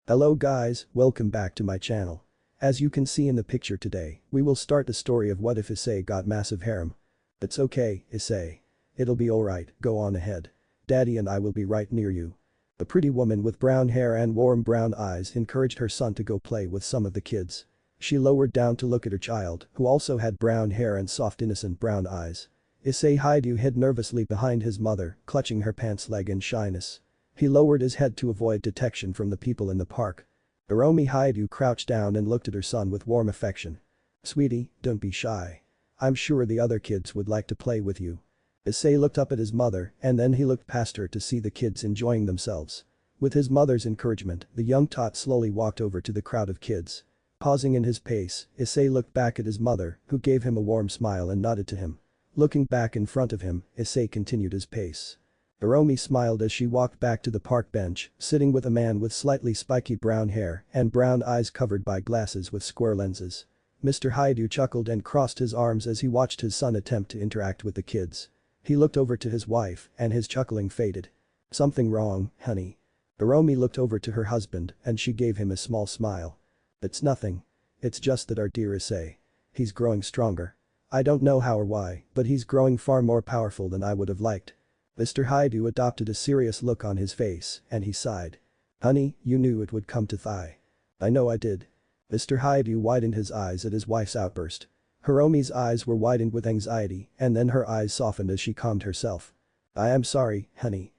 Hello guys, welcome back to my channel. As you can see in the picture today, we will start the story of what if Isay got massive harem. It's okay, Isay. It'll be alright, go on ahead. Daddy and I will be right near you. The pretty woman with brown hair and warm brown eyes encouraged her son to go play with some of the kids. She lowered down to look at her child, who also had brown hair and soft innocent brown eyes. Isay hid nervously behind his mother, clutching her pants leg in shyness. He lowered his head to avoid detection from the people in the park. Hidu crouched down and looked at her son with warm affection. Sweetie, don't be shy. I'm sure the other kids would like to play with you. Isay looked up at his mother and then he looked past her to see the kids enjoying themselves. With his mother's encouragement, the young tot slowly walked over to the crowd of kids. Pausing in his pace, Isay looked back at his mother, who gave him a warm smile and nodded to him. Looking back in front of him, Isay continued his pace. Hiromi smiled as she walked back to the park bench, sitting with a man with slightly spiky brown hair and brown eyes covered by glasses with square lenses. Mr. Hidu chuckled and crossed his arms as he watched his son attempt to interact with the kids. He looked over to his wife and his chuckling faded. Something wrong, honey? Hiromi looked over to her husband and she gave him a small smile. It's nothing. It's just that our dear Isay. He's growing stronger. I don't know how or why, but he's growing far more powerful than I would have liked. Mr. Hidu adopted a serious look on his face and he sighed. Honey, you knew it would come to thigh. I know I did. Mr. Hidu widened his eyes at his wife's outburst. Hiromi's eyes were widened with anxiety and then her eyes softened as she calmed herself. I am sorry, honey.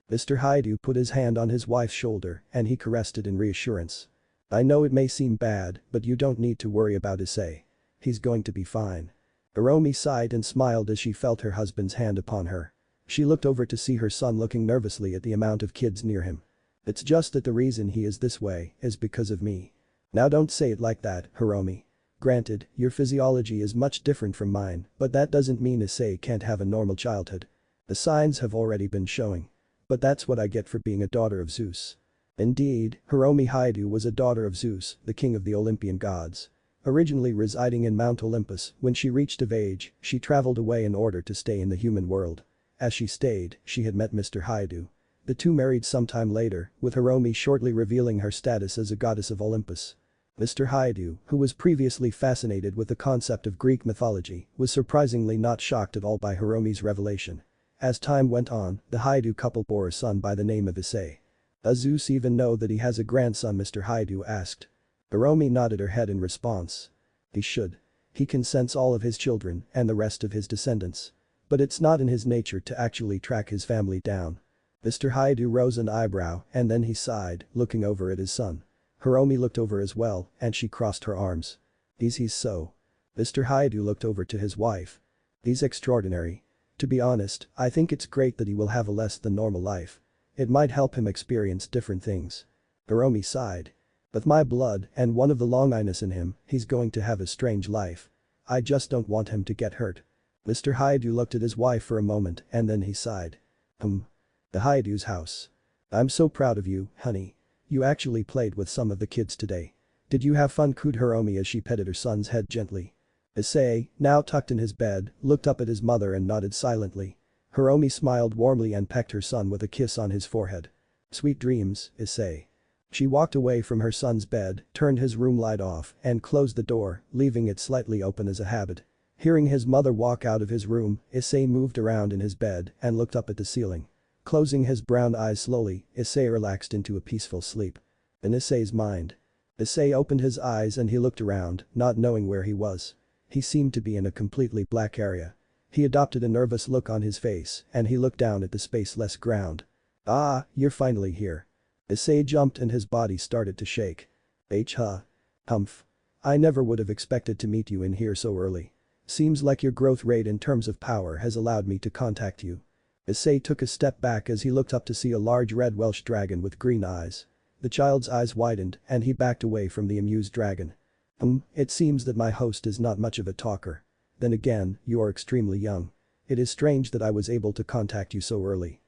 Mr. Hidu put his hand on his wife's shoulder and he caressed it in reassurance. I know it may seem bad, but you don't need to worry about Isay. He's going to be fine. Hiromi sighed and smiled as she felt her husband's hand upon her. She looked over to see her son looking nervously at the amount of kids near him. It's just that the reason he is this way is because of me. Now don't say it like that, Hiromi. Granted, your physiology is much different from mine, but that doesn't mean Isay can't have a normal childhood. The signs have already been showing. But that's what I get for being a daughter of Zeus. Indeed, Hiromi Hidu was a daughter of Zeus, the king of the Olympian gods. Originally residing in Mount Olympus, when she reached of age, she traveled away in order to stay in the human world. As she stayed, she had met Mr. Hidu. The two married sometime later, with Hiromi shortly revealing her status as a goddess of Olympus. Mr. Hidu, who was previously fascinated with the concept of Greek mythology, was surprisingly not shocked at all by Hiromi's revelation. As time went on, the Hidu couple bore a son by the name of Isay. Does Zeus even know that he has a grandson? Mr. Hidu asked. Hiromi nodded her head in response. He should. He can sense all of his children and the rest of his descendants. But it's not in his nature to actually track his family down. Mr. Hidu rose an eyebrow and then he sighed, looking over at his son. Hiromi looked over as well and she crossed her arms. He's so. Mr. Hidu looked over to his wife. He's extraordinary. To be honest, I think it's great that he will have a less than normal life. It might help him experience different things. Hiromi sighed. With my blood and one of the Longinus in him, he's going to have a strange life. I just don't want him to get hurt. Mr. Hidu looked at his wife for a moment and then he sighed. The Hidu's house. I'm so proud of you, honey. You actually played with some of the kids today. Did you have fun? Cooed Hiromi as she petted her son's head gently. Isay, now tucked in his bed, looked up at his mother and nodded silently. Hiromi smiled warmly and pecked her son with a kiss on his forehead. Sweet dreams, Isay. She walked away from her son's bed, turned his room light off and closed the door, leaving it slightly open as a habit. Hearing his mother walk out of his room, Isay moved around in his bed and looked up at the ceiling. Closing his brown eyes slowly, Isay relaxed into a peaceful sleep. In Isay's mind. Isay opened his eyes and he looked around, not knowing where he was. He seemed to be in a completely black area. He adopted a nervous look on his face and he looked down at the spaceless ground. Ah, you're finally here. Isay jumped and his body started to shake. Humph. I never would have expected to meet you in here so early. Seems like your growth rate in terms of power has allowed me to contact you. Isay took a step back as he looked up to see a large red Welsh dragon with green eyes. The child's eyes widened and he backed away from the amused dragon. It seems that my host is not much of a talker. Then again, you are extremely young. It is strange that I was able to contact you so early.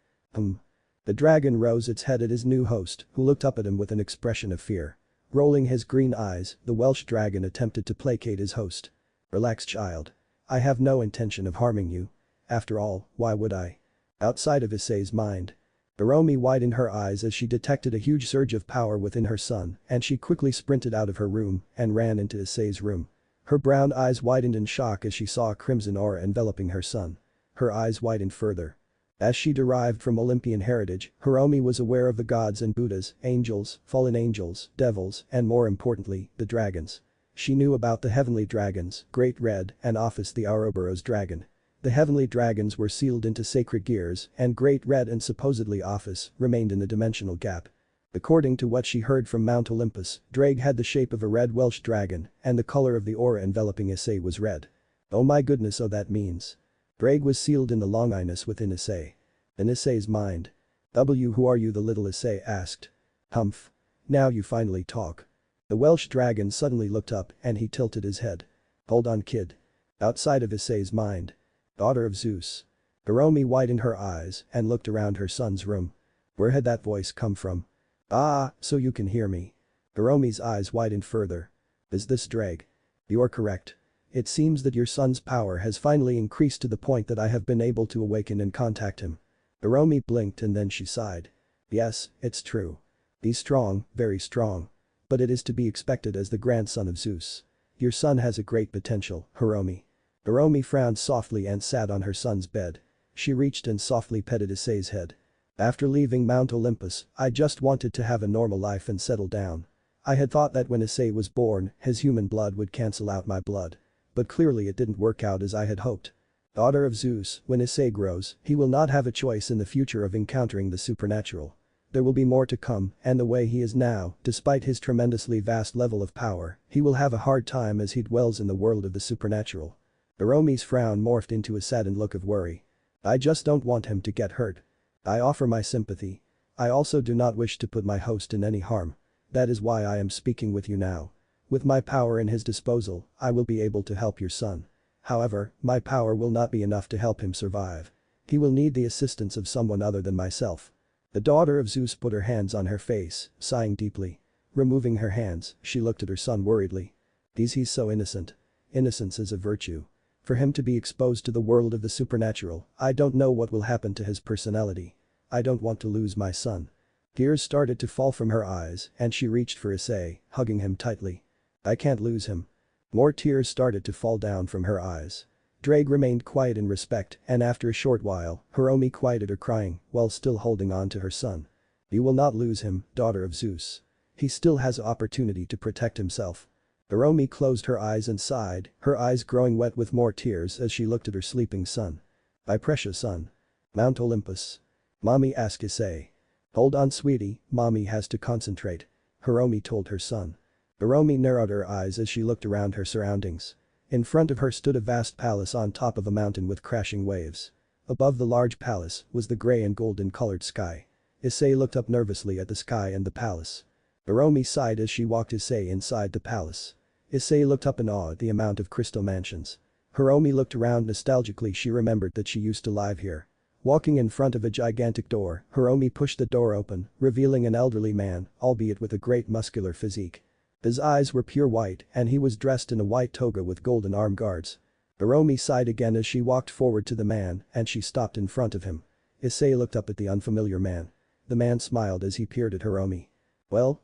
The dragon rose its head at his new host, who looked up at him with an expression of fear. Rolling his green eyes, the Welsh dragon attempted to placate his host. Relax, child. I have no intention of harming you. After all, why would I? Outside of Isay's mind. Hiromi widened her eyes as she detected a huge surge of power within her son and she quickly sprinted out of her room and ran into Isay's room. Her brown eyes widened in shock as she saw a crimson aura enveloping her son. Her eyes widened further. As she derived from Olympian heritage, Hiromi was aware of the gods and Buddhas, angels, fallen angels, devils, and more importantly, the dragons. She knew about the heavenly dragons, Great Red and Ophis the Ouroboros dragon. The heavenly dragons were sealed into sacred gears and Great Red and supposedly Ophis remained in the dimensional gap. According to what she heard from Mount Olympus, Drake had the shape of a red Welsh dragon and the color of the aura enveloping Isay was red. Oh my goodness, so that means. Drake was sealed in the longinus within Isay. In Isay's mind. Who are you, the little Isay asked. Humph. Now you finally talk. The Welsh dragon suddenly looked up and he tilted his head. Hold on, kid. Outside of Isay's mind. Daughter of Zeus. Hiromi widened her eyes and looked around her son's room. Where had that voice come from? Ah, so you can hear me. Hiromi's eyes widened further. Is this Drake? You're correct. It seems that your son's power has finally increased to the point that I have been able to awaken and contact him. Hiromi blinked and then she sighed. Yes, it's true. He's strong, very strong. But it is to be expected as the grandson of Zeus. Your son has a great potential, Hiromi. Hiromi frowned softly and sat on her son's bed. She reached and softly petted Isay's head. After leaving Mount Olympus, I just wanted to have a normal life and settle down. I had thought that when Isay was born, his human blood would cancel out my blood. But clearly it didn't work out as I had hoped. Daughter of Zeus, when Isay grows, he will not have a choice in the future of encountering the supernatural. There will be more to come and the way he is now, despite his tremendously vast level of power, he will have a hard time as he dwells in the world of the supernatural. Hiromi's frown morphed into a saddened look of worry. I just don't want him to get hurt. I offer my sympathy. I also do not wish to put my host in any harm. That is why I am speaking with you now. With my power in his disposal, I will be able to help your son. However, my power will not be enough to help him survive. He will need the assistance of someone other than myself. The daughter of Zeus put her hands on her face, sighing deeply. Removing her hands, she looked at her son worriedly. He's so innocent. Innocence is a virtue. For him to be exposed to the world of the supernatural, I don't know what will happen to his personality. I don't want to lose my son. Tears started to fall from her eyes and she reached for Isay, hugging him tightly. I can't lose him. More tears started to fall down from her eyes. Drake remained quiet in respect and after a short while, Hiromi quieted her crying while still holding on to her son. You will not lose him, daughter of Zeus. He still has an opportunity to protect himself. Hiromi closed her eyes and sighed, her eyes growing wet with more tears as she looked at her sleeping son. My precious son. Mount Olympus. Mommy asked Isay. Hold on, sweetie, mommy has to concentrate. Hiromi told her son. Hiromi narrowed her eyes as she looked around her surroundings. In front of her stood a vast palace on top of a mountain with crashing waves. Above the large palace was the gray and golden colored sky. Isay looked up nervously at the sky and the palace. Hiromi sighed as she walked Isay inside the palace. Isay looked up in awe at the amount of crystal mansions. Hiromi looked around nostalgically, she remembered that she used to live here. Walking in front of a gigantic door, Hiromi pushed the door open, revealing an elderly man, albeit with a great muscular physique. His eyes were pure white and he was dressed in a white toga with golden arm guards. Hiromi sighed again as she walked forward to the man and she stopped in front of him. Isay looked up at the unfamiliar man. The man smiled as he peered at Hiromi. Well,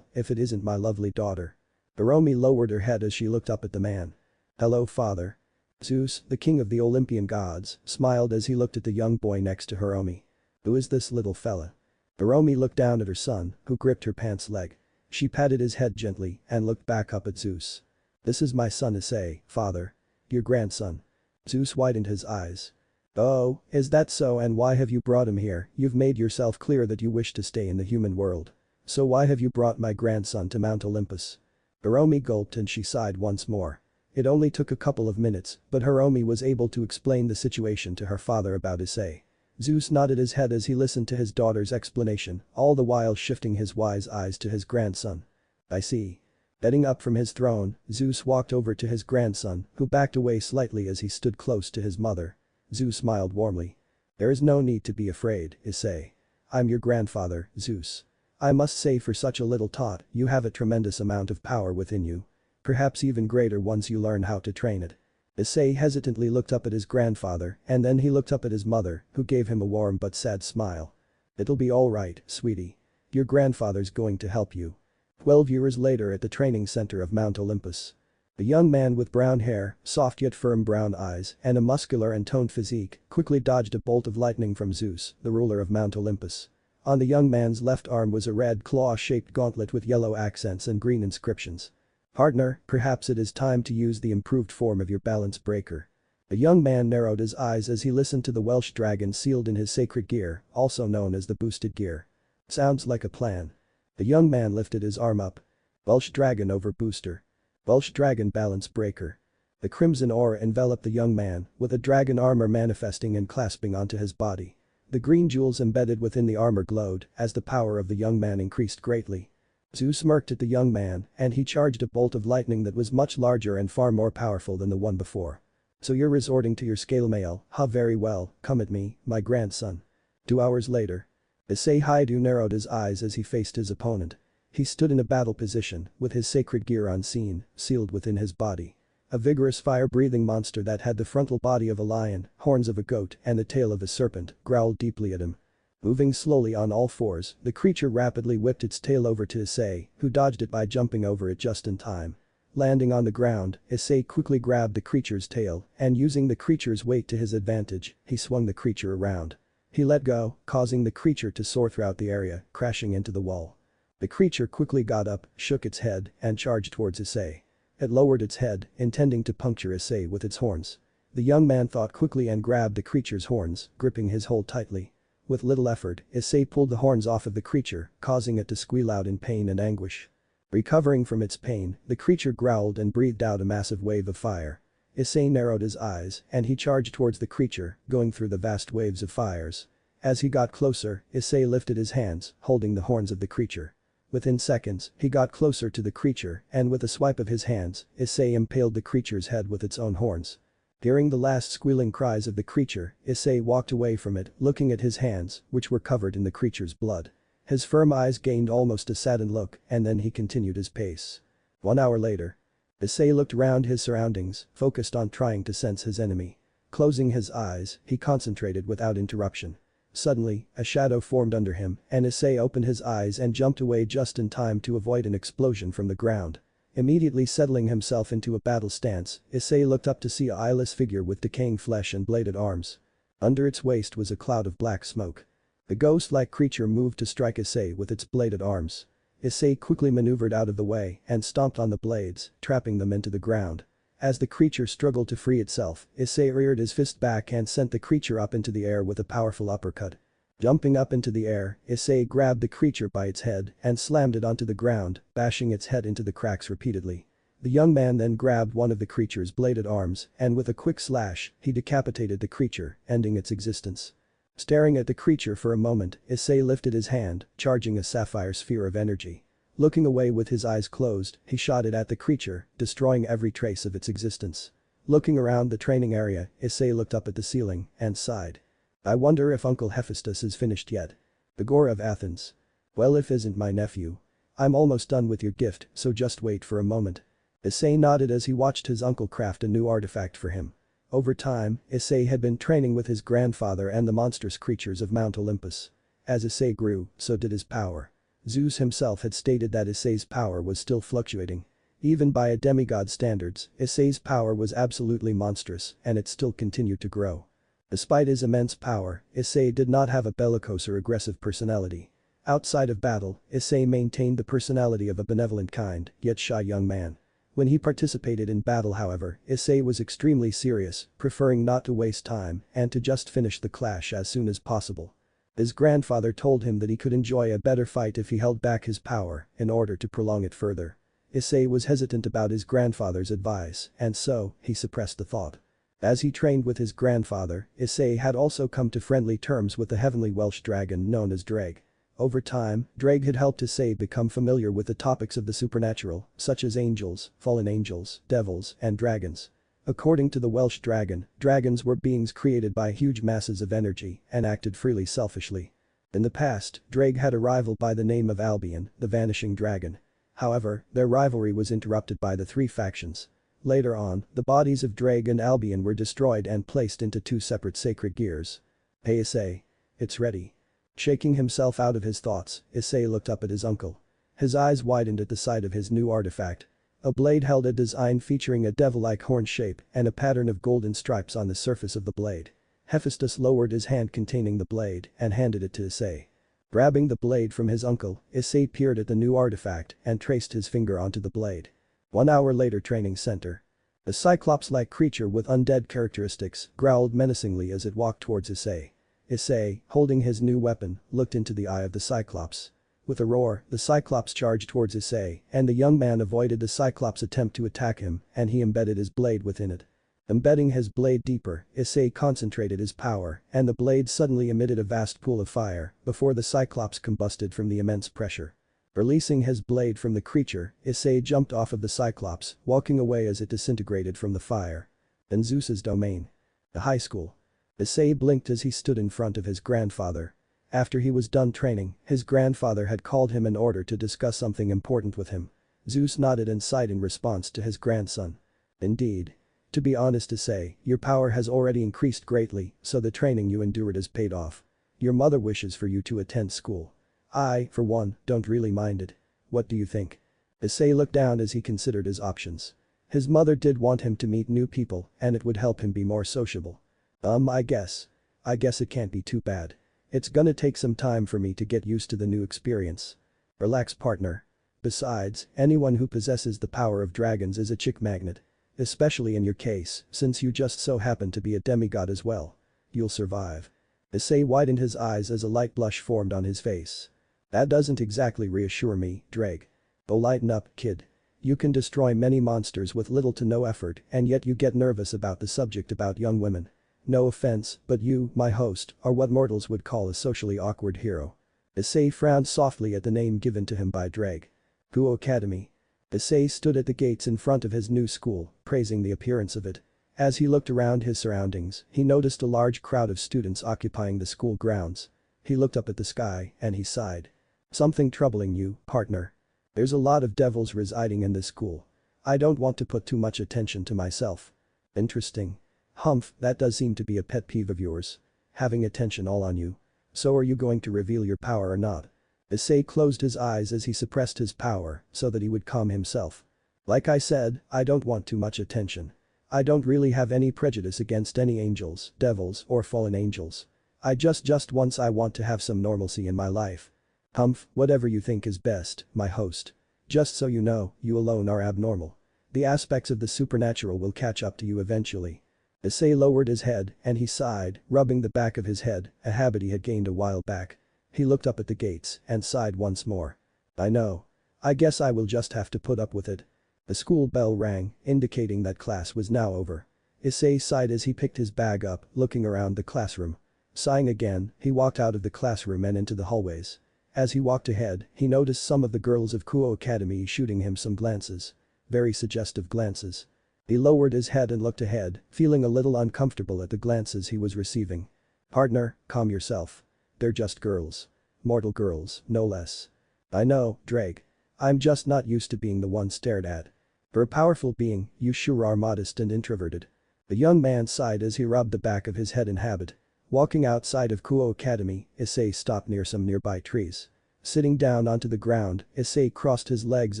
if it isn't my lovely daughter. Hiromi lowered her head as she looked up at the man. Hello, father. Zeus, the king of the Olympian gods, smiled as he looked at the young boy next to Hiromi. Who is this little fella? Hiromi looked down at her son, who gripped her pants leg. She patted his head gently and looked back up at Zeus. This is my son Isay, father. Your grandson. Zeus widened his eyes. Oh, is that so, and why have you brought him here? You've made yourself clear that you wish to stay in the human world. So why have you brought my grandson to Mount Olympus? Hiromi gulped and she sighed once more. It only took a couple of minutes, but Hiromi was able to explain the situation to her father about Isay. Zeus nodded his head as he listened to his daughter's explanation, all the while shifting his wise eyes to his grandson. I see. Getting up from his throne, Zeus walked over to his grandson, who backed away slightly as he stood close to his mother. Zeus smiled warmly. There is no need to be afraid, Isay. I'm your grandfather, Zeus. I must say, for such a little tot, you have a tremendous amount of power within you. Perhaps even greater once you learn how to train it. Isay hesitantly looked up at his grandfather and then he looked up at his mother, who gave him a warm but sad smile. It'll be alright, sweetie. Your grandfather's going to help you. 12 years later at the training center of Mount Olympus. A young man with brown hair, soft yet firm brown eyes, and a muscular and toned physique quickly dodged a bolt of lightning from Zeus, the ruler of Mount Olympus. On the young man's left arm was a red claw-shaped gauntlet with yellow accents and green inscriptions. Partner, perhaps it is time to use the improved form of your balance breaker. The young man narrowed his eyes as he listened to the Welsh dragon sealed in his sacred gear, also known as the boosted gear. Sounds like a plan. The young man lifted his arm up. Welsh dragon over booster. Welsh dragon balance breaker. The crimson aura enveloped the young man, with a dragon armor manifesting and clasping onto his body. The green jewels embedded within the armor glowed as the power of the young man increased greatly. Zeus smirked at the young man and he charged a bolt of lightning that was much larger and far more powerful than the one before. So you're resorting to your scale mail, huh? Very well, come at me, my grandson. 2 hours later. Isay narrowed his eyes as he faced his opponent. He stood in a battle position, with his sacred gear unseen, sealed within his body. A vigorous fire-breathing monster that had the frontal body of a lion, horns of a goat, and the tail of a serpent, growled deeply at him. Moving slowly on all fours, the creature rapidly whipped its tail over to Isay, who dodged it by jumping over it just in time. Landing on the ground, Isay quickly grabbed the creature's tail, and using the creature's weight to his advantage, he swung the creature around. He let go, causing the creature to soar throughout the area, crashing into the wall. The creature quickly got up, shook its head, and charged towards Isay. It lowered its head, intending to puncture Isay with its horns. The young man thought quickly and grabbed the creature's horns, gripping his hold tightly. With little effort, Isay pulled the horns off of the creature, causing it to squeal out in pain and anguish. Recovering from its pain, the creature growled and breathed out a massive wave of fire. Isay narrowed his eyes and he charged towards the creature, going through the vast waves of fires. As he got closer, Isay lifted his hands, holding the horns of the creature. Within seconds, he got closer to the creature and with a swipe of his hands, Isay impaled the creature's head with its own horns. Hearing the last squealing cries of the creature, Isay walked away from it, looking at his hands, which were covered in the creature's blood. His firm eyes gained almost a saddened look and then he continued his pace. 1 hour later. Isay looked around his surroundings, focused on trying to sense his enemy. Closing his eyes, he concentrated without interruption. Suddenly, a shadow formed under him and Isay opened his eyes and jumped away just in time to avoid an explosion from the ground. Immediately settling himself into a battle stance, Isay looked up to see a eyeless figure with decaying flesh and bladed arms. Under its waist was a cloud of black smoke. The ghost-like creature moved to strike Isay with its bladed arms. Isay quickly maneuvered out of the way and stomped on the blades, trapping them into the ground. As the creature struggled to free itself, Isay reared his fist back and sent the creature up into the air with a powerful uppercut. Jumping up into the air, Isay grabbed the creature by its head and slammed it onto the ground, bashing its head into the cracks repeatedly. The young man then grabbed one of the creature's bladed arms and with a quick slash, he decapitated the creature, ending its existence. Staring at the creature for a moment, Isay lifted his hand, charging a sapphire sphere of energy. Looking away with his eyes closed, he shot it at the creature, destroying every trace of its existence. Looking around the training area, Isay looked up at the ceiling and sighed. I wonder if Uncle Hephaestus is finished yet. The Gore of Athens. Well, if isn't my nephew. I'm almost done with your gift, so just wait for a moment. Isay nodded as he watched his uncle craft a new artifact for him. Over time, Isay had been training with his grandfather and the monstrous creatures of Mount Olympus. As Isay grew, so did his power. Zeus himself had stated that Isay's power was still fluctuating. Even by a demigod standards, Isay's power was absolutely monstrous and it still continued to grow. Despite his immense power, Isay did not have a bellicose or aggressive personality. Outside of battle, Isay maintained the personality of a benevolent kind, yet shy young man. When he participated in battle however, Isay was extremely serious, preferring not to waste time and to just finish the clash as soon as possible. His grandfather told him that he could enjoy a better fight if he held back his power in order to prolong it further. Isay was hesitant about his grandfather's advice and so, he suppressed the thought. As he trained with his grandfather, Isay had also come to friendly terms with the heavenly Welsh dragon known as Dreg. Over time, Dreg had helped Isay become familiar with the topics of the supernatural, such as angels, fallen angels, devils, and dragons. According to the Welsh dragon, dragons were beings created by huge masses of energy and acted freely selfishly. In the past, Dreg had a rival by the name of Albion, the Vanishing Dragon. However, their rivalry was interrupted by the three factions. Later on, the bodies of Dreg and Albion were destroyed and placed into two separate sacred gears. Hey Isay. It's ready. Shaking himself out of his thoughts, Issei looked up at his uncle. His eyes widened at the sight of his new artifact. A blade held a design featuring a devil-like horn shape and a pattern of golden stripes on the surface of the blade. Hephaestus lowered his hand containing the blade and handed it to Isay. Grabbing the blade from his uncle, Isay peered at the new artifact and traced his finger onto the blade. 1 hour later, training center. A cyclops-like creature with undead characteristics growled menacingly as it walked towards Isay. Isay, holding his new weapon, looked into the eye of the cyclops. With a roar, the cyclops charged towards Isay, and the young man avoided the cyclops' attempt to attack him, and he embedded his blade within it. Embedding his blade deeper, Isay concentrated his power, and the blade suddenly emitted a vast pool of fire before the cyclops combusted from the immense pressure. Releasing his blade from the creature, Isay jumped off of the cyclops, walking away as it disintegrated from the fire. In Zeus's domain. The high school. Isay blinked as he stood in front of his grandfather. After he was done training, his grandfather had called him in order to discuss something important with him. Zeus nodded and sighed in response to his grandson. Indeed. To be honest, Isay, your power has already increased greatly, so the training you endured has paid off. Your mother wishes for you to attend school. I, for one, don't really mind it. What do you think? Isay looked down as he considered his options. His mother did want him to meet new people, and it would help him be more sociable. I guess it can't be too bad. It's gonna take some time for me to get used to the new experience. Relax, partner. Besides, anyone who possesses the power of dragons is a chick magnet. Especially in your case, since you just so happen to be a demigod as well. You'll survive. Isay widened his eyes as a light blush formed on his face. That doesn't exactly reassure me, Drake. Oh, lighten up, kid. You can destroy many monsters with little to no effort, and yet you get nervous about the subject about young women. No offense, but you, my host, are what mortals would call a socially awkward hero. Isay frowned softly at the name given to him by Drake. Kuo Academy. Isay stood at the gates in front of his new school, praising the appearance of it. As he looked around his surroundings, he noticed a large crowd of students occupying the school grounds. He looked up at the sky and he sighed. Something troubling you, partner. There's a lot of devils residing in this school. I don't want to put too much attention to myself. Interesting. Humph, that does seem to be a pet peeve of yours. Having attention all on you. So are you going to reveal your power or not? Isay closed his eyes as he suppressed his power so that he would calm himself. Like I said, I don't want too much attention. I don't really have any prejudice against any angels, devils, or fallen angels. I just once I want to have some normalcy in my life. Humph, whatever you think is best, my host. Just so you know, you alone are abnormal. The aspects of the supernatural will catch up to you eventually. Isay lowered his head and he sighed, rubbing the back of his head, a habit he had gained a while back. He looked up at the gates and sighed once more. I know. I guess I will just have to put up with it. The school bell rang, indicating that class was now over. Isay sighed as he picked his bag up, looking around the classroom. Sighing again, he walked out of the classroom and into the hallways. As he walked ahead, he noticed some of the girls of Kuo Academy shooting him some glances. Very suggestive glances. He lowered his head and looked ahead, feeling a little uncomfortable at the glances he was receiving. Partner, calm yourself. They're just girls. Mortal girls, no less. I know, Drake. I'm just not used to being the one stared at. For a powerful being, you sure are modest and introverted. The young man sighed as he rubbed the back of his head in habit. Walking outside of Kuo Academy, Isay stopped near some nearby trees. Sitting down onto the ground, Isay crossed his legs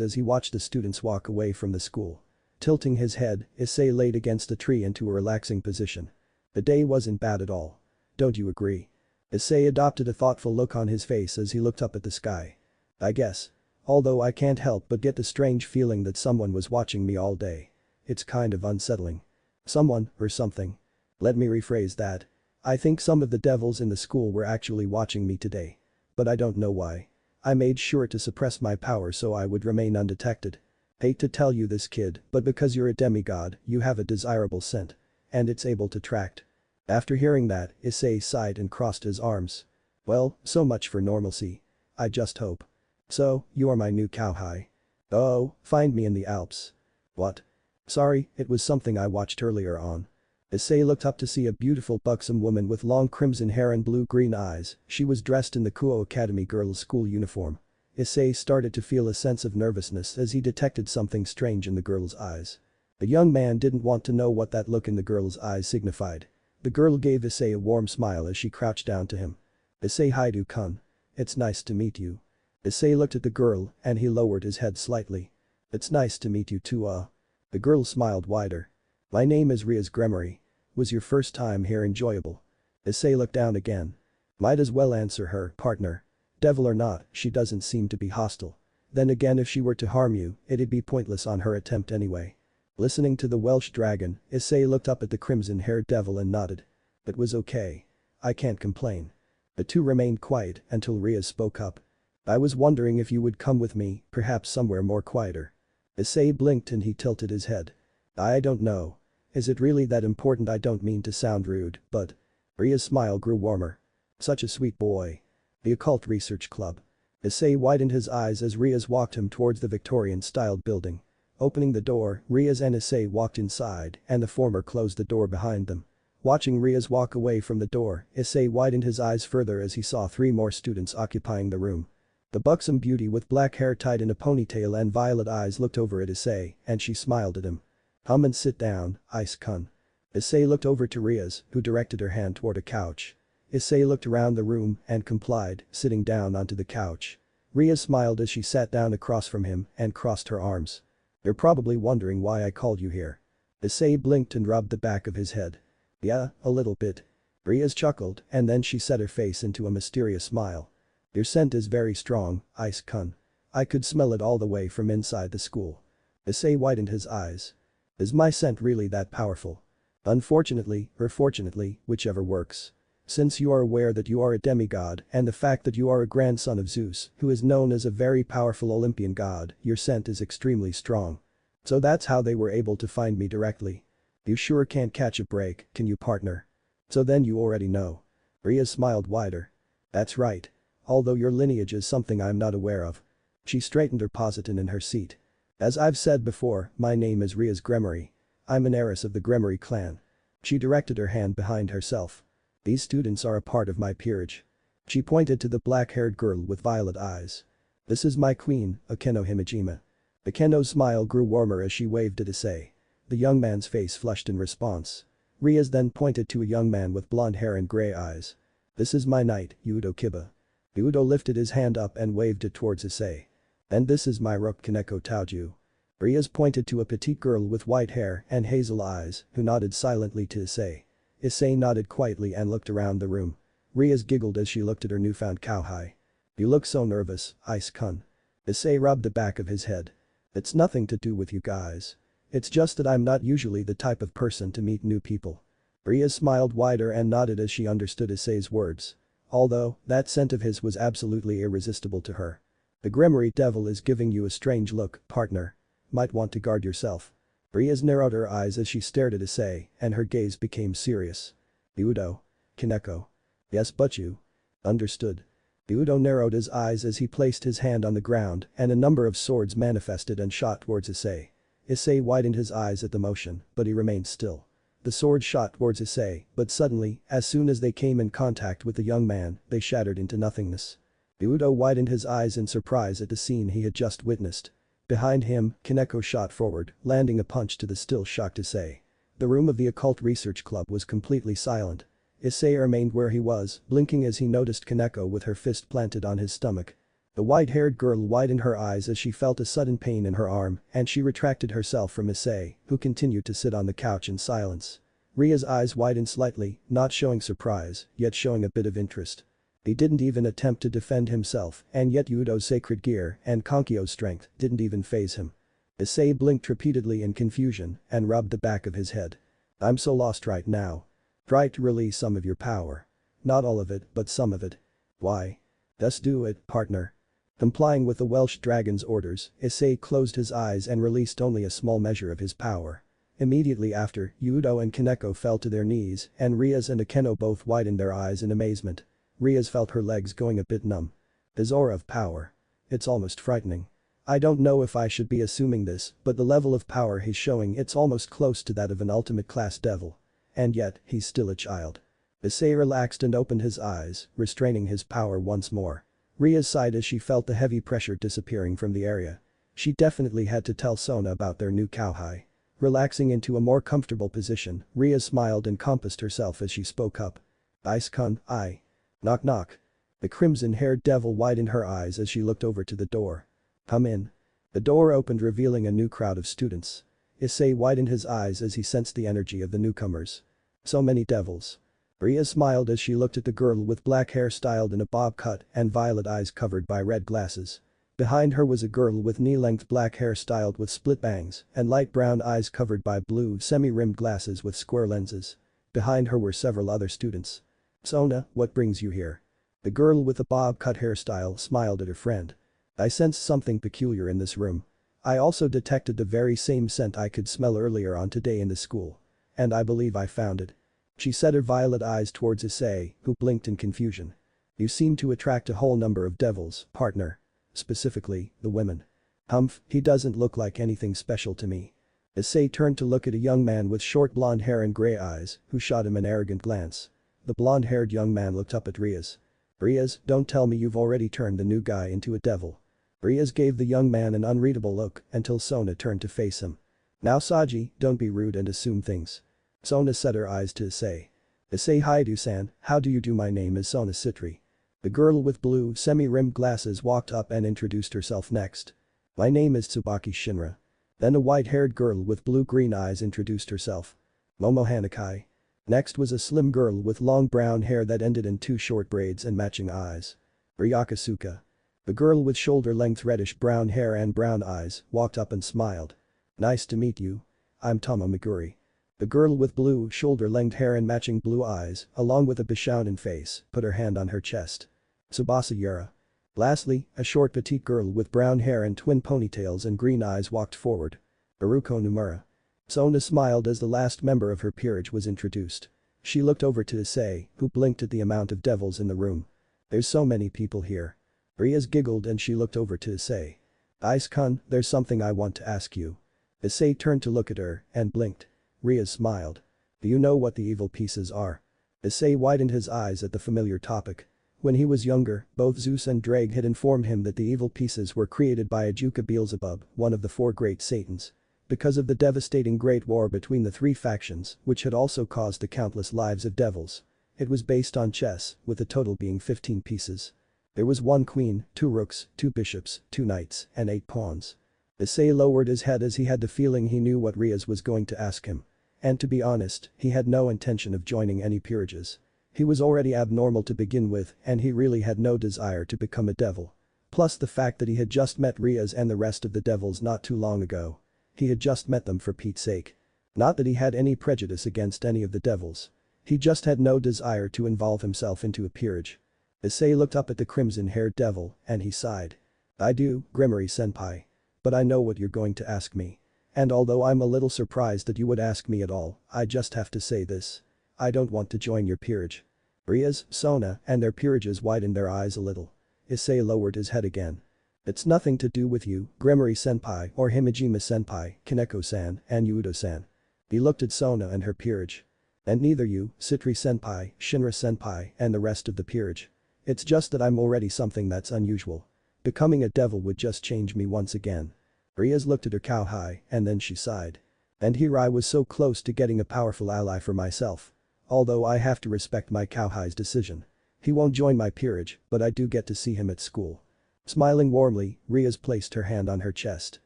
as he watched the students walk away from the school. Tilting his head, Isay laid against the tree into a relaxing position. The day wasn't bad at all. Don't you agree? Isay adopted a thoughtful look on his face as he looked up at the sky. I guess. Although I can't help but get the strange feeling that someone was watching me all day. It's kind of unsettling. Someone, or something. Let me rephrase that. I think some of the devils in the school were actually watching me today. But I don't know why. I made sure to suppress my power so I would remain undetected. Hate to tell you this, kid, but because you're a demigod, you have a desirable scent. And it's able to track. After hearing that, Isay sighed and crossed his arms. Well, so much for normalcy. I just hope. So, you are my new cowhide. Oh, find me in the Alps. What? Sorry, it was something I watched earlier on. Isay looked up to see a beautiful buxom woman with long crimson hair and blue-green eyes. She was dressed in the Kuo Academy girls' school uniform. Isay started to feel a sense of nervousness as he detected something strange in the girl's eyes. The young man didn't want to know what that look in the girl's eyes signified. The girl gave Isay a warm smile as she crouched down to him. Issei Haidu-kun. It's nice to meet you. Issei looked at the girl and he lowered his head slightly. It's nice to meet you too. The girl smiled wider. My name is Ria's Gremory. Was your first time here enjoyable? Issei looked down again. Might as well answer her, partner. Devil or not, she doesn't seem to be hostile. Then again, if she were to harm you, it'd be pointless on her attempt anyway. Listening to the Welsh dragon, Isay looked up at the crimson-haired devil and nodded. It was okay. I can't complain. The two remained quiet until Ria spoke up. I was wondering if you would come with me, perhaps somewhere more quieter. Isay blinked and he tilted his head. I don't know. Is it really that important? I don't mean to sound rude, but… Ria's smile grew warmer. Such a sweet boy. The Occult Research Club. Isay widened his eyes as Riaz walked him towards the Victorian-styled building. Opening the door, Riaz and Isay walked inside and the former closed the door behind them. Watching Riaz walk away from the door, Isay widened his eyes further as he saw 3 more students occupying the room. The buxom beauty with black hair tied in a ponytail and violet eyes looked over at Isay and she smiled at him. Come and sit down, Ice-kun. Isay looked over to Riaz, who directed her hand toward a couch. Isay looked around the room and complied, sitting down onto the couch. Riaz smiled as she sat down across from him and crossed her arms. You're probably wondering why I called you here. Isay blinked and rubbed the back of his head. Yeah, a little bit. Riaz chuckled and then she set her face into a mysterious smile. Your scent is very strong, Ice-kun. I could smell it all the way from inside the school. Isay widened his eyes. Is my scent really that powerful? Unfortunately, or fortunately, whichever works. Since you are aware that you are a demigod and the fact that you are a grandson of Zeus, who is known as a very powerful Olympian god, your scent is extremely strong. So that's how they were able to find me directly. You sure can't catch a break, can you, partner? So then you already know. Ria smiled wider. That's right. Although your lineage is something I'm not aware of. She straightened her positon in her seat. As I've said before, my name is Ria's Gremory. I'm an heiress of the Gremory clan. She directed her hand behind herself. These students are a part of my peerage. She pointed to the black-haired girl with violet eyes. This is my queen, Akeno Himejima. Akeno's smile grew warmer as she waved at Isay. The young man's face flushed in response. Riaz then pointed to a young man with blonde hair and gray eyes. This is my knight, Yudo Kiba. Yudo lifted his hand up and waved it towards Isay. And this is my rook Kaneko Taoju. Riaz pointed to a petite girl with white hair and hazel eyes, who nodded silently to Isay. Isay nodded quietly and looked around the room. Riaz giggled as she looked at her newfound cowhide. You look so nervous, Ice-kun. Isay rubbed the back of his head. It's nothing to do with you guys. It's just that I'm not usually the type of person to meet new people. Riaz smiled wider and nodded as she understood Isay's words. Although, that scent of his was absolutely irresistible to her. The Gremory devil is giving you a strange look, partner. Might want to guard yourself. Riaz narrowed her eyes as she stared at Isay and her gaze became serious. Udo. Kaneko. Yes, but you. Understood. Udo narrowed his eyes as he placed his hand on the ground and a number of swords manifested and shot towards Isay. Isay widened his eyes at the motion, but he remained still. The swords shot towards Isay, but suddenly, as soon as they came in contact with the young man, they shattered into nothingness. Udo widened his eyes in surprise at the scene he had just witnessed. Behind him, Kaneko shot forward, landing a punch to the still shocked Isay. The room of the Occult Research Club was completely silent. Isay remained where he was, blinking as he noticed Kaneko with her fist planted on his stomach. The white-haired girl widened her eyes as she felt a sudden pain in her arm and she retracted herself from Isay, who continued to sit on the couch in silence. Ria's eyes widened slightly, not showing surprise, yet showing a bit of interest. He didn't even attempt to defend himself and yet Udo's sacred gear and Konkyo's strength didn't even faze him. Isay blinked repeatedly in confusion and rubbed the back of his head. I'm so lost right now. Try to release some of your power. Not all of it, but some of it. Why? Just do it, partner. Complying with the Welsh dragon's orders, Isay closed his eyes and released only a small measure of his power. Immediately after, Udo and Kaneko fell to their knees and Riaz and Akeno both widened their eyes in amazement. Riaz felt her legs going a bit numb. His aura of power. It's almost frightening. I don't know if I should be assuming this, but the level of power he's showing, it's almost close to that of an ultimate class devil. And yet, he's still a child. Isay relaxed and opened his eyes, restraining his power once more. Riaz sighed as she felt the heavy pressure disappearing from the area. She definitely had to tell Sona about their new cowhide. Relaxing into a more comfortable position, Riaz smiled and compassed herself as she spoke up. Ice-kun, I. Knock knock. The crimson-haired devil widened her eyes as she looked over to the door. "Come in." The door opened revealing a new crowd of students. Issei widened his eyes as he sensed the energy of the newcomers. So many devils. Ria smiled as she looked at the girl with black hair styled in a bob cut and violet eyes covered by red glasses. Behind her was a girl with knee-length black hair styled with split bangs and light brown eyes covered by blue semi-rimmed glasses with square lenses. Behind her were several other students. "Sona, what brings you here?" The girl with the bob-cut hairstyle smiled at her friend. "I sense something peculiar in this room. I also detected the very same scent I could smell earlier on today in the school. And I believe I found it." She set her violet eyes towards Isay, who blinked in confusion. "You seem to attract a whole number of devils, partner. Specifically, the women." "Humph, he doesn't look like anything special to me." Isay turned to look at a young man with short blonde hair and grey eyes, who shot him an arrogant glance. The blonde-haired young man looked up at Riaz. "Riaz, don't tell me you've already turned the new guy into a devil." Riaz gave the young man an unreadable look until Sona turned to face him. "Now Saji, don't be rude and assume things." Sona set her eyes to Isay. "Isay Haidu-san, how do you do? My name is Sona Citri." The girl with blue semi-rimmed glasses walked up and introduced herself next. "My name is Subaki Shinra." Then a white-haired girl with blue-green eyes introduced herself. "Momo Hanakai." Next was a slim girl with long brown hair that ended in two short braids and matching eyes. "Ryakasuka." The girl with shoulder-length reddish-brown hair and brown eyes walked up and smiled. "Nice to meet you. I'm Tomo Meguri." The girl with blue shoulder-length hair and matching blue eyes, along with a Bishounen face, put her hand on her chest. "Tsubasa Yura." Lastly, a short petite girl with brown hair and twin ponytails and green eyes walked forward. "Baruko Numura." Sona smiled as the last member of her peerage was introduced. She looked over to Isay, who blinked at the amount of devils in the room. "There's so many people here." Riaz giggled and she looked over to Isay. "Ice-kun, there's something I want to ask you." Isay turned to look at her and blinked. Riaz smiled. "Do you know what the evil pieces are?" Isay widened his eyes at the familiar topic. When he was younger, both Zeus and Drake had informed him that the evil pieces were created by Ajuka Beelzebub, one of the four great satans. Because of the devastating great war between the three factions, which had also caused the countless lives of devils. It was based on chess, with the total being 15 pieces. There was 1 queen, 2 rooks, 2 bishops, 2 knights, and 8 pawns. Isay lowered his head as he had the feeling he knew what Riaz was going to ask him. And to be honest, he had no intention of joining any peerages. He was already abnormal to begin with and he really had no desire to become a devil. Plus the fact that he had just met Riaz and the rest of the devils not too long ago. He had just met them for Pete's sake. Not that he had any prejudice against any of the devils. He just had no desire to involve himself into a peerage. Isay looked up at the crimson-haired devil and he sighed. "I do, Gremory-senpai. But I know what you're going to ask me. And although I'm a little surprised that you would ask me at all, I just have to say this. I don't want to join your peerage." Riaz, Sona, and their peerages widened their eyes a little. Isay lowered his head again. "It's nothing to do with you, Gremory-senpai or Himejima-senpai, Kaneko-san, and Yudo-san." He looked at Sona and her peerage. "And neither you, Citri-senpai, Shinra-senpai, and the rest of the peerage. It's just that I'm already something that's unusual. Becoming a devil would just change me once again." Riaz looked at her cowhide and then she sighed. "And here I was so close to getting a powerful ally for myself. Although I have to respect my cowhide's decision. He won't join my peerage, but I do get to see him at school." Smiling warmly, Riaz placed her hand on her chest.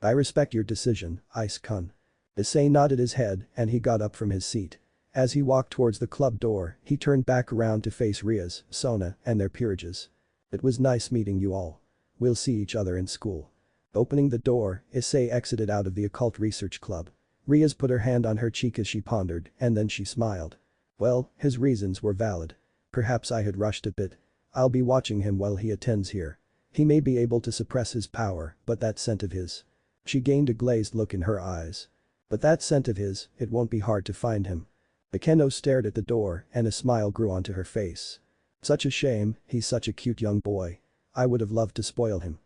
"I respect your decision, Ice-kun." Isay nodded his head and he got up from his seat. As he walked towards the club door, he turned back around to face Riaz, Sona, and their peerages. "It was nice meeting you all. We'll see each other in school." Opening the door, Isay exited out of the occult research club. Riaz put her hand on her cheek as she pondered and then she smiled. Well, his reasons were valid. Perhaps I had rushed a bit. I'll be watching him while he attends here. He may be able to suppress his power, but that scent of his. She gained a glazed look in her eyes. But that scent of his, it won't be hard to find him. Akeno stared at the door and a smile grew onto her face. Such a shame, he's such a cute young boy. I would have loved to spoil him.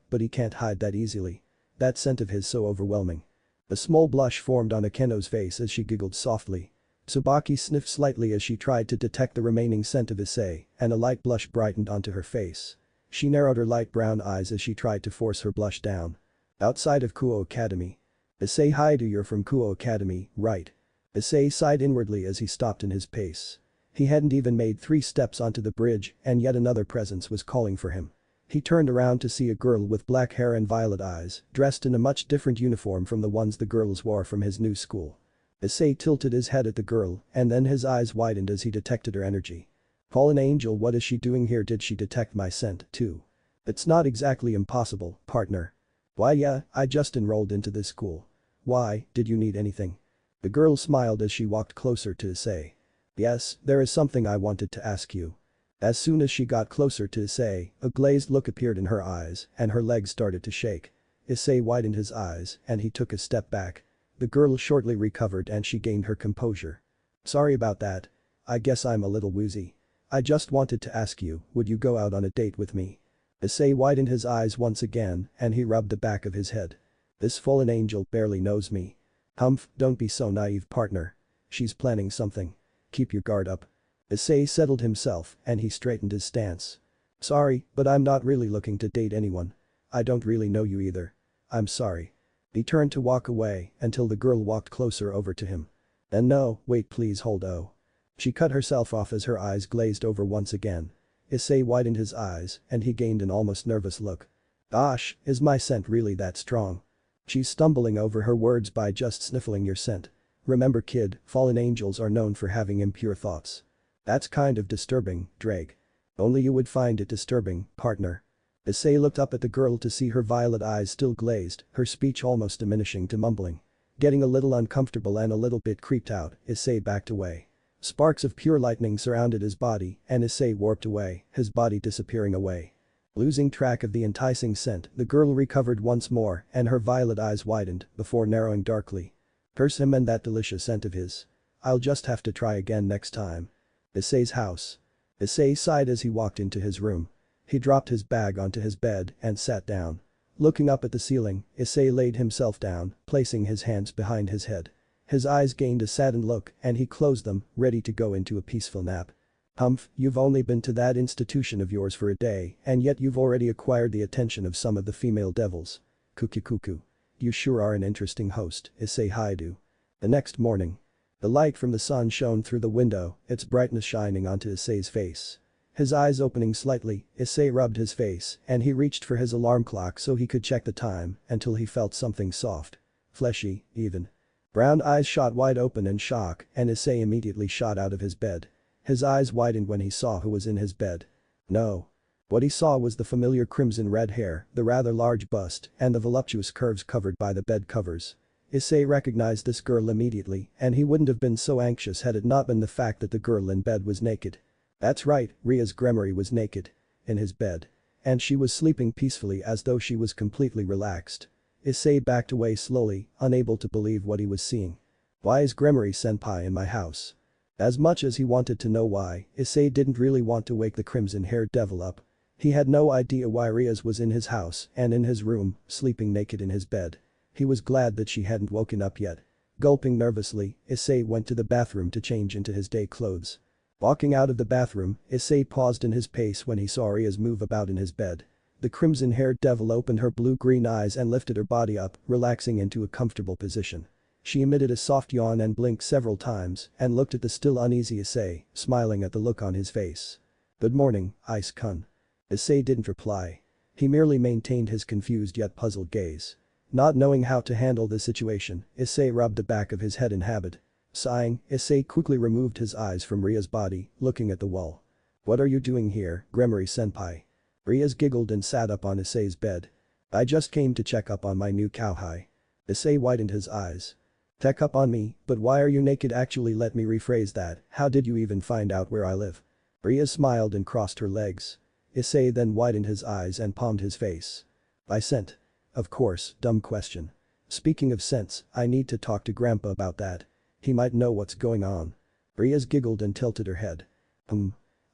But he can't hide that easily. That scent of his so overwhelming. A small blush formed on Akeno's face as she giggled softly. Subaki sniffed slightly as she tried to detect the remaining scent of Isay and a light blush brightened onto her face. She narrowed her light brown eyes as she tried to force her blush down. Outside of Kuo Academy. Isay Haidu, you're from Kuo Academy, right? Isay sighed inwardly as he stopped in his pace. He hadn't even made 3 steps onto the bridge and yet another presence was calling for him. He turned around to see a girl with black hair and violet eyes, dressed in a much different uniform from the ones the girls wore from his new school. Isay tilted his head at the girl and then his eyes widened as he detected her energy. "Fallen angel, what is she doing here? Did she detect my scent too?" "It's not exactly impossible, partner." "Why yeah, I just enrolled into this school." "Why, did you need anything?" The girl smiled as she walked closer to Isay. "Yes, there is something I wanted to ask you." As soon as she got closer to Isay, a glazed look appeared in her eyes and her legs started to shake. Isay widened his eyes and he took a step back. The girl shortly recovered and she gained her composure. "Sorry about that. I guess I'm a little woozy. I just wanted to ask you, would you go out on a date with me?" Isay widened his eyes once again and he rubbed the back of his head. "This fallen angel barely knows me." "Humph, don't be so naive, partner. She's planning something. Keep your guard up." Isay settled himself and he straightened his stance. "Sorry, but I'm not really looking to date anyone. I don't really know you either. I'm sorry." He turned to walk away until the girl walked closer over to him. "And no, wait, please hold oh." She cut herself off as her eyes glazed over once again. Isay widened his eyes and he gained an almost nervous look. "Gosh, is my scent really that strong?" She's stumbling over her words by just sniffling your scent. "Remember kid, fallen angels are known for having impure thoughts." "That's kind of disturbing, Drake." "Only you would find it disturbing, partner." Isay looked up at the girl to see her violet eyes still glazed, her speech almost diminishing to mumbling. Getting a little uncomfortable and a little bit creeped out, Isay backed away. Sparks of pure lightning surrounded his body and Isay warped away, his body disappearing away. Losing track of the enticing scent, the girl recovered once more and her violet eyes widened before narrowing darkly. "Curse him and that delicious scent of his. I'll just have to try again next time." Isay's house. Isay sighed as he walked into his room. He dropped his bag onto his bed and sat down. Looking up at the ceiling, Isay laid himself down, placing his hands behind his head. His eyes gained a saddened look and he closed them, ready to go into a peaceful nap. "Humph, you've only been to that institution of yours for a day and yet you've already acquired the attention of some of the female devils. Cuckoo. You sure are an interesting host, Isay Haidu." The next morning. The light from the sun shone through the window, its brightness shining onto Isay's face. His eyes opening slightly, Isay rubbed his face and he reached for his alarm clock so he could check the time until he felt something soft. Fleshy, even. Brown eyes shot wide open in shock and Isay immediately shot out of his bed. His eyes widened when he saw who was in his bed. No. What he saw was the familiar crimson red hair, the rather large bust, and the voluptuous curves covered by the bed covers. Isay recognized this girl immediately and he wouldn't have been so anxious had it not been the fact that the girl in bed was naked. That's right, Ria's Gremory was naked. In his bed. And she was sleeping peacefully as though she was completely relaxed. Isay backed away slowly, unable to believe what he was seeing. "Why is Gremory-senpai in my house?" As much as he wanted to know why, Isay didn't really want to wake the crimson-haired devil up. He had no idea why Ria's was in his house and in his room, sleeping naked in his bed. He was glad that she hadn't woken up yet. Gulping nervously, Isay went to the bathroom to change into his day clothes. Walking out of the bathroom, Isay paused in his pace when he saw Ria's move about in his bed. The crimson-haired devil opened her blue-green eyes and lifted her body up, relaxing into a comfortable position. She emitted a soft yawn and blinked several times and looked at the still uneasy Isay, smiling at the look on his face. "Good morning, Ice-kun." Isay didn't reply. He merely maintained his confused yet puzzled gaze. Not knowing how to handle the situation, Isay rubbed the back of his head in habit. Sighing, Isay quickly removed his eyes from Ria's body, looking at the wall. "What are you doing here, Gremory-senpai?" Ria's giggled and sat up on Isay's bed. "I just came to check up on my new cowhide." Isay widened his eyes. "Check up on me, but why are you naked? Actually, let me rephrase that, how did you even find out where I live?" Ria smiled and crossed her legs. Isay then widened his eyes and palmed his face. "By scent." "Of course, dumb question. Speaking of scents, I need to talk to Grandpa about that. He might know what's going on." Ria's giggled and tilted her head.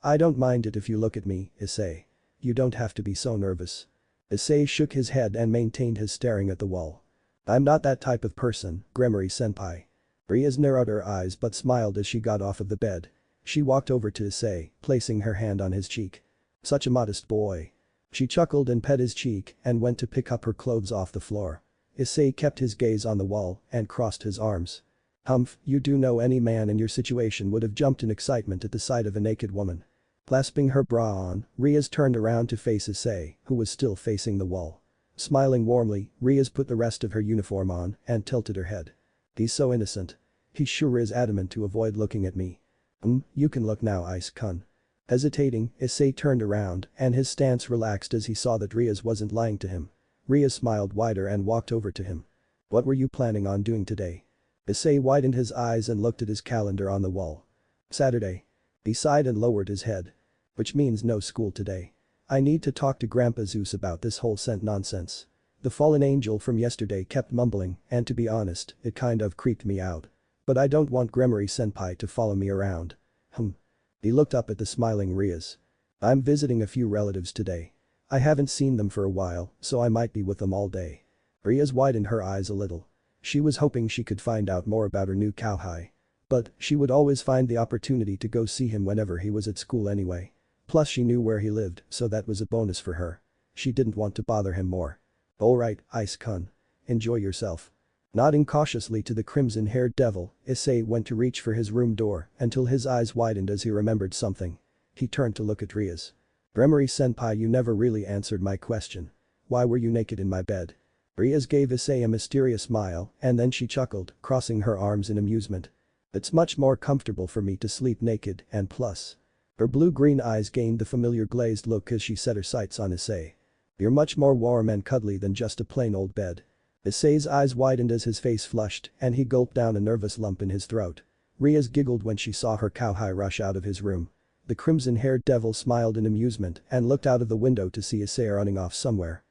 I don't mind it if you look at me, Isay. You don't have to be so nervous." Isay shook his head and maintained his staring at the wall. "I'm not that type of person, Gremory-senpai." Ria's narrowed her eyes but smiled as she got off of the bed. She walked over to Isay, placing her hand on his cheek. "Such a modest boy." She chuckled and pet his cheek and went to pick up her clothes off the floor. Isay kept his gaze on the wall and crossed his arms. Humph, you do know any man in your situation would have jumped in excitement at the sight of a naked woman. Clasping her bra on, Riaz turned around to face Isay, who was still facing the wall. Smiling warmly, Riaz put the rest of her uniform on and tilted her head. He's so innocent. He sure is adamant to avoid looking at me. You can look now, Ice Kun. Hesitating, Isay turned around and his stance relaxed as he saw that Riaz wasn't lying to him. Riaz smiled wider and walked over to him. What were you planning on doing today? Isay widened his eyes and looked at his calendar on the wall. Saturday. He sighed and lowered his head. Which means no school today. I need to talk to Grandpa Zeus about this whole scent nonsense. The fallen angel from yesterday kept mumbling, and to be honest, it kind of creeped me out. But I don't want Gremory-senpai to follow me around. He looked up at the smiling Riaz. I'm visiting a few relatives today. I haven't seen them for a while, so I might be with them all day. Riaz widened her eyes a little. She was hoping she could find out more about her new cowhide. But she would always find the opportunity to go see him whenever he was at school anyway. Plus she knew where he lived, so that was a bonus for her. She didn't want to bother him more. Alright, Ice Kun. Enjoy yourself. Nodding cautiously to the crimson-haired devil, Isay went to reach for his room door until his eyes widened as he remembered something. He turned to look at Riaz. Gremory-senpai, you never really answered my question. Why were you naked in my bed? Riaz gave Isay a mysterious smile and then she chuckled, crossing her arms in amusement. It's much more comfortable for me to sleep naked and plus. Her blue-green eyes gained the familiar glazed look as she set her sights on Isay. You're much more warm and cuddly than just a plain old bed. Isay's eyes widened as his face flushed and he gulped down a nervous lump in his throat. Riaz giggled when she saw her cowhide rush out of his room. The crimson-haired devil smiled in amusement and looked out of the window to see Isay running off somewhere.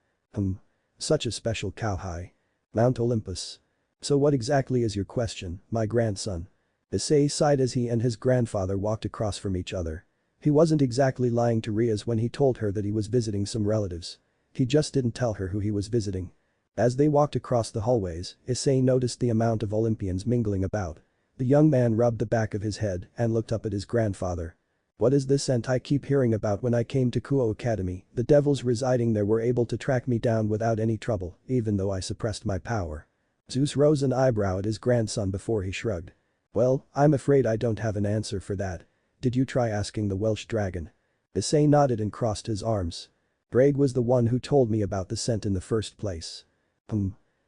Such a special cowhide. Mount Olympus. So what exactly is your question, my grandson? Isay sighed as he and his grandfather walked across from each other. He wasn't exactly lying to Riaz when he told her that he was visiting some relatives. He just didn't tell her who he was visiting. As they walked across the hallways, Isay noticed the amount of Olympians mingling about. The young man rubbed the back of his head and looked up at his grandfather. What is this scent I keep hearing about? When I came to Kuo Academy, the devils residing there were able to track me down without any trouble, even though I suppressed my power. Zeus rose an eyebrow at his grandson before he shrugged. Well, I'm afraid I don't have an answer for that. Did you try asking the Welsh dragon? Isay nodded and crossed his arms. Brage was the one who told me about the scent in the first place.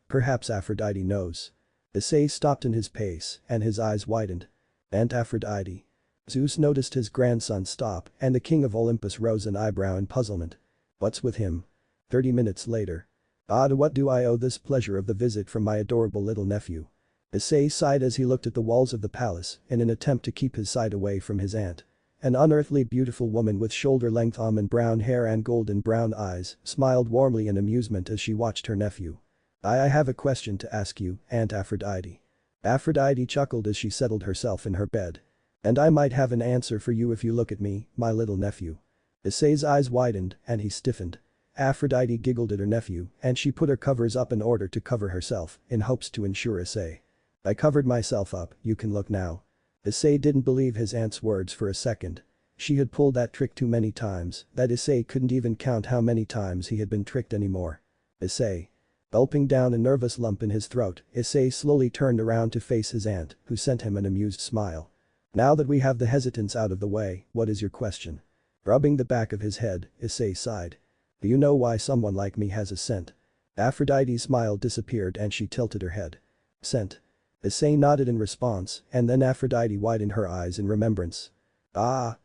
Perhaps Aphrodite knows. Isay stopped in his pace and his eyes widened. Aunt Aphrodite. Zeus noticed his grandson stop and the king of Olympus rose an eyebrow in puzzlement. What's with him? 30 minutes later. To what do I owe this pleasure of the visit from my adorable little nephew? Isay sighed as he looked at the walls of the palace in an attempt to keep his sight away from his aunt. An unearthly beautiful woman with shoulder-length almond brown hair and golden brown eyes smiled warmly in amusement as she watched her nephew. I have a question to ask you, Aunt Aphrodite. Aphrodite chuckled as she settled herself in her bed. And I might have an answer for you if you look at me, my little nephew. Isay's eyes widened and he stiffened. Aphrodite giggled at her nephew and she put her covers up in order to cover herself in hopes to ensure Isay. I covered myself up, you can look now. Isay didn't believe his aunt's words for a second. She had pulled that trick too many times that Isay couldn't even count how many times he had been tricked anymore. Isay. Gulping down a nervous lump in his throat, Isay slowly turned around to face his aunt, who sent him an amused smile. Now that we have the hesitance out of the way, what is your question? Rubbing the back of his head, Isay sighed. Do you know why someone like me has a scent? Aphrodite's smile disappeared and she tilted her head. Scent. Isay nodded in response and then Aphrodite widened her eyes in remembrance.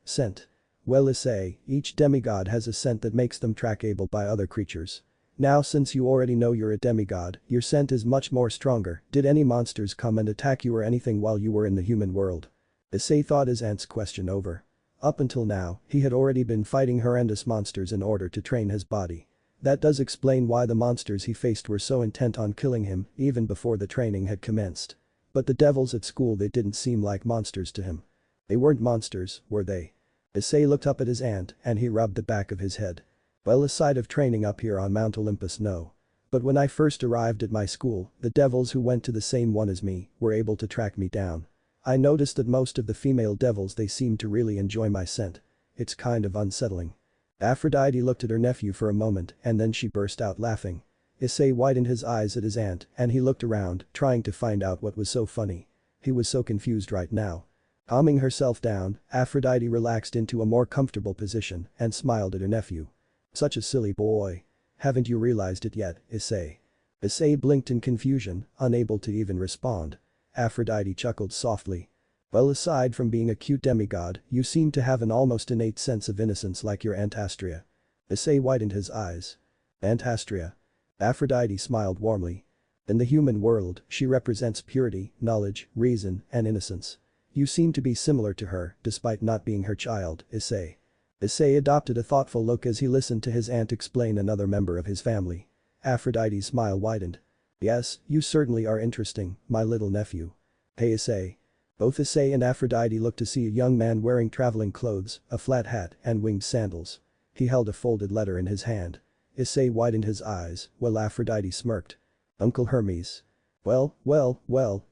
Scent. Well Isay, each demigod has a scent that makes them trackable by other creatures. Now since you already know you're a demigod, your scent is much more stronger. Did any monsters come and attack you or anything while you were in the human world? Isay thought his aunt's question over. Up until now, he had already been fighting horrendous monsters in order to train his body. That does explain why the monsters he faced were so intent on killing him even before the training had commenced. But the devils at school, they didn't seem like monsters to him. They weren't monsters, were they? Isay looked up at his aunt and he rubbed the back of his head. Well, aside of training up here on Mount Olympus, no. But when I first arrived at my school, the devils who went to the same one as me were able to track me down. I noticed that most of the female devils, they seemed to really enjoy my scent. It's kind of unsettling. Aphrodite looked at her nephew for a moment and then she burst out laughing. Isay widened his eyes at his aunt and he looked around, trying to find out what was so funny. He was so confused right now. Calming herself down, Aphrodite relaxed into a more comfortable position and smiled at her nephew. Such a silly boy. Haven't you realized it yet, Isay? Isay blinked in confusion, unable to even respond. Aphrodite chuckled softly. Well, aside from being a cute demigod, you seem to have an almost innate sense of innocence like your Aunt Astrea. Isay widened his eyes. Aunt Astrea. Aphrodite smiled warmly. In the human world, she represents purity, knowledge, reason, and innocence. You seem to be similar to her, despite not being her child, Isay. Isay adopted a thoughtful look as he listened to his aunt explain another member of his family. Aphrodite's smile widened. Yes, you certainly are interesting, my little nephew. Hey Isay. Both Isay and Aphrodite looked to see a young man wearing traveling clothes, a flat hat, and winged sandals. He held a folded letter in his hand. Isay widened his eyes, while Aphrodite smirked. Uncle Hermes. Well,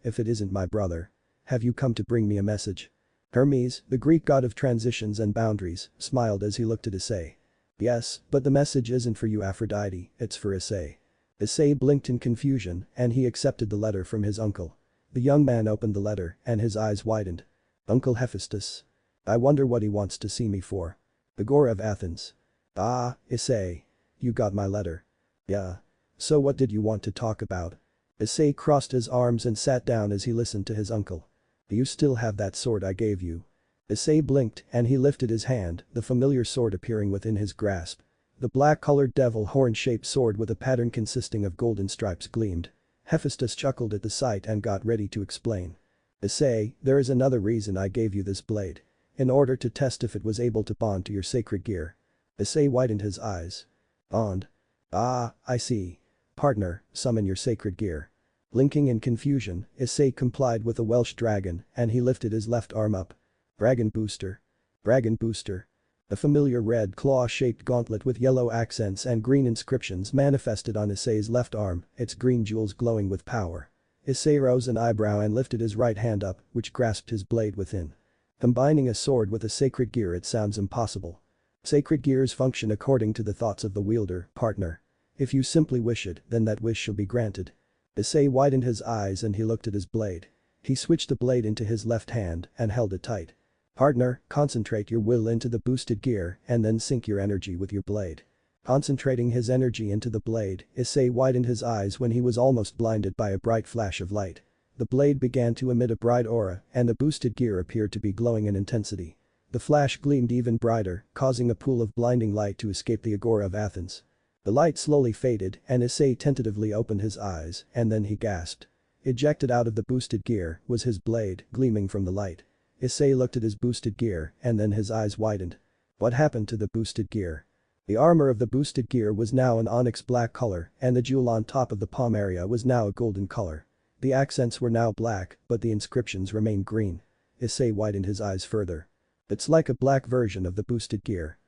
if it isn't my brother. Have you come to bring me a message? Hermes, the Greek god of transitions and boundaries, smiled as he looked at Isay. Yes, but the message isn't for you Aphrodite, it's for Isay. Isay blinked in confusion and he accepted the letter from his uncle. The young man opened the letter and his eyes widened. Uncle Hephaestus. I wonder what he wants to see me for. The Agora of Athens. Ah, Isay. You got my letter. Yeah. So what did you want to talk about? Isay crossed his arms and sat down as he listened to his uncle. Do you still have that sword I gave you? Isay blinked and he lifted his hand, the familiar sword appearing within his grasp. The black-colored devil horn-shaped sword with a pattern consisting of golden stripes gleamed. Hephaestus chuckled at the sight and got ready to explain. Isay, there is another reason I gave you this blade. In order to test if it was able to bond to your sacred gear. Isay widened his eyes. Bond? Ah, I see. Partner, summon your sacred gear. Blinking in confusion, Isay complied with the Welsh dragon and he lifted his left arm up. Dragon booster. Dragon booster. A familiar red claw-shaped gauntlet with yellow accents and green inscriptions manifested on Isay's left arm, its green jewels glowing with power. Isay rose an eyebrow and lifted his right hand up, which grasped his blade within. Combining a sword with a sacred gear it sounds impossible. Sacred gears function according to the thoughts of the wielder, partner. If you simply wish it, then that wish shall be granted. Isay widened his eyes and he looked at his blade. He switched the blade into his left hand and held it tight. Partner, concentrate your will into the boosted gear and then sync your energy with your blade. Concentrating his energy into the blade, Isay widened his eyes when he was almost blinded by a bright flash of light. The blade began to emit a bright aura and the boosted gear appeared to be glowing in intensity. The flash gleamed even brighter, causing a pool of blinding light to escape the Agora of Athens. The light slowly faded and Isay tentatively opened his eyes and then he gasped. Ejected out of the boosted gear was his blade, gleaming from the light. Isay looked at his boosted gear and then his eyes widened. What happened to the boosted gear? The armor of the boosted gear was now an onyx black color and the jewel on top of the palm area was now a golden color. The accents were now black but the inscriptions remained green. Isay widened his eyes further. It's like a black version of the boosted gear.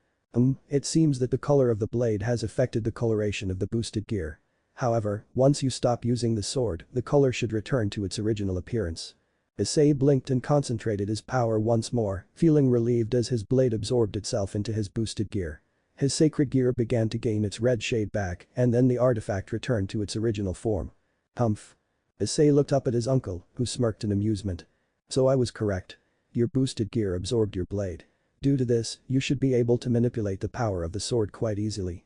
It seems that the color of the blade has affected the coloration of the boosted gear. However, once you stop using the sword, the color should return to its original appearance. Isay blinked and concentrated his power once more, feeling relieved as his blade absorbed itself into his boosted gear. His sacred gear began to gain its red shade back and then the artifact returned to its original form. Humph. Isay looked up at his uncle, who smirked in amusement. So I was correct. Your boosted gear absorbed your blade. Due to this, you should be able to manipulate the power of the sword quite easily.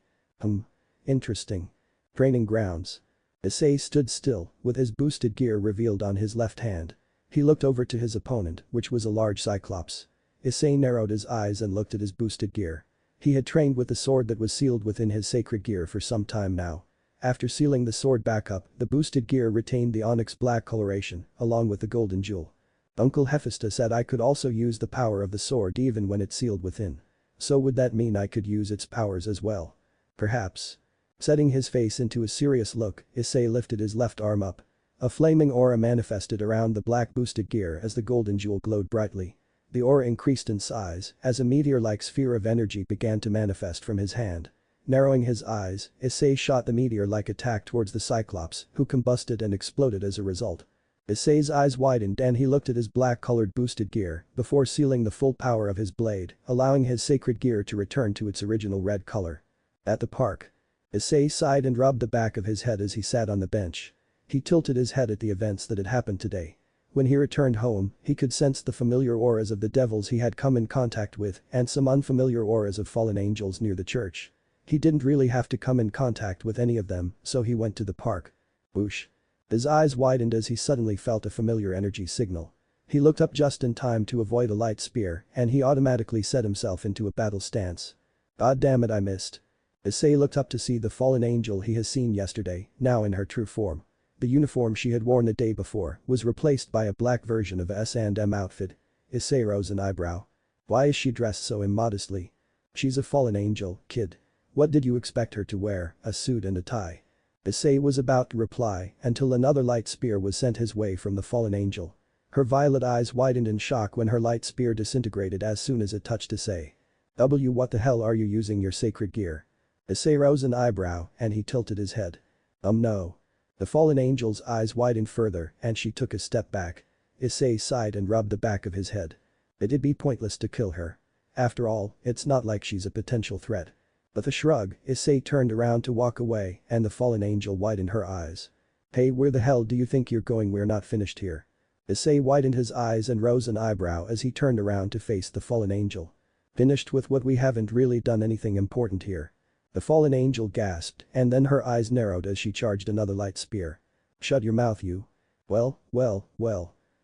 Interesting. Training grounds. Isay stood still, with his boosted gear revealed on his left hand. He looked over to his opponent, which was a large cyclops. Isay narrowed his eyes and looked at his boosted gear. He had trained with the sword that was sealed within his sacred gear for some time now. After sealing the sword back up, the boosted gear retained the onyx black coloration, along with the golden jewel. Uncle Hephaestus said I could also use the power of the sword even when it's sealed within. So would that mean I could use its powers as well? Perhaps. Setting his face into a serious look, Isay lifted his left arm up. A flaming aura manifested around the black boosted gear as the golden jewel glowed brightly. The aura increased in size as a meteor-like sphere of energy began to manifest from his hand. Narrowing his eyes, Isay shot the meteor-like attack towards the Cyclops, who combusted and exploded as a result. Isay's eyes widened and he looked at his black-colored boosted gear before sealing the full power of his blade, allowing his sacred gear to return to its original red color. At the park. Isay sighed and rubbed the back of his head as he sat on the bench. He tilted his head at the events that had happened today. When he returned home, he could sense the familiar auras of the devils he had come in contact with and some unfamiliar auras of fallen angels near the church. He didn't really have to come in contact with any of them, so he went to the park. Whoosh. His eyes widened as he suddenly felt a familiar energy signal. He looked up just in time to avoid a light spear and he automatically set himself into a battle stance. God damn it, I missed. Isay looked up to see the fallen angel he has seen yesterday, now in her true form. The uniform she had worn the day before was replaced by a black version of a S&M outfit. Isay rose an eyebrow. Why is she dressed so immodestly? She's a fallen angel, kid. What did you expect her to wear, a suit and a tie? Isay was about to reply until another light spear was sent his way from the fallen angel. Her violet eyes widened in shock when her light spear disintegrated as soon as it touched Isay. What the hell are you using your sacred gear? Isay rose an eyebrow and he tilted his head. No. The fallen angel's eyes widened further and she took a step back. Isay sighed and rubbed the back of his head. It'd be pointless to kill her. After all, it's not like she's a potential threat. With a shrug, Isay turned around to walk away and the fallen angel widened her eyes. Hey, where the hell do you think you're going? We're not finished here. Isay widened his eyes and rose an eyebrow as he turned around to face the fallen angel. Finished with what? We haven't really done anything important here. The fallen angel gasped and then her eyes narrowed as she charged another light spear. Shut your mouth, you. Well.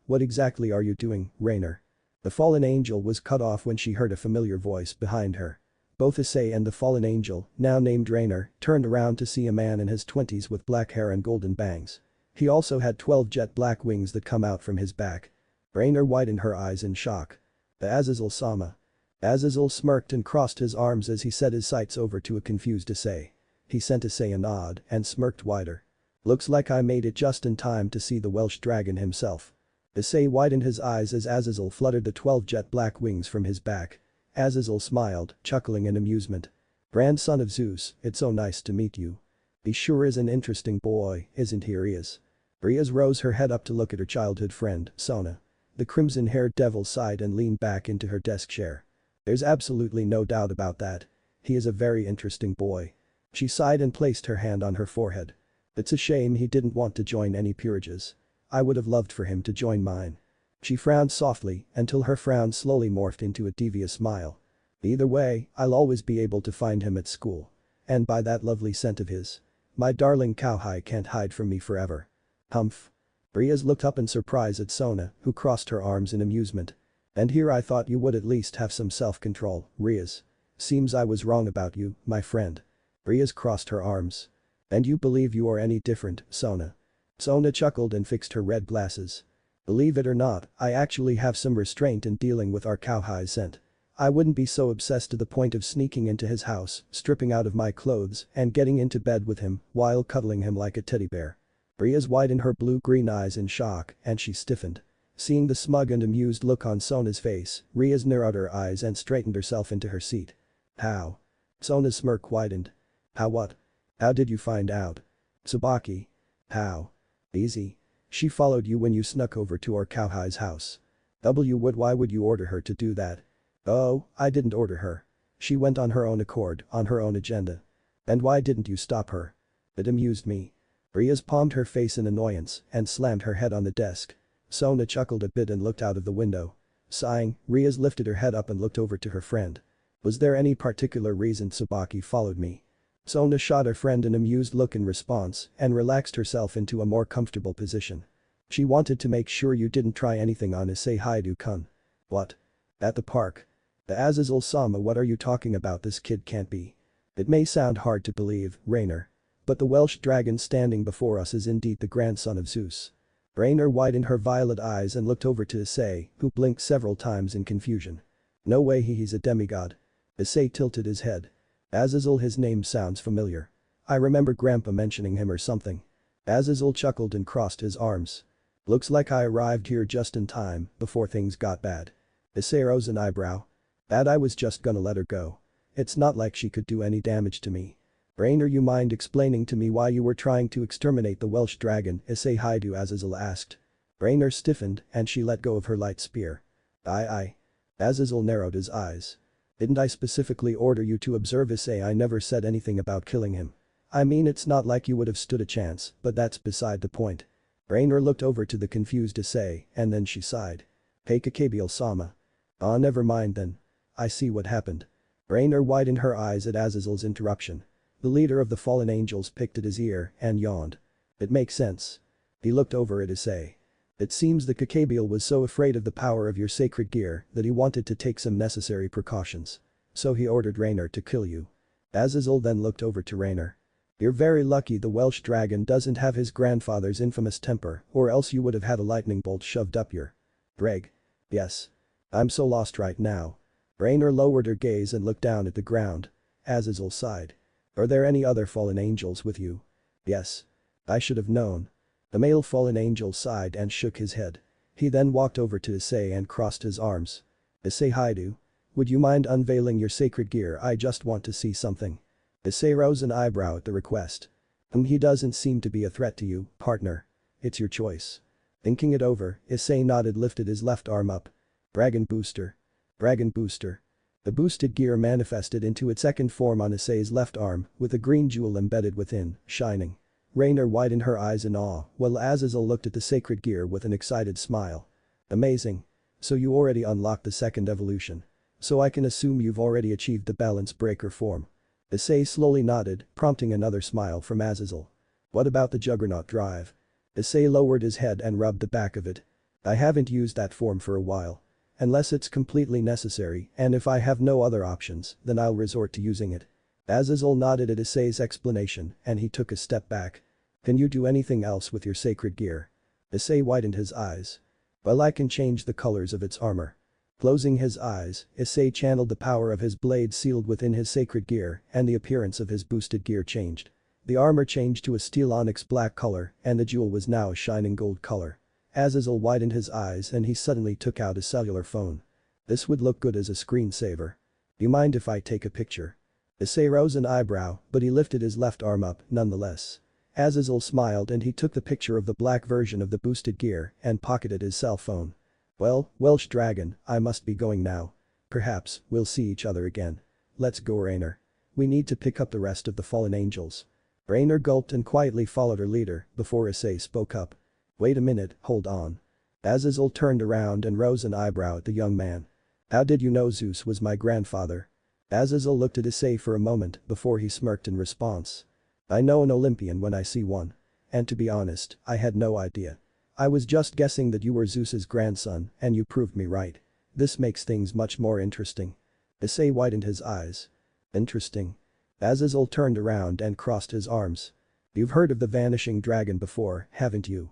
What exactly are you doing, Rainer? The fallen angel was cut off when she heard a familiar voice behind her. Both Isay and the fallen angel, now named Rainer, turned around to see a man in his 20s with black hair and golden bangs. He also had 12 jet black wings that come out from his back. Rainer widened her eyes in shock. The Azazel-sama. Azazel smirked and crossed his arms as he set his sights over to a confused Isay. He sent Isay a nod and smirked wider. Looks like I made it just in time to see the Welsh dragon himself. Isay widened his eyes as Azazel fluttered the 12 jet black wings from his back. Azazel smiled, chuckling in amusement. Grandson of Zeus, it's so nice to meet you. He sure is an interesting boy, isn't he? Riaz rose her head up to look at her childhood friend, Sona. The crimson-haired devil sighed and leaned back into her desk chair. There's absolutely no doubt about that. He is a very interesting boy. She sighed and placed her hand on her forehead. It's a shame he didn't want to join any peerages. I would have loved for him to join mine. She frowned softly until her frown slowly morphed into a devious smile. Either way, I'll always be able to find him at school. And by that lovely scent of his. My darling cowhide can't hide from me forever. Humph. Riaz looked up in surprise at Sona, who crossed her arms in amusement. And here I thought you would at least have some self-control, Riaz. Seems I was wrong about you, my friend. Riaz crossed her arms. And you believe you are any different, Sona? Sona chuckled and fixed her red glasses. Believe it or not, I actually have some restraint in dealing with our cowhide scent. I wouldn't be so obsessed to the point of sneaking into his house, stripping out of my clothes, and getting into bed with him while cuddling him like a teddy bear. Riaz widened her blue-green eyes in shock and she stiffened. Seeing the smug and amused look on Sona's face, Riaz narrowed her eyes and straightened herself into her seat. How? Sona's smirk widened. How what? How did you find out? Subaki. How? Easy. She followed you when you snuck over to our cowhide's house. Why would you order her to do that? Oh, I didn't order her. She went on her own accord, on her own agenda. And why didn't you stop her? It amused me. Riaz palmed her face in annoyance and slammed her head on the desk. Sona chuckled a bit and looked out of the window. Sighing, Riaz lifted her head up and looked over to her friend. Was there any particular reason Subaki followed me? Sona shot her friend an amused look in response and relaxed herself into a more comfortable position. She wanted to make sure you didn't try anything on Isay Haidu-kun. What? At the park? The Azazel-sama, what are you talking about? This kid can't be. It may sound hard to believe, Rainer. But the Welsh dragon standing before us is indeed the grandson of Zeus. Rainer widened her violet eyes and looked over to Isay, who blinked several times in confusion. No way, he's a demigod. Isay tilted his head. Azazel, his name sounds familiar. I remember Grandpa mentioning him or something. Azazel chuckled and crossed his arms. Looks like I arrived here just in time, before things got bad. Isay rose an eyebrow. Bad? I was just gonna let her go. It's not like she could do any damage to me. Rainer, you mind explaining to me why you were trying to exterminate the Welsh dragon, Isay Haidu? Azazel asked. Rainer stiffened and she let go of her light spear. Aye. Azazel narrowed his eyes. Didn't I specifically order you to observe Isay? I never said anything about killing him. I mean, it's not like you would have stood a chance, but that's beside the point. Rainer looked over to the confused Issei, and then she sighed. Hey Kakabiel-sama. Ah, never mind then. I see what happened. Rainer widened her eyes at Azazel's interruption. The leader of the fallen angels picked at his ear and yawned. It makes sense. He looked over at Isay. It seems the Kakabiel was so afraid of the power of your sacred gear that he wanted to take some necessary precautions. So he ordered Rainer to kill you. Azazel then looked over to Rainer. You're very lucky the Welsh dragon doesn't have his grandfather's infamous temper, or else you would have had a lightning bolt shoved up your Greg. Yes. I'm so lost right now. Rainer lowered her gaze and looked down at the ground. Azazel sighed. Are there any other fallen angels with you? Yes. I should have known. The male fallen angel sighed and shook his head. He then walked over to Isay and crossed his arms. Isay Haidu. Would you mind unveiling your sacred gear? I just want to see something. Isay rose an eyebrow at the request. He doesn't seem to be a threat to you, partner. It's your choice. Thinking it over, Isay nodded, lifted his left arm up. Dragon booster. Dragon booster. The boosted gear manifested into its second form on Isay's left arm, with a green jewel embedded within, shining. Rainer widened her eyes in awe, while Azazel looked at the sacred gear with an excited smile. Amazing. So you already unlocked the second evolution. So I can assume you've already achieved the balance breaker form. Isay slowly nodded, prompting another smile from Azazel. What about the Juggernaut drive? Isay lowered his head and rubbed the back of it. I haven't used that form for a while. Unless it's completely necessary, and if I have no other options, then I'll resort to using it. Azazel nodded at Isay's explanation, and he took a step back. Can you do anything else with your sacred gear? Isay widened his eyes. Well, I can change the colors of its armor. Closing his eyes, Isay channeled the power of his blade sealed within his sacred gear, and the appearance of his boosted gear changed. The armor changed to a steel onyx black color, and the jewel was now a shining gold color. Azazel widened his eyes and he suddenly took out a cellular phone. This would look good as a screensaver. Do you mind if I take a picture? Isay rose an eyebrow, but he lifted his left arm up, nonetheless. Azazel smiled and he took the picture of the black version of the boosted gear and pocketed his cell phone. Well, Welsh dragon, I must be going now. Perhaps we'll see each other again. Let's go, Rainer. We need to pick up the rest of the fallen angels. Rainer gulped and quietly followed her leader before Isay spoke up. Wait a minute, hold on. Azazel turned around and rose an eyebrow at the young man. How did you know Zeus was my grandfather? Azazel looked at Isay for a moment before he smirked in response. I know an Olympian when I see one. And to be honest, I had no idea. I was just guessing that you were Zeus's grandson, and you proved me right. This makes things much more interesting. Isay widened his eyes. Interesting. Azazel turned around and crossed his arms. You've heard of the Vanishing Dragon before, haven't you?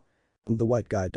The white guy.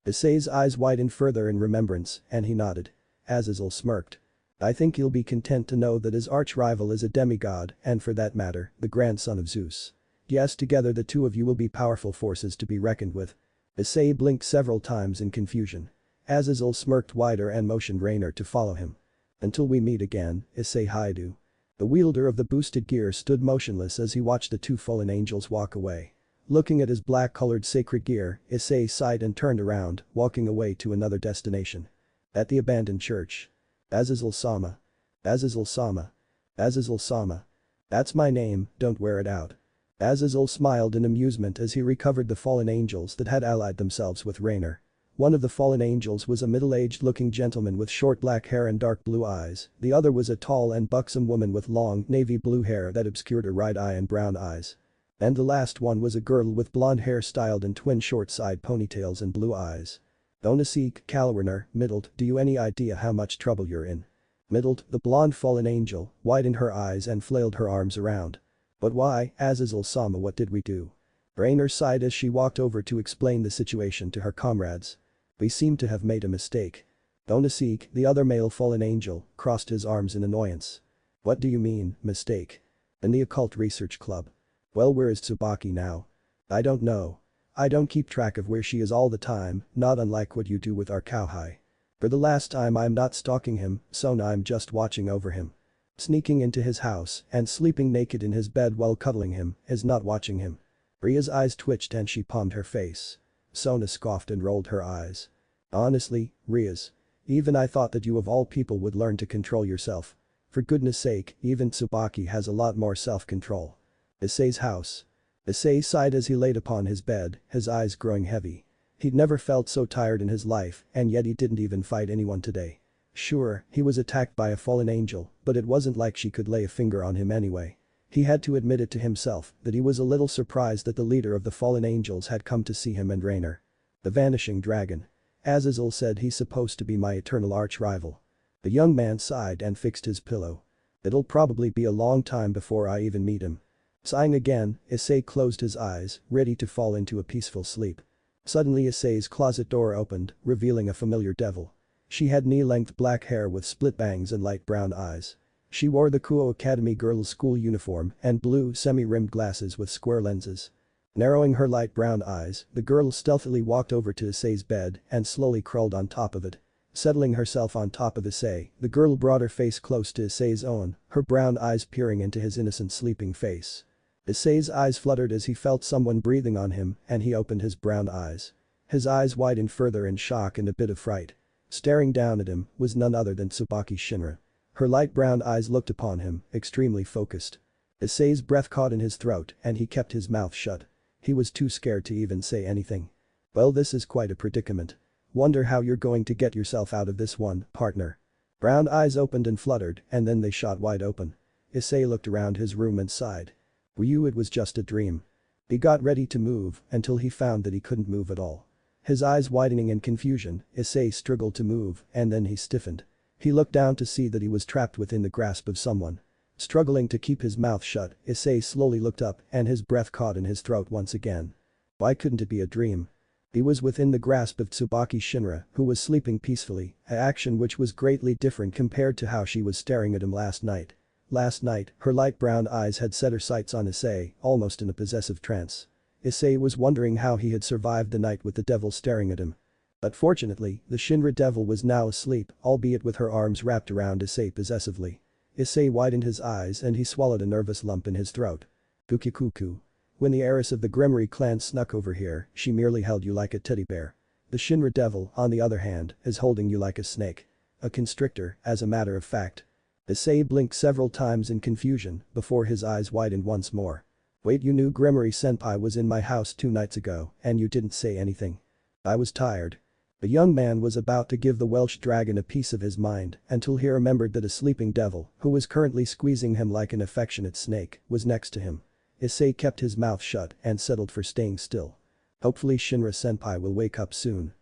Isay's eyes widened further in remembrance, and he nodded. Azazel smirked. I think he'll be content to know that his arch-rival is a demigod, and for that matter, the grandson of Zeus. Yes, together the two of you will be powerful forces to be reckoned with. Isay blinked several times in confusion. Azazel smirked wider and motioned Rainer to follow him. Until we meet again, Isay Haidu. The wielder of the boosted gear stood motionless as he watched the two fallen angels walk away. Looking at his black-colored sacred gear, Isay sighed and turned around, walking away to another destination. At the abandoned church. Azazel-sama. Azazel-sama. Azazel-sama. That's my name, don't wear it out. Azazel smiled in amusement as he recovered the fallen angels that had allied themselves with Rainer. One of the fallen angels was a middle-aged looking gentleman with short black hair and dark blue eyes, the other was a tall and buxom woman with long navy blue hair that obscured her right eye and brown eyes. And the last one was a girl with blonde hair styled in twin short-side ponytails and blue eyes. Onasik Kalwerner, middled, do you any idea how much trouble you're in? Middled, the blonde fallen angel, widened her eyes and flailed her arms around. But why, Azazel-sama, what did we do? Rainer sighed as she walked over to explain the situation to her comrades. We seem to have made a mistake. Onasik, the other male fallen angel, crossed his arms in annoyance. What do you mean, mistake? In the occult research club. Well, where is Subaki now? I don't know. I don't keep track of where she is all the time, not unlike what you do with our cowhide. For the last time I'm not stalking him, so now I'm just watching over him. Sneaking into his house and sleeping naked in his bed while cuddling him is not watching him. Ria's eyes twitched and she palmed her face. Sona scoffed and rolled her eyes. Honestly, Ria's. Even I thought that you of all people would learn to control yourself. For goodness sake, even Subaki has a lot more self-control. Isay's house. Isay sighed as he laid upon his bed, his eyes growing heavy. He'd never felt so tired in his life, and yet he didn't even fight anyone today. Sure, he was attacked by a fallen angel, but it wasn't like she could lay a finger on him anyway. He had to admit it to himself that he was a little surprised that the leader of the fallen angels had come to see him and Rainer. The Vanishing Dragon. Azazel said he's supposed to be my eternal arch-rival. The young man sighed and fixed his pillow. It'll probably be a long time before I even meet him. Sighing again, Isay closed his eyes, ready to fall into a peaceful sleep. Suddenly Isay's closet door opened, revealing a familiar devil. She had knee-length black hair with split bangs and light brown eyes. She wore the Kuo Academy girls' school uniform and blue semi-rimmed glasses with square lenses. Narrowing her light brown eyes, the girl stealthily walked over to Isay's bed and slowly crawled on top of it. Settling herself on top of Isay, the girl brought her face close to Isay's own, her brown eyes peering into his innocent sleeping face. Isay's eyes fluttered as he felt someone breathing on him and he opened his brown eyes. His eyes widened further in shock and a bit of fright. Staring down at him was none other than Subaki Shinra. Her light brown eyes looked upon him, extremely focused. Isay's breath caught in his throat and he kept his mouth shut. He was too scared to even say anything. Well, this is quite a predicament. Wonder how you're going to get yourself out of this one, partner. Brown eyes opened and fluttered and then they shot wide open. Isay looked around his room and sighed. It was just a dream. He got ready to move until he found that he couldn't move at all. His eyes widening in confusion, Isay struggled to move and then he stiffened. He looked down to see that he was trapped within the grasp of someone. Struggling to keep his mouth shut, Isay slowly looked up and his breath caught in his throat once again. Why couldn't it be a dream? He was within the grasp of Subaki Shinra, who was sleeping peacefully, an action which was greatly different compared to how she was staring at him last night. Last night, her light brown eyes had set her sights on Isay, almost in a possessive trance. Isay was wondering how he had survived the night with the devil staring at him. But fortunately, the Shinra devil was now asleep, albeit with her arms wrapped around Isay possessively. Isay widened his eyes and he swallowed a nervous lump in his throat. Kukikuku. When the heiress of the Gremory clan snuck over here, she merely held you like a teddy bear. The Shinra devil, on the other hand, is holding you like a snake. A constrictor, as a matter of fact. Isay blinked several times in confusion before his eyes widened once more. Wait, you knew Gremory-senpai was in my house 2 nights ago and you didn't say anything. I was tired. The young man was about to give the Welsh dragon a piece of his mind until he remembered that a sleeping devil, who was currently squeezing him like an affectionate snake, was next to him. Isay kept his mouth shut and settled for staying still. Hopefully Shinra-senpai will wake up soon.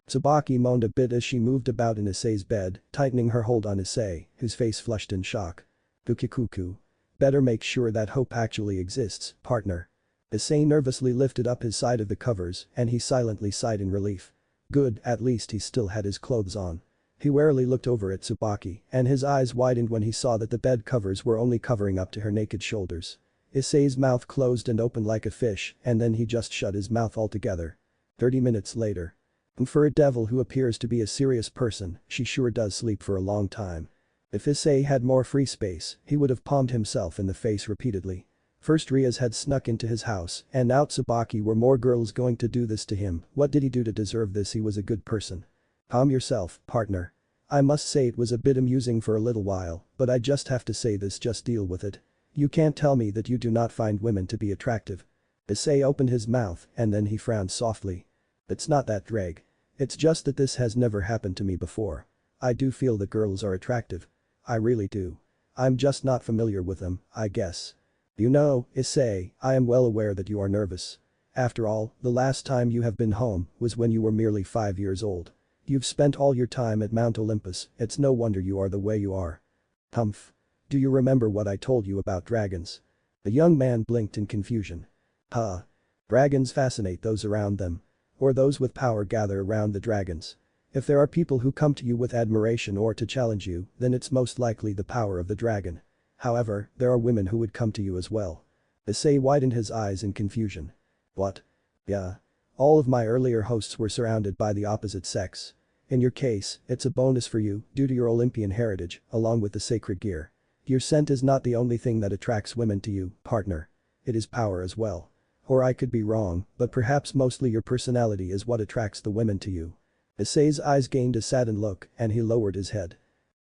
Subaki moaned a bit as she moved about in Isay's bed, tightening her hold on Isay, whose face flushed in shock. Kukikuku. Better make sure that hope actually exists, partner. Isay nervously lifted up his side of the covers and he silently sighed in relief. Good, at least he still had his clothes on. He warily looked over at Subaki and his eyes widened when he saw that the bed covers were only covering up to her naked shoulders. Isay's mouth closed and opened like a fish and then he just shut his mouth altogether. 30 minutes later. For a devil who appears to be a serious person, she sure does sleep for a long time. If Isay had more free space, he would have palmed himself in the face repeatedly. First Riaz had snuck into his house and now Subaki were more girls going to do this to him. What did he do to deserve this? He was a good person. Calm yourself, partner. I must say it was a bit amusing for a little while, but I just have to say this, just deal with it. You can't tell me that you do not find women to be attractive. Isay opened his mouth and then he frowned softly. It's not that, Dreg. It's just that this has never happened to me before. I do feel that girls are attractive. I really do. I'm just not familiar with them, I guess. You know, Isay, I am well aware that you are nervous. After all, the last time you have been home was when you were merely 5 years old. You've spent all your time at Mount Olympus, it's no wonder you are the way you are. Humph. Do you remember what I told you about dragons? The young man blinked in confusion. Huh. Dragons fascinate those around them. Or those with power gather around the dragons. If there are people who come to you with admiration or to challenge you, then it's most likely the power of the dragon. However, there are women who would come to you as well. Isay widened his eyes in confusion. What? Yeah. All of my earlier hosts were surrounded by the opposite sex. In your case, it's a bonus for you due to your Olympian heritage, along with the sacred gear. Your scent is not the only thing that attracts women to you, partner. It is power as well. Or I could be wrong, but perhaps mostly your personality is what attracts the women to you. Isay's eyes gained a saddened look and he lowered his head.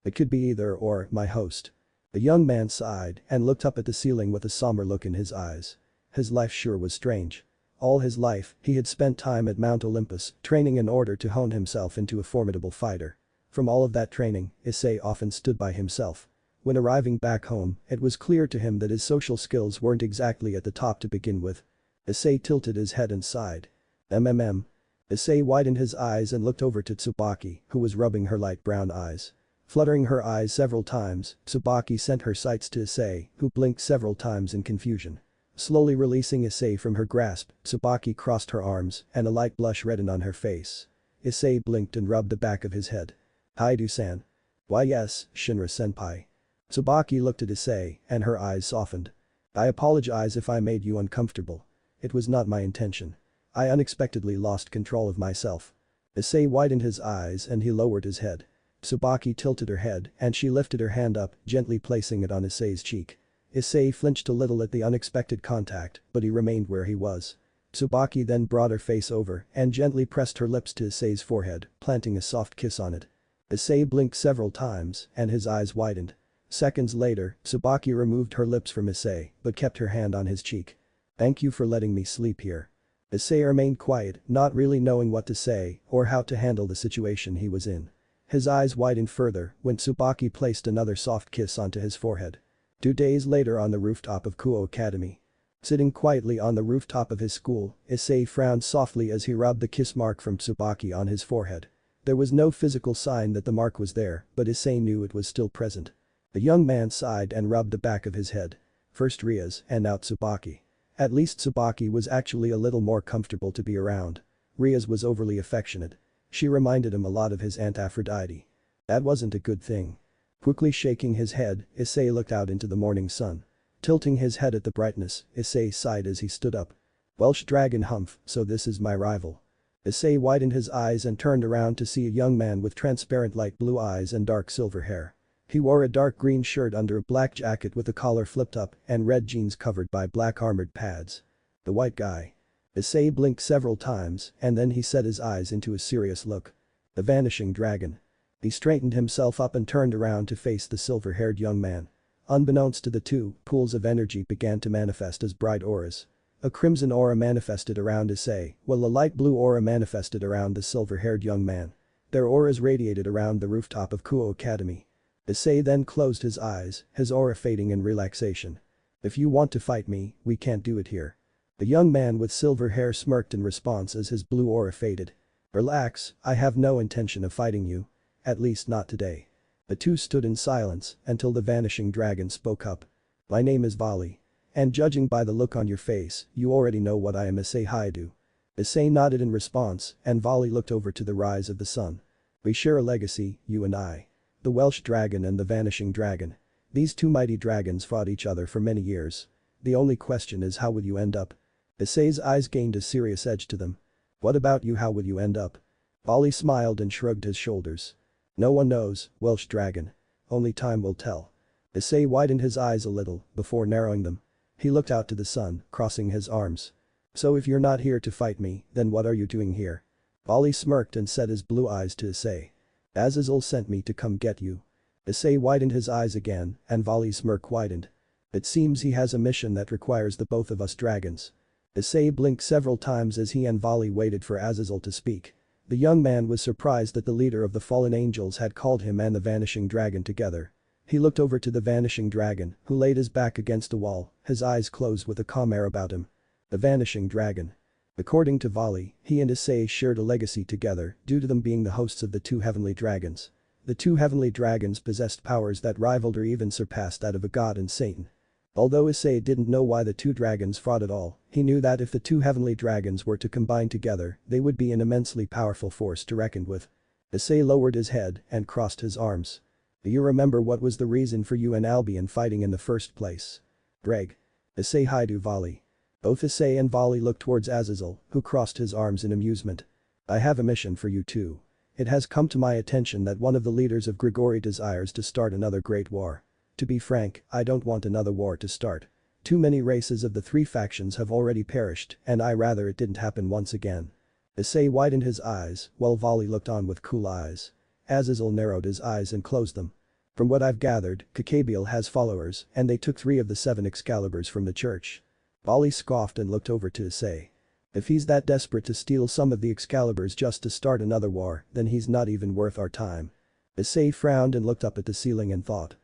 It could be either or, my host. The young man sighed and looked up at the ceiling with a somber look in his eyes. His life sure was strange. All his life, he had spent time at Mount Olympus, training in order to hone himself into a formidable fighter. From all of that training, Isay often stood by himself. When arriving back home, it was clear to him that his social skills weren't exactly at the top to begin with. Isay tilted his head and sighed. Isay widened his eyes and looked over to Subaki, who was rubbing her light brown eyes. Fluttering her eyes several times, Subaki sent her sights to Isay, who blinked several times in confusion. Slowly releasing Isay from her grasp, Subaki crossed her arms and a light blush reddened on her face. Isay blinked and rubbed the back of his head. "Haidu-san." "Why yes, Shinra-senpai." Subaki looked at Isay and her eyes softened. "I apologize if I made you uncomfortable. It was not my intention. I unexpectedly lost control of myself." Isay widened his eyes and he lowered his head. Subaki tilted her head and she lifted her hand up, gently placing it on Isay's cheek. Isay flinched a little at the unexpected contact, but he remained where he was. Subaki then brought her face over and gently pressed her lips to Isay's forehead, planting a soft kiss on it. Isay blinked several times and his eyes widened. Seconds later, Subaki removed her lips from Isay but kept her hand on his cheek. "Thank you for letting me sleep here." Isay remained quiet, not really knowing what to say or how to handle the situation he was in. His eyes widened further when Subaki placed another soft kiss onto his forehead. 2 days later on the rooftop of Kuo Academy. Sitting quietly on the rooftop of his school, Isay frowned softly as he rubbed the kiss mark from Subaki on his forehead. There was no physical sign that the mark was there, but Isay knew it was still present. The young man sighed and rubbed the back of his head. First Ria's and now Subaki. At least Subaki was actually a little more comfortable to be around. Ria's was overly affectionate. She reminded him a lot of his Aunt Aphrodite. That wasn't a good thing. Quickly shaking his head, Isay looked out into the morning sun. Tilting his head at the brightness, Isay sighed as he stood up. "Welsh dragon humph, so this is my rival." Isay widened his eyes and turned around to see a young man with transparent light blue eyes and dark silver hair. He wore a dark green shirt under a black jacket with the collar flipped up and red jeans covered by black armored pads. The white guy. Isay blinked several times and then he set his eyes into a serious look. The Vanishing Dragon. He straightened himself up and turned around to face the silver-haired young man. Unbeknownst to the two, pools of energy began to manifest as bright auras. A crimson aura manifested around Isay, while a light blue aura manifested around the silver-haired young man. Their auras radiated around the rooftop of Kuo Academy. Isay then closed his eyes, his aura fading in relaxation. "If you want to fight me, we can't do it here." The young man with silver hair smirked in response as his blue aura faded. "Relax, I have no intention of fighting you. At least not today." The two stood in silence until the Vanishing Dragon spoke up. "My name is Vali. And judging by the look on your face, you already know what I am. Isay Haidu." Isay nodded in response and Vali looked over to the rise of the sun. "We share a legacy, you and I. The Welsh Dragon and the Vanishing Dragon. These two mighty dragons fought each other for many years. The only question is how will you end up?" Isay's eyes gained a serious edge to them. "What about you, how will you end up?" Vali smiled and shrugged his shoulders. "No one knows, Welsh Dragon. Only time will tell." Isay widened his eyes a little before narrowing them. He looked out to the sun, crossing his arms. "So if you're not here to fight me, then what are you doing here?" Vali smirked and set his blue eyes to Isay. "Azazel sent me to come get you." Isay widened his eyes again and Vali's smirk widened. "It seems he has a mission that requires the both of us dragons." Isay blinked several times as he and Vali waited for Azazel to speak. The young man was surprised that the leader of the fallen angels had called him and the Vanishing Dragon together. He looked over to the Vanishing Dragon, who laid his back against a wall, his eyes closed with a calm air about him. The Vanishing Dragon. According to Vali, he and Isay shared a legacy together due to them being the hosts of the two heavenly dragons. The two heavenly dragons possessed powers that rivaled or even surpassed that of a god and Satan. Although Isay didn't know why the two dragons fought at all, he knew that if the two heavenly dragons were to combine together, they would be an immensely powerful force to reckon with. Isay lowered his head and crossed his arms. "Do you remember what was the reason for you and Albion fighting in the first place?" "Greg." Isay Haidu Vali. Both Isay and Vali looked towards Azazel, who crossed his arms in amusement. "I have a mission for you too. It has come to my attention that one of the leaders of Grigori desires to start another great war. To be frank, I don't want another war to start. Too many races of the three factions have already perished and I rather it didn't happen once again." Isay widened his eyes while Vali looked on with cool eyes. Azazel narrowed his eyes and closed them. "From what I've gathered, Kakabiel has followers and they took 3 of the 7 Excaliburs from the church." Vali scoffed and looked over to Isay. If he's that desperate to steal some of the Excaliburs just to start another war, then he's not even worth our time. Isay frowned and looked up at the ceiling and thought.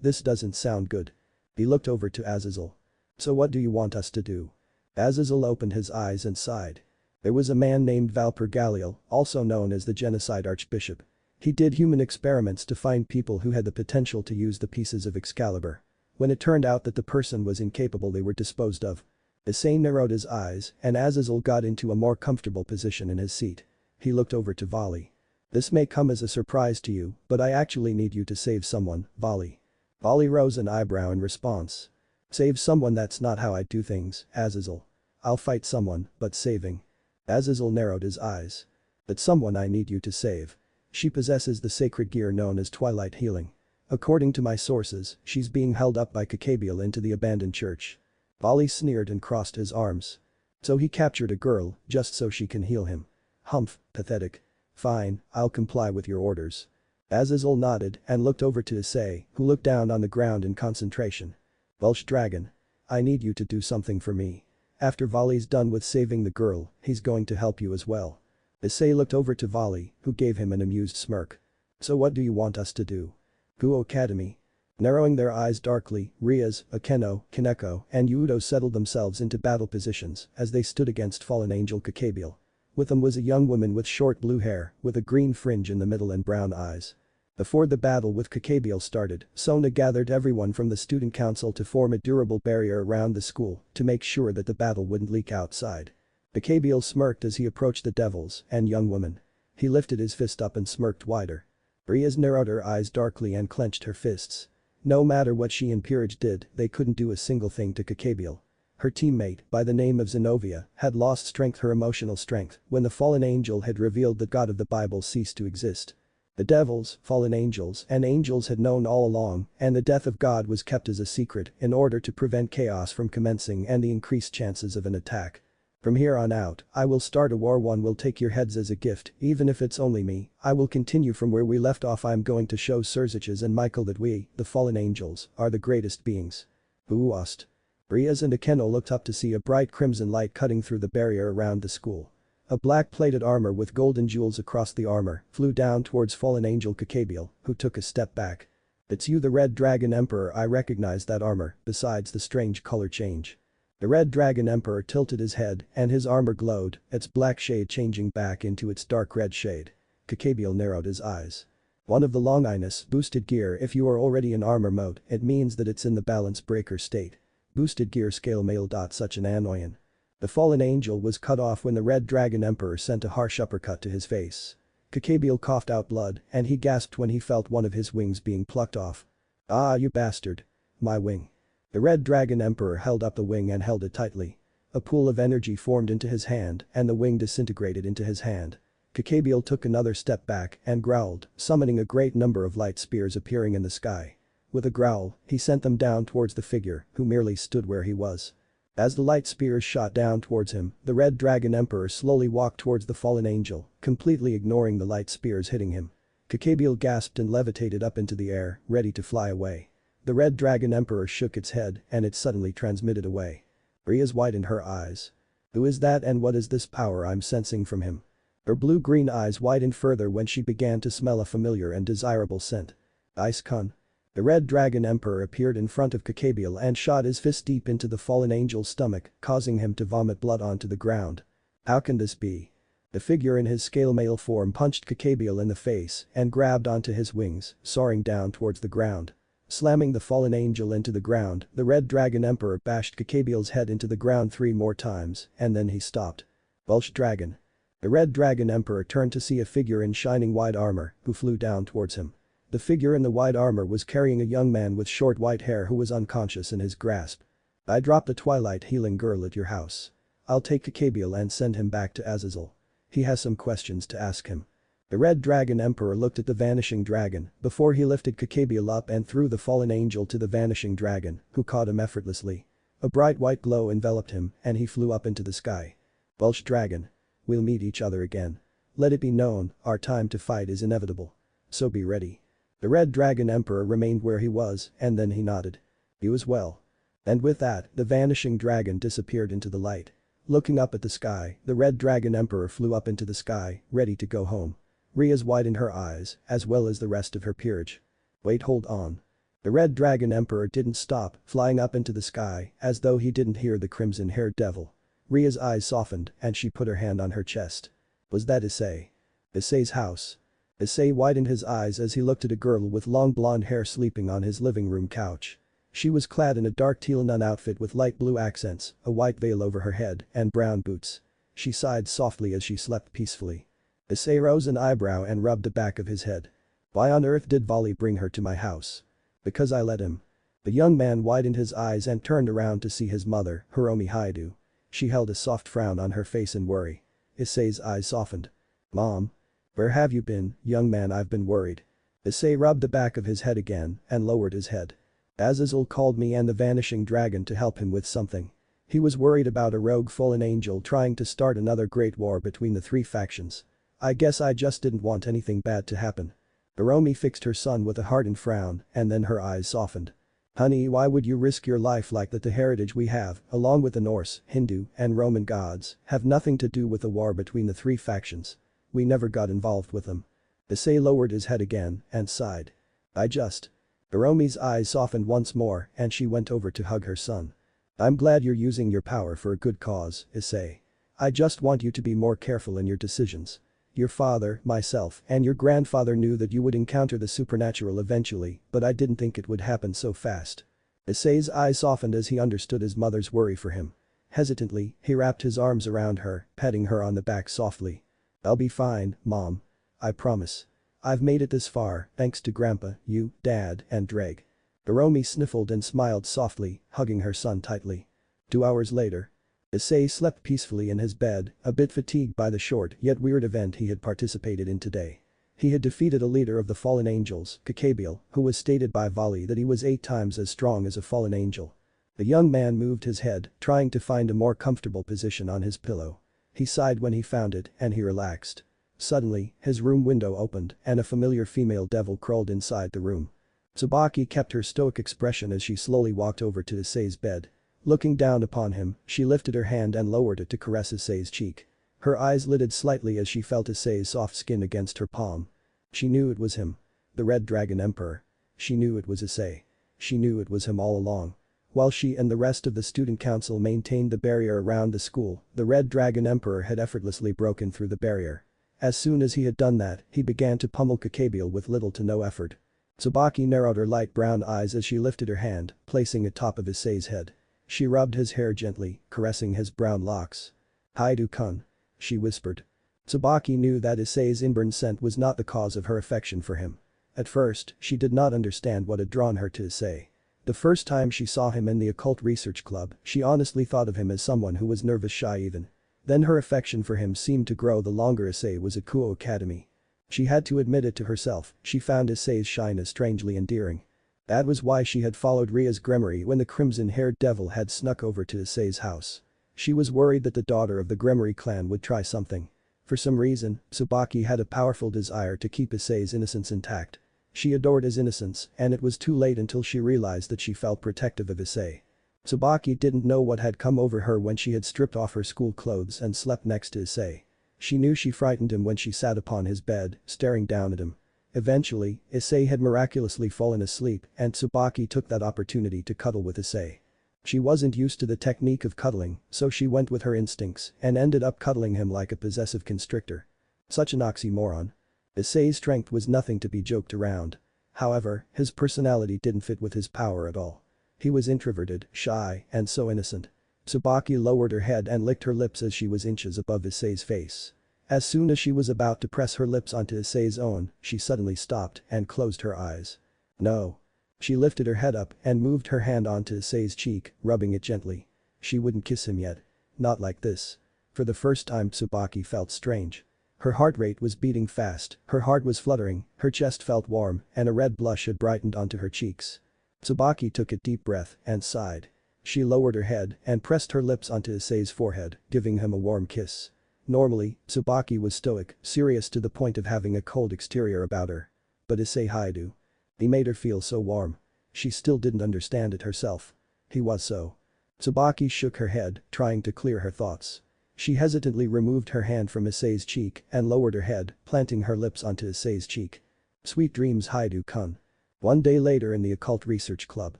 This doesn't sound good. He looked over to Azazel. So what do you want us to do? Azazel opened his eyes and sighed. There was a man named Valper Galliel, also known as the Genocide Archbishop. He did human experiments to find people who had the potential to use the pieces of Excalibur. When it turned out that the person was incapable, they were disposed of. Isay narrowed his eyes and Azazel got into a more comfortable position in his seat. He looked over to Vali. This may come as a surprise to you, but I actually need you to save someone, Vali. Vali rose an eyebrow in response. Save someone? That's not how I do things, Azazel. I'll fight someone, but saving. Azazel narrowed his eyes. That someone I need you to save. She possesses the sacred gear known as Twilight Healing. According to my sources, she's being held up by Kakabiel into the abandoned church. Vali sneered and crossed his arms. So he captured a girl, just so she can heal him. Humph, pathetic. Fine, I'll comply with your orders. Azazel nodded and looked over to Isay, who looked down on the ground in concentration. Welsh Dragon. I need you to do something for me. After Vali's done with saving the girl, he's going to help you as well. Isay looked over to Vali, who gave him an amused smirk. So what do you want us to do? Kuo Academy. Narrowing their eyes darkly, Riaz, Akeno, Kaneko, and Yudo settled themselves into battle positions as they stood against fallen angel Kakabiel. With them was a young woman with short blue hair, with a green fringe in the middle and brown eyes. Before the battle with Kakabiel started, Sona gathered everyone from the student council to form a durable barrier around the school to make sure that the battle wouldn't leak outside. Kakabiel smirked as he approached the devils and young woman. He lifted his fist up and smirked wider. Riaz narrowed her eyes darkly and clenched her fists. No matter what she and Peerage did, they couldn't do a single thing to Kakabiel. Her teammate, by the name of Zenobia, had lost her emotional strength, when the fallen angel had revealed that God of the Bible ceased to exist. The devils, fallen angels, and angels had known all along, and the death of God was kept as a secret in order to prevent chaos from commencing and the increased chances of an attack. From here on out, I will start a war. One will take your heads as a gift, even if it's only me. I will continue from where we left off. I'm going to show Serziches and Michael that we, the fallen angels, are the greatest beings. Who-ost. Riaz and Akeno looked up to see a bright crimson light cutting through the barrier around the school. A black-plated armor with golden jewels across the armor flew down towards fallen angel Kakabiel, who took a step back. It's you, the Red Dragon Emperor. I recognize that armor, besides the strange color change. The Red Dragon Emperor tilted his head and his armor glowed, its black shade changing back into its dark red shade. Kakabiel narrowed his eyes. One of the Longinus boosted gear. If you are already in armor mode, it means that it's in the balance breaker state. Boosted gear scale mail. Such an annoying. The fallen angel was cut off when the Red Dragon Emperor sent a harsh uppercut to his face. Kakabiel coughed out blood and he gasped when he felt one of his wings being plucked off. Ah, you bastard. My wing. The Red Dragon Emperor held up the wing and held it tightly. A pool of energy formed into his hand and the wing disintegrated into his hand. Kakabiel took another step back and growled, summoning a great number of light spears appearing in the sky. With a growl, he sent them down towards the figure, who merely stood where he was. As the light spears shot down towards him, the Red Dragon Emperor slowly walked towards the fallen angel, completely ignoring the light spears hitting him. Kakabiel gasped and levitated up into the air, ready to fly away. The Red Dragon Emperor shook its head and it suddenly transmitted away. Riaz widened her eyes. Who is that and what is this power I'm sensing from him? Her blue-green eyes widened further when she began to smell a familiar and desirable scent. Ice-kun. The Red Dragon Emperor appeared in front of Kakabiel and shot his fist deep into the fallen angel's stomach, causing him to vomit blood onto the ground. How can this be? The figure in his scale mail form punched Kakabiel in the face and grabbed onto his wings, soaring down towards the ground. Slamming the fallen angel into the ground, the Red Dragon Emperor bashed Kakabiel's head into the ground 3 more times, and then he stopped. Welsh Dragon. The Red Dragon Emperor turned to see a figure in shining white armor, who flew down towards him. The figure in the white armor was carrying a young man with short white hair who was unconscious in his grasp. I dropped the Twilight Healing girl at your house. I'll take Kakabiel and send him back to Azazel. He has some questions to ask him. The Red Dragon Emperor looked at the Vanishing Dragon before he lifted Kakabiel up and threw the fallen angel to the Vanishing Dragon, who caught him effortlessly. A bright white glow enveloped him and he flew up into the sky. Welsh Dragon. We'll meet each other again. Let it be known, our time to fight is inevitable. So be ready. The Red Dragon Emperor remained where he was and then he nodded. You as well. And with that, the vanishing dragon disappeared into the light. Looking up at the sky, the red dragon emperor flew up into the sky, ready to go home. Ria's widened her eyes, as well as the rest of her peerage. Wait, hold on. The red dragon emperor didn't stop, flying up into the sky, as though he didn't hear the crimson-haired devil. Ria's eyes softened, and she put her hand on her chest. Was that Isay? Isay's house. Isay widened his eyes as he looked at a girl with long blonde hair sleeping on his living room couch. She was clad in a dark teal nun outfit with light blue accents, a white veil over her head, and brown boots. She sighed softly as she slept peacefully. Isay rose an eyebrow and rubbed the back of his head. Why on earth did Vali bring her to my house? Because I let him. The young man widened his eyes and turned around to see his mother, Hiromi Haidu. She held a soft frown on her face in worry. Isay's eyes softened. Mom? Where have you been, young man? I've been worried. Isay rubbed the back of his head again and lowered his head. Azazel called me and the Vanishing Dragon to help him with something. He was worried about a rogue fallen angel trying to start another great war between the three factions. I guess I just didn't want anything bad to happen. Hiromi fixed her son with a hardened frown and then her eyes softened. Honey, why would you risk your life like that? The heritage we have, along with the Norse, Hindu, and Roman gods, have nothing to do with the war between the three factions. We never got involved with them. Isay lowered his head again and sighed. Hiromi's eyes softened once more and she went over to hug her son. I'm glad you're using your power for a good cause, Isay. I just want you to be more careful in your decisions. Your father, myself, and your grandfather knew that you would encounter the supernatural eventually, but I didn't think it would happen so fast. Isay's eyes softened as he understood his mother's worry for him. Hesitantly, he wrapped his arms around her, patting her on the back softly. I'll be fine, Mom. I promise. I've made it this far, thanks to Grandpa, you, Dad, and Dreg. Hiromi sniffled and smiled softly, hugging her son tightly. 2 hours later. Isay slept peacefully in his bed, a bit fatigued by the short yet weird event he had participated in today. He had defeated a leader of the fallen angels, Kakabiel, who was stated by Vali that he was 8 times as strong as a fallen angel. The young man moved his head, trying to find a more comfortable position on his pillow. He sighed when he found it and he relaxed. Suddenly, his room window opened and a familiar female devil crawled inside the room. Subaki kept her stoic expression as she slowly walked over to Isay's bed. Looking down upon him, she lifted her hand and lowered it to caress Isay's cheek. Her eyes lidded slightly as she felt Isay's soft skin against her palm. She knew it was him. The Red Dragon Emperor. She knew it was Isay. She knew it was him all along. While she and the rest of the student council maintained the barrier around the school, the Red Dragon Emperor had effortlessly broken through the barrier. As soon as he had done that, he began to pummel Kakabiel with little to no effort. Subaki narrowed her light brown eyes as she lifted her hand, placing it atop of Isay's head. She rubbed his hair gently, caressing his brown locks. Haidu-kun. She whispered. Subaki knew that Isay's inborn scent was not the cause of her affection for him. At first, she did not understand what had drawn her to Isay. The first time she saw him in the occult research club, she honestly thought of him as someone who was nervous shy even. Then her affection for him seemed to grow the longer Isay was at Kuo Academy. She had to admit it to herself, she found Isay's shyness strangely endearing. That was why she had followed Ria's grimoire when the crimson-haired devil had snuck over to Isay's house. She was worried that the daughter of the grimoire clan would try something. For some reason, Subaki had a powerful desire to keep Isay's innocence intact. She adored his innocence, and it was too late until she realized that she felt protective of Isay. Subaki didn't know what had come over her when she had stripped off her school clothes and slept next to Isay. She knew she frightened him when she sat upon his bed, staring down at him. Eventually, Isay had miraculously fallen asleep and Subaki took that opportunity to cuddle with Isay. She wasn't used to the technique of cuddling, so she went with her instincts and ended up cuddling him like a possessive constrictor. Such an oxymoron. Isay's strength was nothing to be joked around. However, his personality didn't fit with his power at all. He was introverted, shy, and so innocent. Subaki lowered her head and licked her lips as she was inches above Isay's face. As soon as she was about to press her lips onto Isay's own, she suddenly stopped and closed her eyes. No. She lifted her head up and moved her hand onto Isay's cheek, rubbing it gently. She wouldn't kiss him yet. Not like this. For the first time Subaki felt strange. Her heart rate was beating fast, her heart was fluttering, her chest felt warm, and a red blush had brightened onto her cheeks. Subaki took a deep breath and sighed. She lowered her head and pressed her lips onto Isay's forehead, giving him a warm kiss. Normally, Subaki was stoic, serious to the point of having a cold exterior about her. But Isay Haidu. He made her feel so warm. She still didn't understand it herself. He was so. Subaki shook her head, trying to clear her thoughts. She hesitantly removed her hand from Isay's cheek and lowered her head, planting her lips onto Isay's cheek. Sweet dreams Haidu-kun. One day later in the occult research club.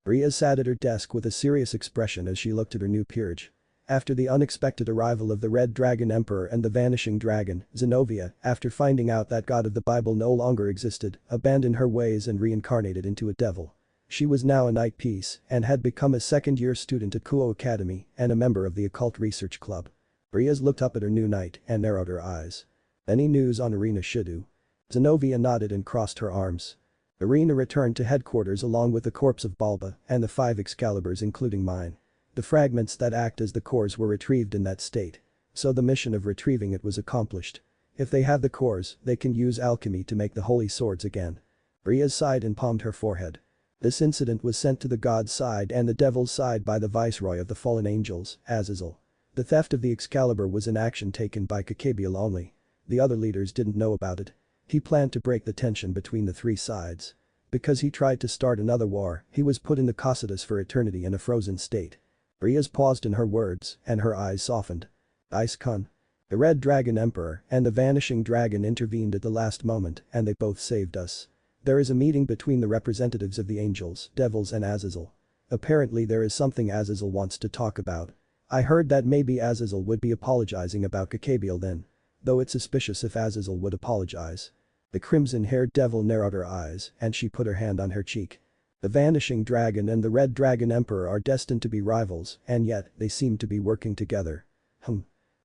Ria sat at her desk with a serious expression as she looked at her new peerage. After the unexpected arrival of the Red Dragon Emperor and the Vanishing Dragon, Zenobia, after finding out that God of the Bible no longer existed, abandoned her ways and reincarnated into a devil. She was now a night piece and had become a second-year student at Kuo Academy and a member of the occult research club. Riaz looked up at her new knight and narrowed her eyes. Any news on Arena Shidu? Zenobia nodded and crossed her arms. Arena returned to headquarters along with the corpse of Balba and the 5 Excaliburs including mine. The fragments that act as the cores were retrieved in that state. So the mission of retrieving it was accomplished. If they have the cores, they can use alchemy to make the holy swords again. Riaz sighed and palmed her forehead. This incident was sent to the god's side and the devil's side by the viceroy of the fallen angels, Azazel. The theft of the Excalibur was an action taken by Kakabiel only. The other leaders didn't know about it. He planned to break the tension between the 3 sides. Because he tried to start another war, he was put in the Cocytus for eternity in a frozen state. Riaz paused in her words, and her eyes softened. Ice-kun. The Red Dragon Emperor and the Vanishing Dragon intervened at the last moment and they both saved us. There is a meeting between the representatives of the angels, devils and Azazel. Apparently there is something Azazel wants to talk about. I heard that maybe Azazel would be apologizing about Kakabiel then. Though it's suspicious if Azazel would apologize. The crimson-haired devil narrowed her eyes and she put her hand on her cheek. The Vanishing Dragon and the Red Dragon Emperor are destined to be rivals and yet they seem to be working together.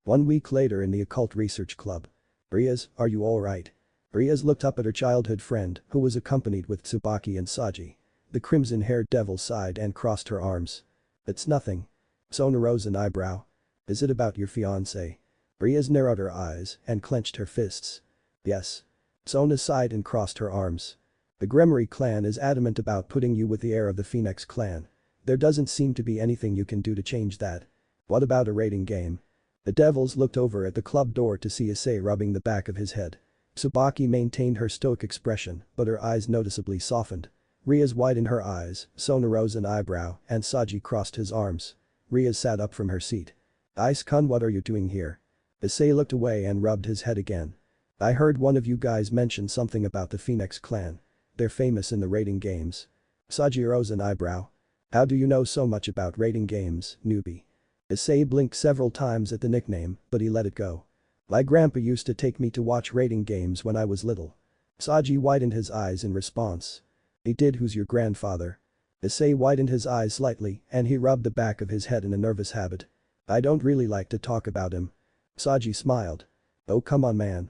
1 week later in the occult research club. Riaz, are you alright? Riaz looked up at her childhood friend who was accompanied with Subaki and Saji. The crimson-haired devil sighed and crossed her arms. It's nothing. Sona rose an eyebrow. Is it about your fiancé? Riaz narrowed her eyes and clenched her fists. Yes. Sona sighed and crossed her arms. The Gremory clan is adamant about putting you with the heir of the Phoenix clan. There doesn't seem to be anything you can do to change that. What about a rating game? The devils looked over at the club door to see Isay rubbing the back of his head. Subaki maintained her stoic expression, but her eyes noticeably softened. Riaz widened her eyes, Sona rose an eyebrow, and Saji crossed his arms. Riaz sat up from her seat. Ice-kun, what are you doing here? Isay looked away and rubbed his head again. I heard one of you guys mention something about the Phoenix clan. They're famous in the rating games. Saji rose an eyebrow. How do you know so much about rating games, newbie? Isay blinked several times at the nickname, but he let it go. My grandpa used to take me to watch rating games when I was little. Saji widened his eyes in response. He did. Who's your grandfather? Isay widened his eyes slightly and he rubbed the back of his head in a nervous habit. I don't really like to talk about him. Saji smiled. Oh come on man,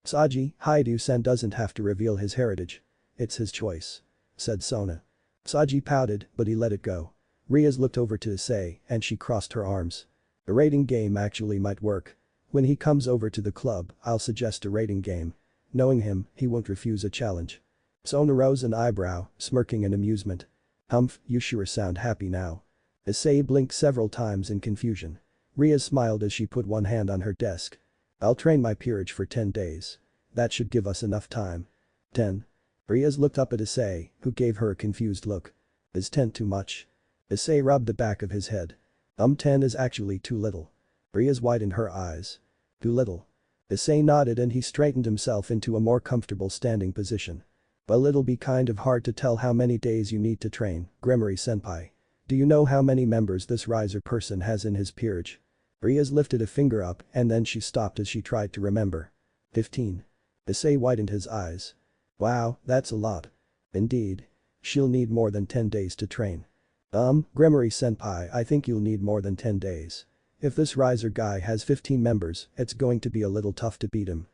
Saji, Haidu-san doesn't have to reveal his heritage. It's his choice. Said Sona. Saji pouted, but he let it go. Riaz looked over to Isay and she crossed her arms. A rating game actually might work. When he comes over to the club, I'll suggest a rating game. Knowing him, he won't refuse a challenge. Sona rose an eyebrow, smirking in amusement. Humph, you sure sound happy now. Isay blinked several times in confusion. Riaz smiled as she put one hand on her desk. I'll train my peerage for 10 days. That should give us enough time. 10. Riaz looked up at Isay, who gave her a confused look. Is 10 too much? Isay rubbed the back of his head. 10 is actually too little. Riaz widened her eyes. Too little. Isay nodded and he straightened himself into a more comfortable standing position. Well, it'll be kind of hard to tell how many days you need to train, Gremory-senpai. Do you know how many members this riser person has in his peerage? Riaz lifted a finger up and then she stopped as she tried to remember. 15. Isay widened his eyes. Wow, that's a lot. Indeed. She'll need more than 10 days to train. Gremory-senpai, I think you'll need more than 10 days. If this riser guy has 15 members, it's going to be a little tough to beat him.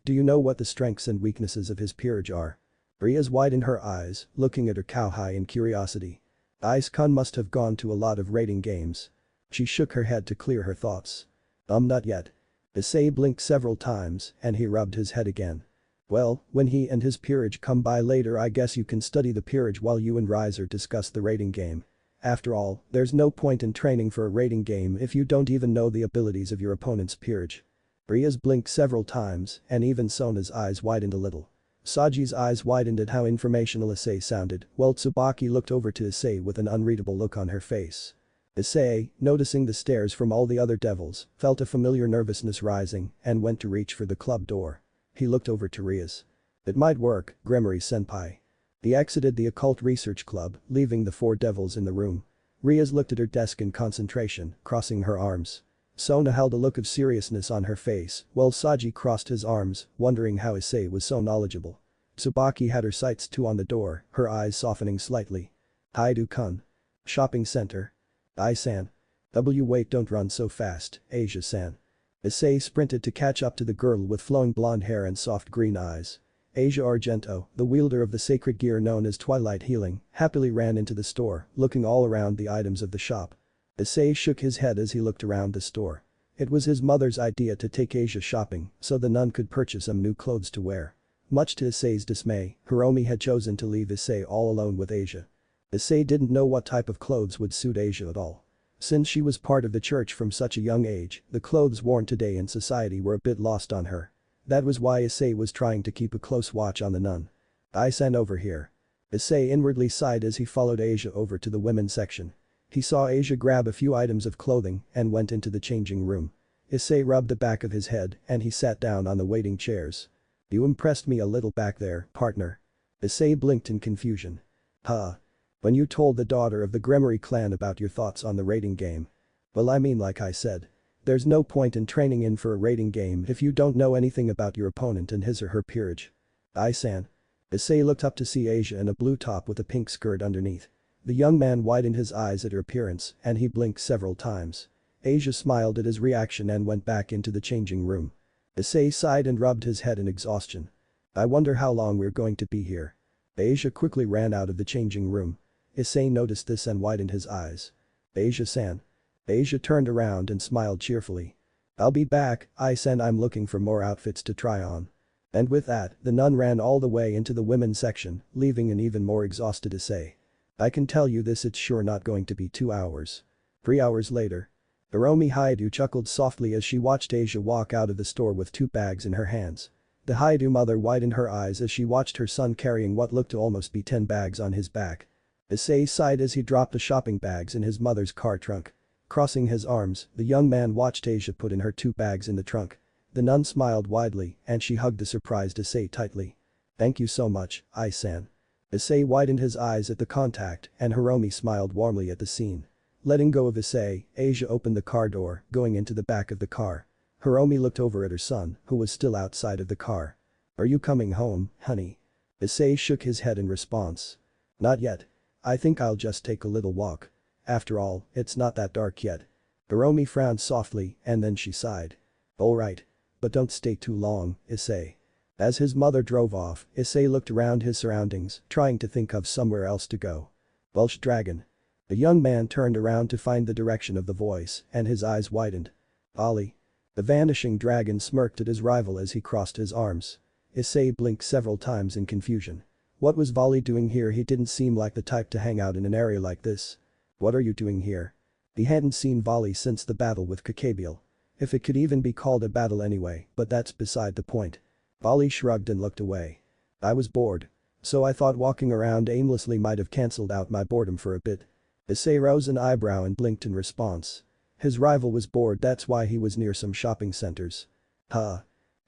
Do you know what the strengths and weaknesses of his peerage are? Riaz widened her eyes, looking at her cowhide in curiosity. Ice-kun must have gone to a lot of rating games. She shook her head to clear her thoughts. Not yet. Isay blinked several times and he rubbed his head again. Well, when he and his peerage come by later I guess you can study the peerage while you and Riser discuss the rating game. After all, there's no point in training for a rating game if you don't even know the abilities of your opponent's peerage. Riaz blinked several times and even Sona's eyes widened a little. Saji's eyes widened at how informational Issei sounded, while Subaki looked over to Issei with an unreadable look on her face. Issei, noticing the stares from all the other devils, felt a familiar nervousness rising and went to reach for the club door. He looked over to Rias. It might work, Gremory-senpai. He exited the occult research club, leaving the 4 devils in the room. Rias looked at her desk in concentration, crossing her arms. Sona held a look of seriousness on her face, while Saji crossed his arms, wondering how Issei was so knowledgeable. Subaki had her sights too on the door, her eyes softening slightly. Haidu-kun. Shopping center. Ai-san. Wait, don't run so fast, Asia-san. Issei sprinted to catch up to the girl with flowing blonde hair and soft green eyes. Asia Argento, the wielder of the sacred gear known as Twilight Healing, happily ran into the store, looking all around the items of the shop. Issei shook his head as he looked around the store. It was his mother's idea to take Asia shopping so the nun could purchase some new clothes to wear. Much to Issei's dismay, Hiromi had chosen to leave Issei all alone with Asia. Issei didn't know what type of clothes would suit Asia at all. Since she was part of the church from such a young age, the clothes worn today in society were a bit lost on her. That was why Issei was trying to keep a close watch on the nun. Ai-san over here. Issei inwardly sighed as he followed Asia over to the women's section. He saw Asia grab a few items of clothing and went into the changing room. Issei rubbed the back of his head and he sat down on the waiting chairs. You impressed me a little back there, partner. Issei blinked in confusion. Huh. When you told the daughter of the Gremory clan about your thoughts on the raiding game. Well, I mean, like I said. There's no point in training in for a raiding game if you don't know anything about your opponent and his or her peerage. Ai-san. Issei looked up to see Asia in a blue top with a pink skirt underneath. The young man widened his eyes at her appearance and he blinked several times. Asia smiled at his reaction and went back into the changing room. Issei sighed and rubbed his head in exhaustion. I wonder how long we're going to be here. Asia quickly ran out of the changing room. Issei noticed this and widened his eyes. Asia-san. Asia turned around and smiled cheerfully. I'll be back, Ai-san, I'm looking for more outfits to try on. And with that, the nun ran all the way into the women's section, leaving an even more exhausted Issei. I can tell you this, it's sure not going to be 2 hours. 3 hours later. Hiromi Haidu chuckled softly as she watched Asia walk out of the store with 2 bags in her hands. The Haidu mother widened her eyes as she watched her son carrying what looked to almost be 10 bags on his back. Issei sighed as he dropped the shopping bags in his mother's car trunk. Crossing his arms, the young man watched Asia put in her 2 bags in the trunk. The nun smiled widely and she hugged the surprised Issei tightly. Thank you so much, Ai-san. Issei widened his eyes at the contact and Hiromi smiled warmly at the scene. Letting go of Issei, Asia opened the car door, going into the back of the car. Hiromi looked over at her son, who was still outside of the car. Are you coming home, honey? Issei shook his head in response. Not yet. I think I'll just take a little walk. After all, it's not that dark yet. Hiromi frowned softly and then she sighed. Alright. But don't stay too long, Issei. As his mother drove off, Issei looked around his surroundings, trying to think of somewhere else to go. Welsh dragon. The young man turned around to find the direction of the voice and his eyes widened. Ollie. The vanishing dragon smirked at his rival as he crossed his arms. Issei blinked several times in confusion. What was Volley doing here? He didn't seem like the type to hang out in an area like this. What are you doing here? He hadn't seen Volley since the battle with Kakabiel. If it could even be called a battle anyway, but that's beside the point. Volley shrugged and looked away. I was bored. So I thought walking around aimlessly might have cancelled out my boredom for a bit. Issei rose an eyebrow and blinked in response. His rival was bored, that's why he was near some shopping centers. Huh.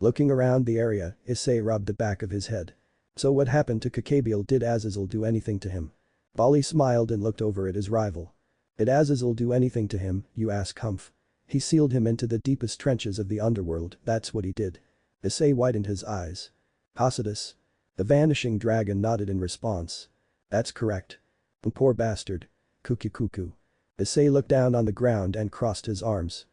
Looking around the area, Issei rubbed the back of his head. So what happened to Kakabiel? Did Azazel do anything to him? Volley smiled and looked over at his rival. Did Azazel do anything to him, you ask, Humph? He sealed him into the deepest trenches of the underworld, that's what he did. Issei widened his eyes. Posidus. The vanishing dragon nodded in response. That's correct. Poor bastard. Cuckoo. Issei looked down on the ground and crossed his arms.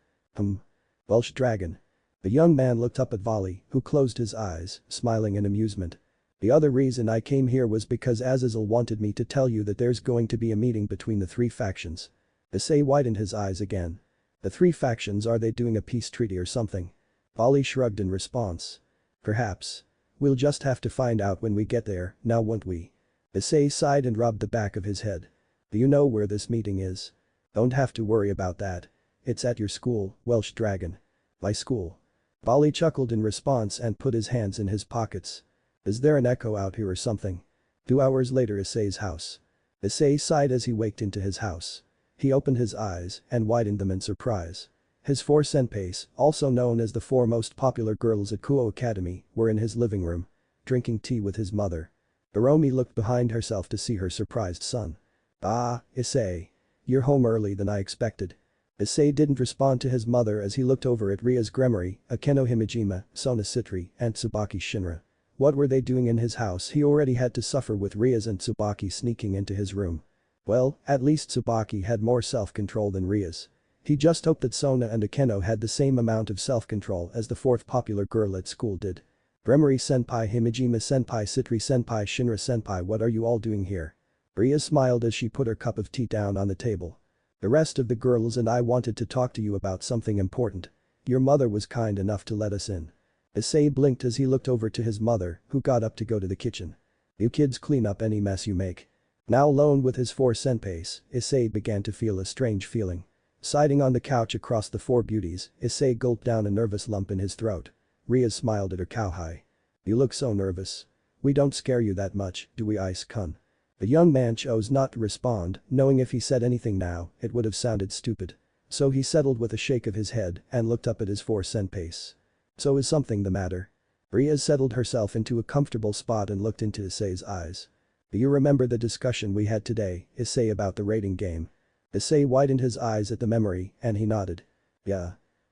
Welsh dragon. The young man looked up at Volley, who closed his eyes, smiling in amusement. The other reason I came here was because Azazel wanted me to tell you that there's going to be a meeting between the 3 factions. Issei widened his eyes again. The 3 factions, are they doing a peace treaty or something? Volley shrugged in response. Perhaps. We'll just have to find out when we get there, now won't we? Issei sighed and rubbed the back of his head. Do you know where this meeting is? Don't have to worry about that. It's at your school, Welsh dragon. My school. Volley chuckled in response and put his hands in his pockets. Is there an echo out here or something? 2 hours later Isay's house. Isay sighed as he waked into his house. He opened his eyes and widened them in surprise. His 4 senpais, also known as the 4 most popular girls at Kuo Academy, were in his living room, drinking tea with his mother. Hiromi looked behind herself to see her surprised son. Ah, Isay. You're home early than I expected. Isay didn't respond to his mother as he looked over at Ria's Gremory, Akeno Himejima, Sona Citri, and Subaki Shinra. What were they doing in his house? He already had to suffer with Ria's and Subaki sneaking into his room. Well, at least Subaki had more self-control than Ria's. He just hoped that Sona and Akeno had the same amount of self-control as the 4th popular girl at school did. Gremory senpai, Himejima senpai, Citri senpai, Shinra senpai, what are you all doing here? Ria smiled as she put her cup of tea down on the table. The rest of the girls and I wanted to talk to you about something important. Your mother was kind enough to let us in. Isay blinked as he looked over to his mother, who got up to go to the kitchen. You kids clean up any mess you make. Now alone with his 4 senpais, Isay began to feel a strange feeling. Sitting on the couch across the 4 beauties, Isay gulped down a nervous lump in his throat. Ria smiled at her cowhide. You look so nervous. We don't scare you that much, do we, Ice-kun? The young man chose not to respond, knowing if he said anything now, it would have sounded stupid. So he settled with a shake of his head and looked up at his 4 senpais. So is something the matter? Ria settled herself into a comfortable spot and looked into Isay's eyes. Do you remember the discussion we had today, Isay, about the rating game? Isay widened his eyes at the memory and he nodded. Yeah.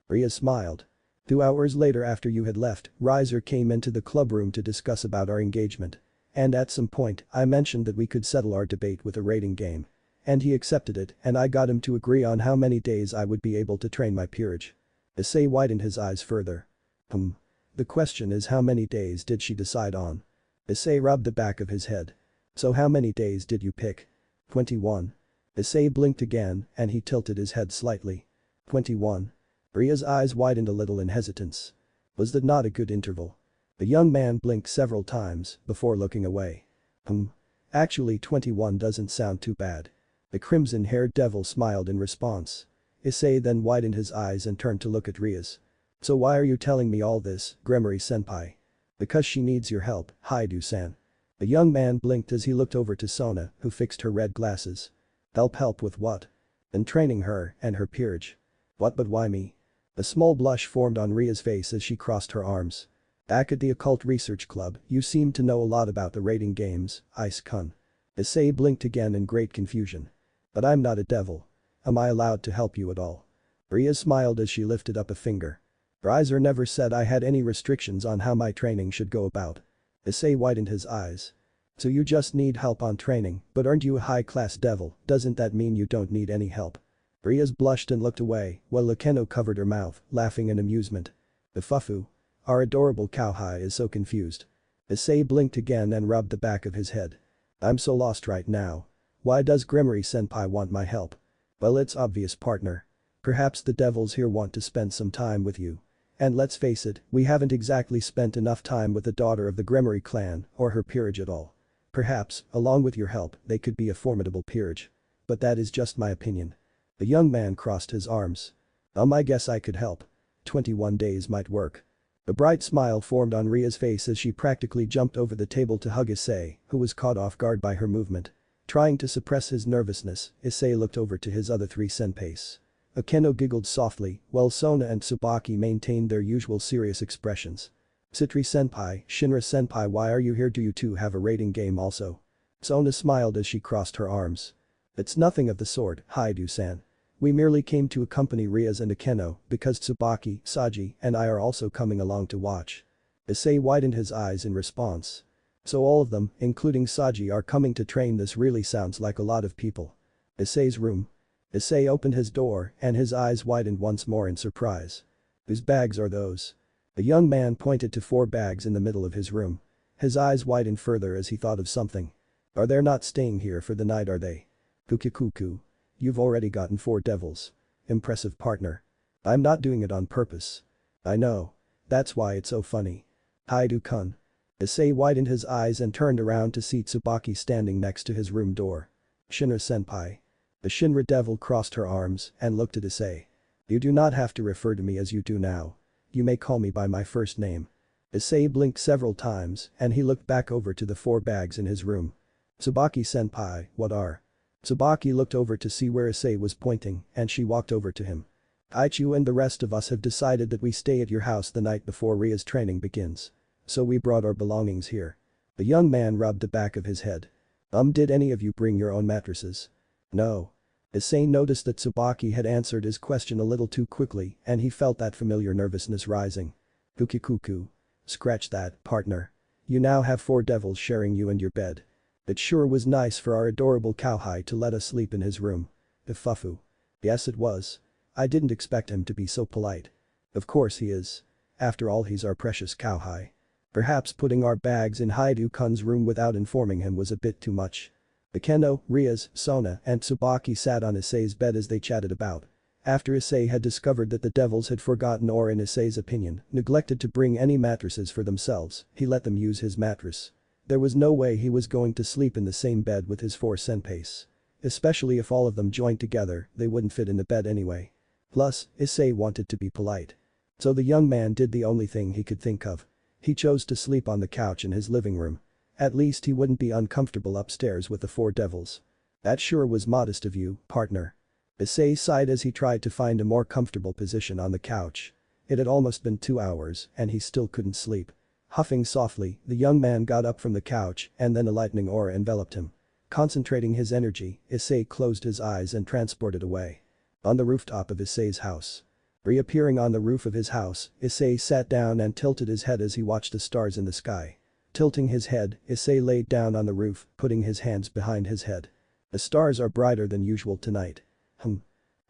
Ria smiled. 2 hours later after you had left, Riser came into the club room to discuss about our engagement. And at some point, I mentioned that we could settle our debate with a rating game. And he accepted it and I got him to agree on how many days I would be able to train my peerage. Isay widened his eyes further. The question is how many days did she decide on? Isay rubbed the back of his head. So how many days did you pick? 21. Isay blinked again and he tilted his head slightly. 21. Ria's eyes widened a little in hesitance. Was that not a good interval? The young man blinked several times before looking away. Actually 21 doesn't sound too bad. The crimson-haired devil smiled in response. Isay then widened his eyes and turned to look at Ria's. So why are you telling me all this, Gremory senpai? Because she needs your help, Haidu-san. The young man blinked as he looked over to Sona, who fixed her red glasses. Help with what? In training her and her peerage. What, but why me? A small blush formed on Ria's face as she crossed her arms. Back at the Occult Research Club, you seem to know a lot about the rating games, Ice-kun. Isay blinked again in great confusion. But I'm not a devil. Am I allowed to help you at all? Ria smiled as she lifted up a finger. Riser never said I had any restrictions on how my training should go about. Isay widened his eyes. So you just need help on training, but aren't you a high-class devil, doesn't that mean you don't need any help? Ria's blushed and looked away, while Akeno covered her mouth, laughing in amusement. The fufu. Our adorable cowhide is so confused. Isay blinked again and rubbed the back of his head. I'm so lost right now. Why does Gremory senpai want my help? Well, it's obvious, partner. Perhaps the devils here want to spend some time with you. And let's face it, we haven't exactly spent enough time with the daughter of the Gremory clan or her peerage at all. Perhaps, along with your help, they could be a formidable peerage. But that is just my opinion. The young man crossed his arms. I guess I could help. 21 days might work. A bright smile formed on Ria's face as she practically jumped over the table to hug Isay, who was caught off guard by her movement. Trying to suppress his nervousness, Isay looked over to his other 3 senpais. Akeno giggled softly, while Sona and Subaki maintained their usual serious expressions. Citri senpai, Shinra senpai, why are you here? Do you two have a rating game also? Sona smiled as she crossed her arms. It's nothing of the sort, Haidu-san. We merely came to accompany Ria's and Akeno because Subaki, Saji, and I are also coming along to watch. Isay widened his eyes in response. So all of them, including Saji, are coming to train. This really sounds like a lot of people. Isay's room. Isay opened his door and his eyes widened once more in surprise. Whose bags are those? The young man pointed to 4 bags in the middle of his room. His eyes widened further as he thought of something. Are they not staying here for the night, are they? Kuku. You've already gotten 4 devils. Impressive, partner. I'm not doing it on purpose. I know. That's why it's so funny. Haidu-kun. Isay widened his eyes and turned around to see Subaki standing next to his room door. Shinra senpai. The Shinra devil crossed her arms and looked at Isay. You do not have to refer to me as you do now. You may call me by my first name. Issei blinked several times and he looked back over to the 4 bags in his room. Subaki-senpai, what are? Subaki looked over to see where Isay was pointing and she walked over to him. Ichu and the rest of us have decided that we stay at your house the night before Ria's training begins. So we brought our belongings here. The young man rubbed the back of his head. Did any of you bring your own mattresses? No. Isay noticed that Subaki had answered his question a little too quickly and he felt that familiar nervousness rising. Kukikuku. Scratch that, partner. You now have 4 devils sharing you and your bed. It sure was nice for our adorable cowhide to let us sleep in his room. Ifufu. Yes it was. I didn't expect him to be so polite. Of course he is. After all he's our precious cowhide. Perhaps putting our bags in Haidu-kun's room without informing him was a bit too much. Ikeno, Riaz, Sona and Subaki sat on Isay's bed as they chatted about. After Isay had discovered that the devils had forgotten or in Isay's opinion, neglected to bring any mattresses for themselves, he let them use his mattress. There was no way he was going to sleep in the same bed with his 4 senpais. Especially if all of them joined together, they wouldn't fit in the bed anyway. Plus, Isay wanted to be polite. So the young man did the only thing he could think of. He chose to sleep on the couch in his living room. At least he wouldn't be uncomfortable upstairs with the 4 devils. That sure was modest of you, partner. Isay sighed as he tried to find a more comfortable position on the couch. It had almost been 2 hours and he still couldn't sleep. Huffing softly, the young man got up from the couch and then a lightning aura enveloped him. Concentrating his energy, Isay closed his eyes and transported away. On the rooftop of Isay's house. Reappearing on the roof of his house, Isay sat down and tilted his head as he watched the stars in the sky. Tilting his head, Isay laid down on the roof, putting his hands behind his head. The stars are brighter than usual tonight.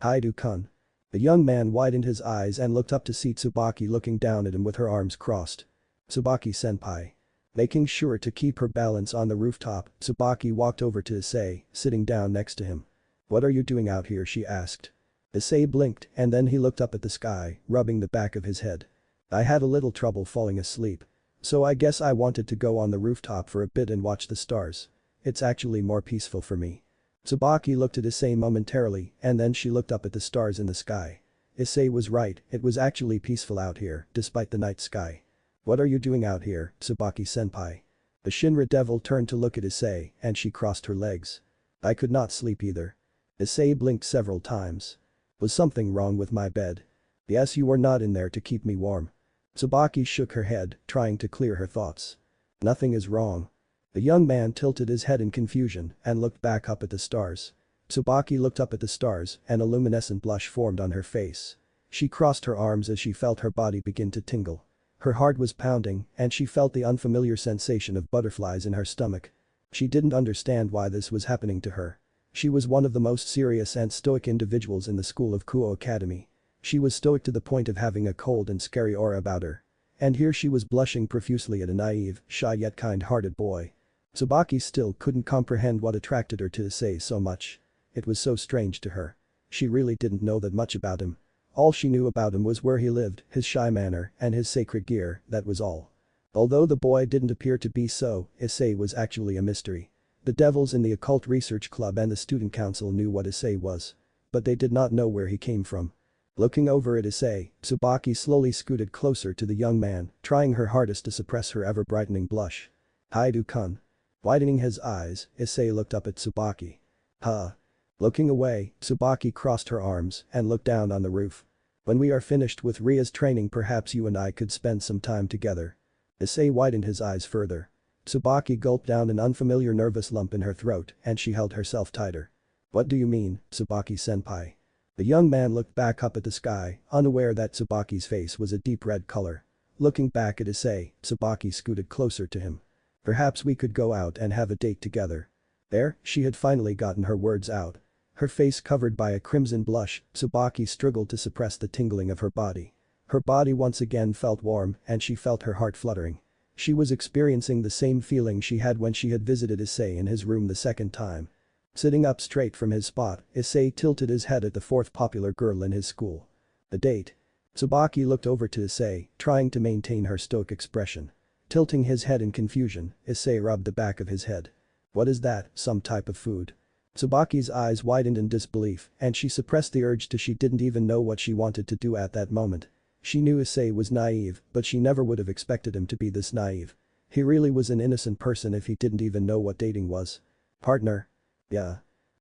Haidu-kun. The young man widened his eyes and looked up to see Subaki looking down at him with her arms crossed. Subaki-senpai. Making sure to keep her balance on the rooftop, Subaki walked over to Isay, sitting down next to him. What are you doing out here, she asked. Isay blinked and then he looked up at the sky, rubbing the back of his head. I had a little trouble falling asleep. So I guess I wanted to go on the rooftop for a bit and watch the stars. It's actually more peaceful for me. Subaki looked at Isay momentarily and then she looked up at the stars in the sky. Isay was right, it was actually peaceful out here, despite the night sky. What are you doing out here, Subaki-senpai? The Shinra devil turned to look at Isay and she crossed her legs. I could not sleep either. Isay blinked several times. Was something wrong with my bed? Yes, you were not in there to keep me warm. Subaki shook her head, trying to clear her thoughts. Nothing is wrong. The young man tilted his head in confusion and looked back up at the stars. Subaki looked up at the stars and a luminescent blush formed on her face. She crossed her arms as she felt her body begin to tingle. Her heart was pounding and she felt the unfamiliar sensation of butterflies in her stomach. She didn't understand why this was happening to her. She was one of the most serious and stoic individuals in the school of Kuo Academy. She was stoic to the point of having a cold and scary aura about her. And here she was blushing profusely at a naive, shy yet kind-hearted boy. Subaki still couldn't comprehend what attracted her to Isay so much. It was so strange to her. She really didn't know that much about him. All she knew about him was where he lived, his shy manner, and his sacred gear, that was all. Although the boy didn't appear to be so, Isay was actually a mystery. The devils in the occult research club and the student council knew what Isay was. But they did not know where he came from. Looking over at Isay, Subaki slowly scooted closer to the young man, trying her hardest to suppress her ever-brightening blush. Haidu-kun. Widening his eyes, Isay looked up at Subaki. Huh. Looking away, Subaki crossed her arms and looked down on the roof. When we are finished with Ria's training, perhaps you and I could spend some time together. Isay widened his eyes further. Subaki gulped down an unfamiliar nervous lump in her throat and she held herself tighter. What do you mean, Subaki-senpai? The young man looked back up at the sky, unaware that Subaki's face was a deep red color. Looking back at Isay, Subaki scooted closer to him. Perhaps we could go out and have a date together. There, she had finally gotten her words out. Her face covered by a crimson blush, Subaki struggled to suppress the tingling of her body. Her body once again felt warm and she felt her heart fluttering. She was experiencing the same feeling she had when she had visited Isay in his room the second time. Sitting up straight from his spot, Isay tilted his head at the 4th popular girl in his school. The date. Subaki looked over to Isay, trying to maintain her stoic expression. Tilting his head in confusion, Isay rubbed the back of his head. What is that, some type of food? Subaki's eyes widened in disbelief and she suppressed the urge to she didn't even know what she wanted to do at that moment. She knew Issei was naive, but she never would have expected him to be this naive. He really was an innocent person if he didn't even know what dating was. Partner? Yeah.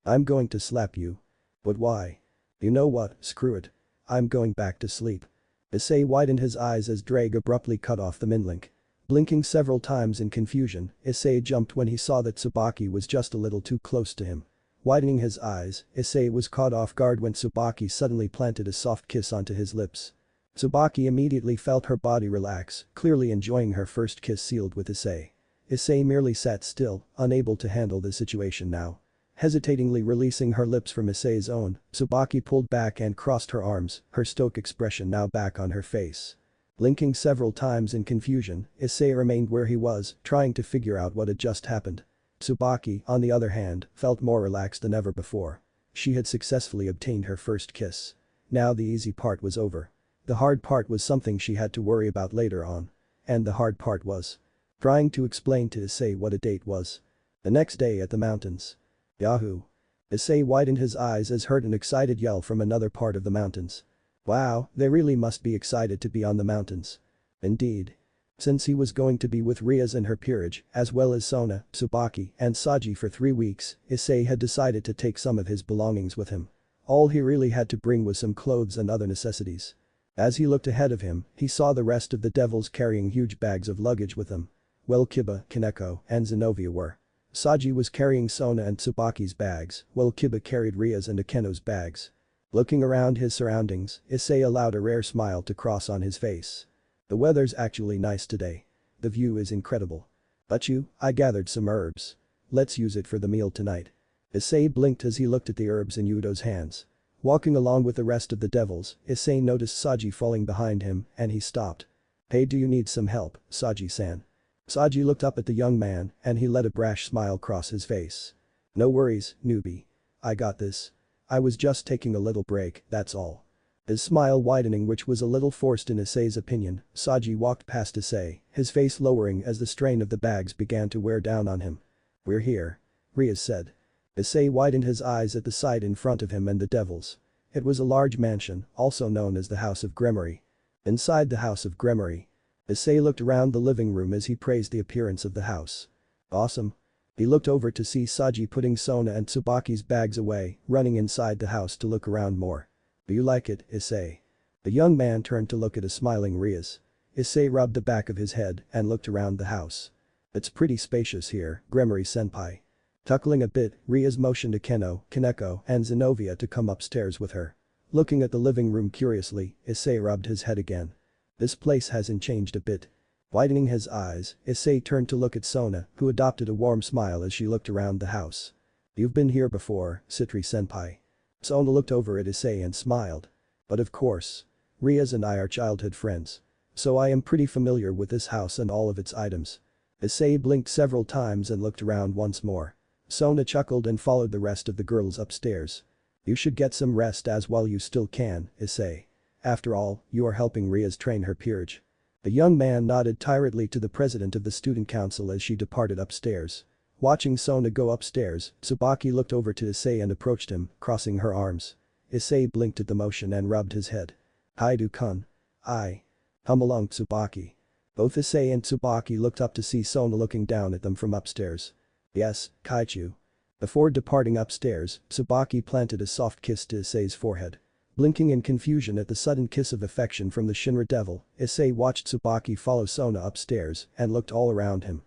I'm going to slap you. But why? You know what, screw it. I'm going back to sleep. Issei widened his eyes as Drake abruptly cut off the minlink. Blinking several times in confusion, Issei jumped when he saw that Subaki was just a little too close to him. Widening his eyes, Issei was caught off guard when Subaki suddenly planted a soft kiss onto his lips. Subaki immediately felt her body relax, clearly enjoying her first kiss sealed with Issei. Issei merely sat still, unable to handle the situation now. Hesitatingly releasing her lips from Issei's own, Subaki pulled back and crossed her arms, her stoic expression now back on her face. Blinking several times in confusion, Issei remained where he was, trying to figure out what had just happened. Subaki, on the other hand, felt more relaxed than ever before. She had successfully obtained her first kiss. Now the easy part was over. The hard part was something she had to worry about later on. And the hard part was trying to explain to Issei what a date was. The next day at the mountains. Yahoo! Issei widened his eyes as heard an excited yell from another part of the mountains. Wow, they really must be excited to be on the mountains. Indeed. Since he was going to be with Riaz and her peerage, as well as Sona, Subaki, and Saji for 3 weeks, Issei had decided to take some of his belongings with him. All he really had to bring was some clothes and other necessities. As he looked ahead of him, he saw the rest of the devils carrying huge bags of luggage with them. Well, Kiba, Kaneko, and Zenobia were. Saji was carrying Sona and Tsubaki's bags, while Kiba carried Riaz and Akeno's bags. Looking around his surroundings, Issei allowed a rare smile to cross on his face. The weather's actually nice today. The view is incredible. But I gathered some herbs. Let's use it for the meal tonight. Issei blinked as he looked at the herbs in Yudo's hands. Walking along with the rest of the devils, Issei noticed Saji falling behind him, and he stopped. Hey, do you need some help, Saji-san? Saji looked up at the young man, and he let a brash smile cross his face. No worries, newbie. I got this. I was just taking a little break, that's all. His smile widening, which was a little forced in Issei's opinion, Saji walked past Issei, his face lowering as the strain of the bags began to wear down on him. We're here. Riaz said. Issei widened his eyes at the sight in front of him and the devils. It was a large mansion, also known as the House of Gremory. Inside the House of Gremory. Issei looked around the living room as he praised the appearance of the house. Awesome. He looked over to see Saji putting Sona and Tsubaki's bags away, running inside the house to look around more. Do you like it, Issei? The young man turned to look at a smiling Riaz. Issei rubbed the back of his head and looked around the house. It's pretty spacious here, Gremory-senpai. Chuckling a bit, Riaz motioned to Kaneko, and Zenobia to come upstairs with her. Looking at the living room curiously, Issei rubbed his head again. This place hasn't changed a bit. Widening his eyes, Issei turned to look at Sona, who adopted a warm smile as she looked around the house. You've been here before, Citri-senpai. Sona looked over at Issei and smiled. But of course. Riaz and I are childhood friends. So I am pretty familiar with this house and all of its items. Issei blinked several times and looked around once more. Sona chuckled and followed the rest of the girls upstairs. You should get some rest as while you still can, Isay. After all, you are helping Riaz train her peerage. The young man nodded tiredly to the president of the student council as she departed upstairs. Watching Sona go upstairs, Subaki looked over to Isay and approached him, crossing her arms. Isay blinked at the motion and rubbed his head. Haidu-kun. Come along, Subaki. Both Isay and Subaki looked up to see Sona looking down at them from upstairs. Yes, Kaichu. Before departing upstairs, Subaki planted a soft kiss to Isay's forehead. Blinking in confusion at the sudden kiss of affection from the Shinra devil, Isay watched Subaki follow Sona upstairs and looked all around him.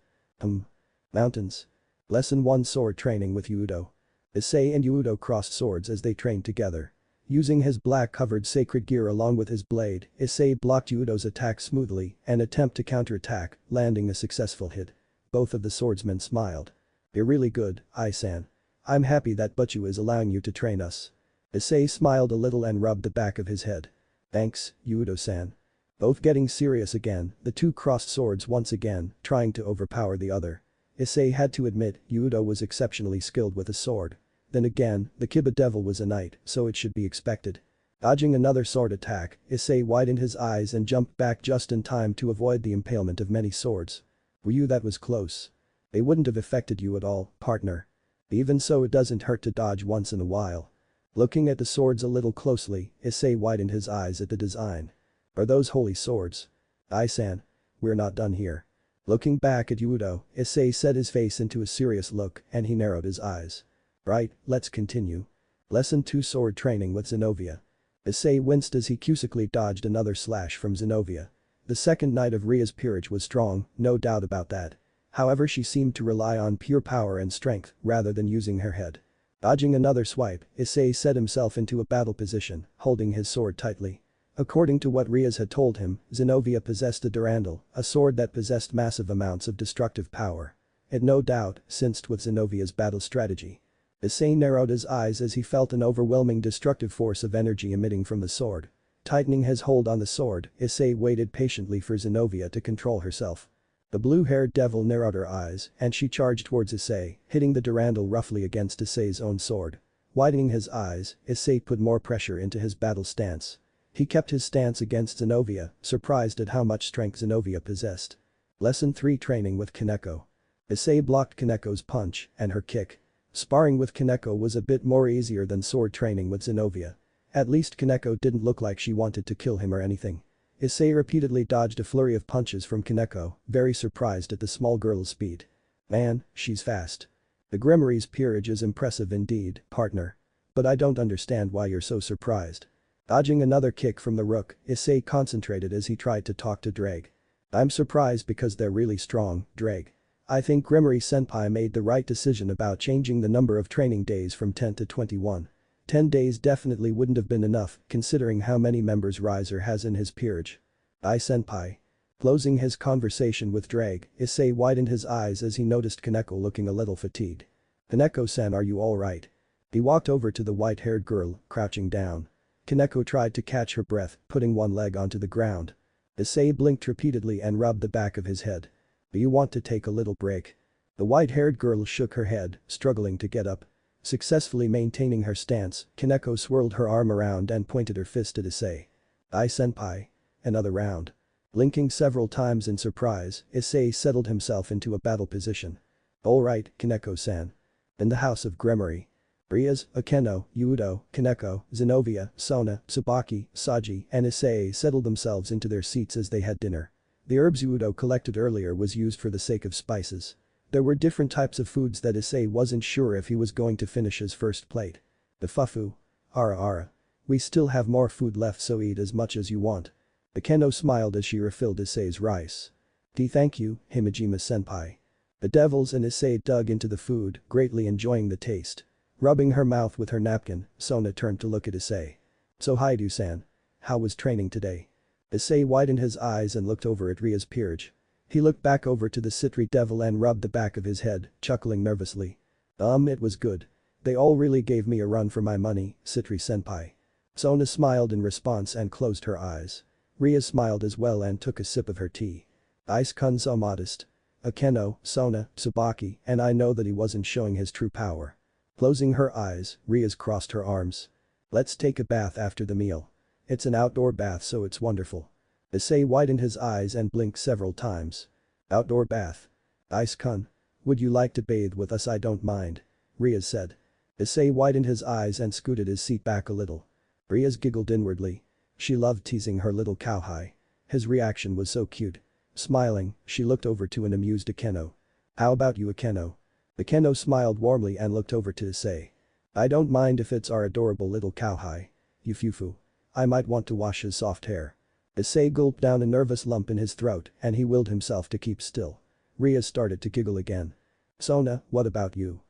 Mountains. Lesson 1 Sword Training with Yudo. Isay and Yudo crossed swords as they trained together. Using his black-covered sacred gear along with his blade, Isay blocked Yudo's attack smoothly and attempt to counterattack, landing a successful hit. Both of the swordsmen smiled. You're really good, Ai-san. I'm happy that Butchu is allowing you to train us. Isay smiled a little and rubbed the back of his head. Thanks, Yudo-san. Both getting serious again, the two crossed swords once again, trying to overpower the other. Isay had to admit Yudo was exceptionally skilled with a sword. Then again, the Kiba devil was a knight, so it should be expected. Dodging another sword attack, Isay widened his eyes and jumped back just in time to avoid the impalement of many swords. That was close. They wouldn't have affected you at all, partner. Even so, it doesn't hurt to dodge once in a while. Looking at the swords a little closely, Isay widened his eyes at the design. Are those holy swords? Ai-san. We're not done here. Looking back at Yudo, Issei set his face into a serious look and he narrowed his eyes. Right, let's continue. Lesson 2 Sword Training with Zenobia. Issei winced as he cusically dodged another slash from Zenobia. The second night of Ria's peerage was strong, no doubt about that. However, she seemed to rely on pure power and strength rather than using her head. Dodging another swipe, Issei set himself into a battle position, holding his sword tightly. According to what Rias had told him, Zenobia possessed a durandal, a sword that possessed massive amounts of destructive power. It no doubt synced with Zenobia's battle strategy. Issei narrowed his eyes as he felt an overwhelming destructive force of energy emitting from the sword. Tightening his hold on the sword, Issei waited patiently for Zenobia to control herself. The blue-haired devil narrowed her eyes and she charged towards Issei, hitting the durandal roughly against Issei's own sword. Widening his eyes, Issei put more pressure into his battle stance. He kept his stance against Zenobia, surprised at how much strength Zenobia possessed. Lesson 3 Training with Kaneko. Issei blocked Kaneko's punch and her kick. Sparring with Kaneko was a bit more easier than sword training with Zenobia. At least Kaneko didn't look like she wanted to kill him or anything. Issei repeatedly dodged a flurry of punches from Kaneko, very surprised at the small girl's speed. Man, she's fast. The Grimory's peerage is impressive indeed, partner. But I don't understand why you're so surprised. Dodging another kick from the rook, Issei concentrated as he tried to talk to Drake. I'm surprised because they're really strong, Drake. I think Grimory Senpai made the right decision about changing the number of training days from 10 to 21. 10 days definitely wouldn't have been enough considering how many members Riser has in his peerage. Ai Senpai. Closing his conversation with Drake, Issei widened his eyes as he noticed Kaneko looking a little fatigued. Kaneko-san, are you alright? He walked over to the white-haired girl, crouching down. Kaneko tried to catch her breath, putting one leg onto the ground. Issei blinked repeatedly and rubbed the back of his head. Do you want to take a little break? The white-haired girl shook her head, struggling to get up. Successfully maintaining her stance, Kaneko swirled her arm around and pointed her fist at Issei. Ai Senpai. Another round. Blinking several times in surprise, Issei settled himself into a battle position. Alright, Kaneko-san. In the House of Grimory. Rias, Akeno, Yudo, Kaneko, Zenobia, Sona, Subaki, Saji, and Isay settled themselves into their seats as they had dinner. The herbs Yudo collected earlier was used for the sake of spices. There were different types of foods that Isay wasn't sure if he was going to finish his first plate. The fufu. Ara. We still have more food left, so eat as much as you want. Akeno smiled as she refilled Isay's rice. Thank you, Himejima-senpai. The devils and Isay dug into the food, greatly enjoying the taste. Rubbing her mouth with her napkin, Sona turned to look at Isay. So Haidu-san. How was training today? Isay widened his eyes and looked over at Ria's peerage. He looked back over to the Citri devil and rubbed the back of his head, chuckling nervously. It was good. They all really gave me a run for my money, Citri-senpai. Sona smiled in response and closed her eyes. Ria smiled as well and took a sip of her tea. Ice-kun so modest. Akeno, Sona, Subaki, and I know that he wasn't showing his true power. Closing her eyes, Ria's crossed her arms. Let's take a bath after the meal. It's an outdoor bath so it's wonderful. Isay widened his eyes and blinked several times. Outdoor bath. Ice-kun. Would you like to bathe with us? I don't mind. Ria said. Isay widened his eyes and scooted his seat back a little. Ria's giggled inwardly. She loved teasing her little cowhide. His reaction was so cute. Smiling, she looked over to an amused Akeno. How about you, Akeno? Akeno smiled warmly and looked over to Isay. I don't mind if it's our adorable little cowhide. Yufufu. I might want to wash his soft hair. Isay gulped down a nervous lump in his throat and he willed himself to keep still. Ria started to giggle again. Sona, what about you?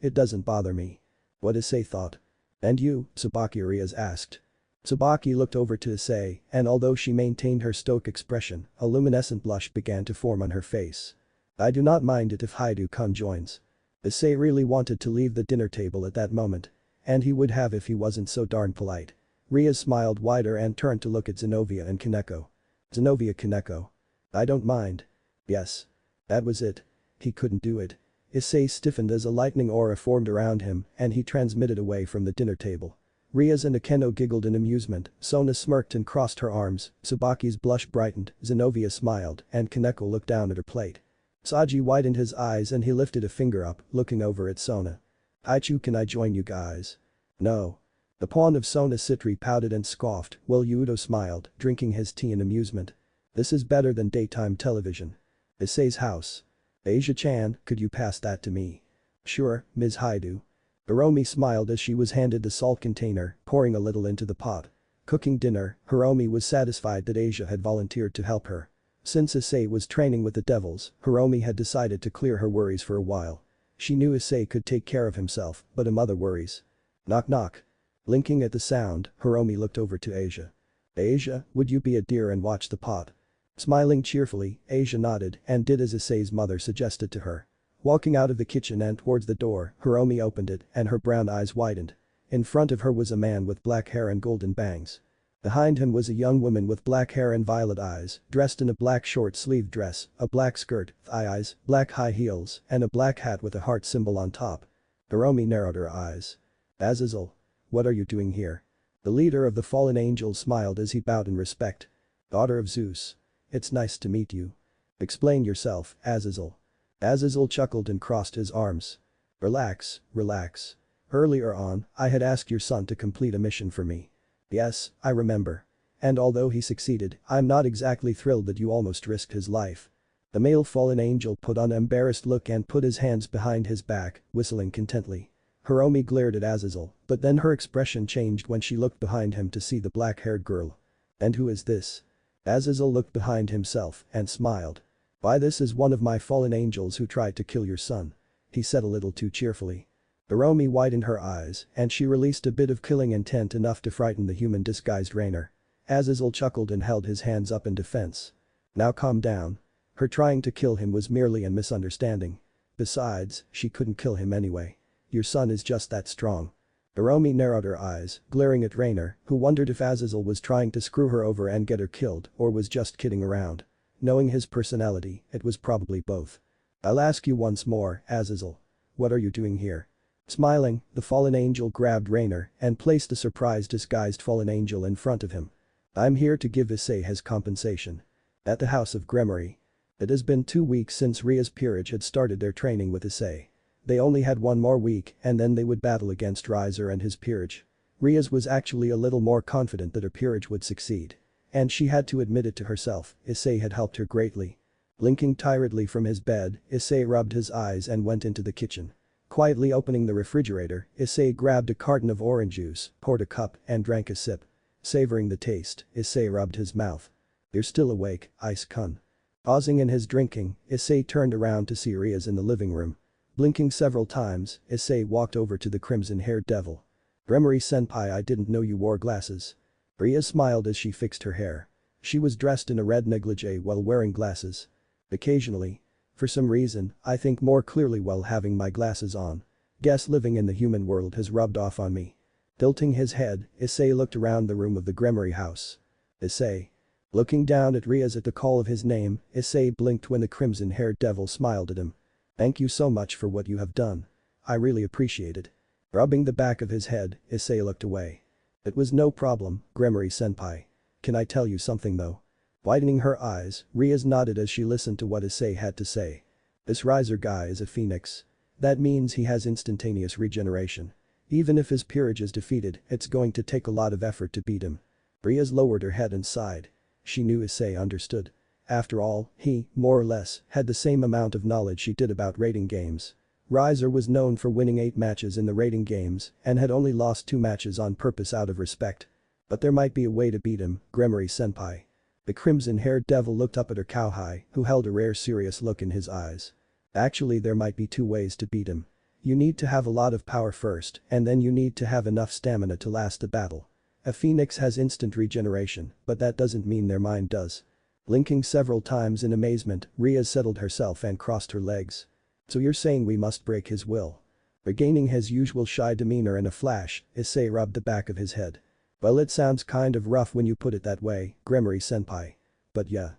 It doesn't bother me. What Isay thought. And you, Subaki, Ria's asked. Subaki looked over to Isay and although she maintained her stoic expression, a luminescent blush began to form on her face. I do not mind it if Haidu-kun joins. Isay really wanted to leave the dinner table at that moment. And he would have if he wasn't so darn polite. Ria smiled wider and turned to look at Zenobia and Kaneko. Zenobia Kaneko. I don't mind. Yes. That was it. He couldn't do it. Isay stiffened as a lightning aura formed around him and he transmitted away from the dinner table. Ria's and Akeno giggled in amusement, Sona smirked and crossed her arms, Subaki's blush brightened, Zenobia smiled, and Kaneko looked down at her plate. Saji widened his eyes and he lifted a finger up, looking over at Sona. Aichu, can I join you guys? No. The pawn of Sona Citri pouted and scoffed while Yudo smiled, drinking his tea in amusement. This is better than daytime television. Issei's house. Asia-chan, could you pass that to me? Sure, Ms. Haidu. Hiromi smiled as she was handed the salt container, pouring a little into the pot. Cooking dinner, Hiromi was satisfied that Asia had volunteered to help her. Since Isay was training with the devils, Hiromi had decided to clear her worries for a while. She knew Isay could take care of himself, but other worries. Knock knock. Blinking at the sound, Hiromi looked over to Asia. Asia, would you be a dear and watch the pot? Smiling cheerfully, Asia nodded and did as Isay's mother suggested to her. Walking out of the kitchen and towards the door, Hiromi opened it and her brown eyes widened. In front of her was a man with black hair and golden bangs. Behind him was a young woman with black hair and violet eyes, dressed in a black short-sleeved dress, a black skirt, thigh-highs, black high heels, and a black hat with a heart symbol on top. Hiromi narrowed her eyes. Azazel. What are you doing here? The leader of the fallen angels smiled as he bowed in respect. Daughter of Zeus. It's nice to meet you. Explain yourself, Azazel. Azazel chuckled and crossed his arms. Relax, relax. Earlier on, I had asked your son to complete a mission for me. Yes, I remember. And although he succeeded, I'm not exactly thrilled that you almost risked his life. The male fallen angel put on an embarrassed look and put his hands behind his back, whistling contently. Hiromi glared at Azazel, but then her expression changed when she looked behind him to see the black-haired girl. And who is this? Azazel looked behind himself and smiled. Why, this is one of my fallen angels who tried to kill your son. He said a little too cheerfully. Hiromi widened her eyes and she released a bit of killing intent enough to frighten the human disguised Rainer. Azazel chuckled and held his hands up in defense. Now calm down. Her trying to kill him was merely a misunderstanding. Besides, she couldn't kill him anyway. Your son is just that strong. Hiromi narrowed her eyes, glaring at Rainer, who wondered if Azazel was trying to screw her over and get her killed or was just kidding around. Knowing his personality, it was probably both. I'll ask you once more, Azazel. What are you doing here? Smiling, the fallen angel grabbed Rainer and placed a surprised disguised fallen angel in front of him. I'm here to give Isay his compensation. At the house of Gremory. It has been 2 weeks since Ria's peerage had started their training with Isay. They only had 1 more week and then they would battle against Riser and his peerage. Ria's was actually a little more confident that her peerage would succeed. And she had to admit it to herself, Isay had helped her greatly. Blinking tiredly from his bed, Isay rubbed his eyes and went into the kitchen. Quietly opening the refrigerator, Isay grabbed a carton of orange juice, poured a cup, and drank a sip. Savoring the taste, Isay rubbed his mouth. You're still awake, Ice-kun. Pausing in his drinking, Isay turned around to see Ria's in the living room. Blinking several times, Isay walked over to the crimson-haired devil. Gremory-senpai, I didn't know you wore glasses. Ria smiled as she fixed her hair. She was dressed in a red negligee while wearing glasses. Occasionally. For some reason, I think more clearly while having my glasses on. Guess living in the human world has rubbed off on me. Tilting his head, Isay looked around the room of the Gremory house. Isay. Looking down at Ria's at the call of his name, Isay blinked when the crimson-haired devil smiled at him. Thank you so much for what you have done. I really appreciate it. Rubbing the back of his head, Isay looked away. It was no problem, Gremory-senpai. Can I tell you something though? Widening her eyes, Ria's nodded as she listened to what Isay had to say. This Riser guy is a phoenix. That means he has instantaneous regeneration. Even if his peerage is defeated, it's going to take a lot of effort to beat him. Ria's lowered her head and sighed. She knew Isay understood. After all, he, more or less, had the same amount of knowledge she did about rating games. Riser was known for winning 8 matches in the rating games and had only lost 2 matches on purpose out of respect. But there might be a way to beat him, Gremory-senpai. The crimson-haired devil looked up at her cowhide, who held a rare serious look in his eyes. Actually, there might be 2 ways to beat him. You need to have a lot of power first and then you need to have enough stamina to last the battle. A phoenix has instant regeneration, but that doesn't mean their mind does. Blinking several times in amazement, Ria settled herself and crossed her legs. So you're saying we must break his will? Regaining his usual shy demeanor in a flash, Isay rubbed the back of his head. Well, it sounds kind of rough when you put it that way, Gremory-senpai. But yeah.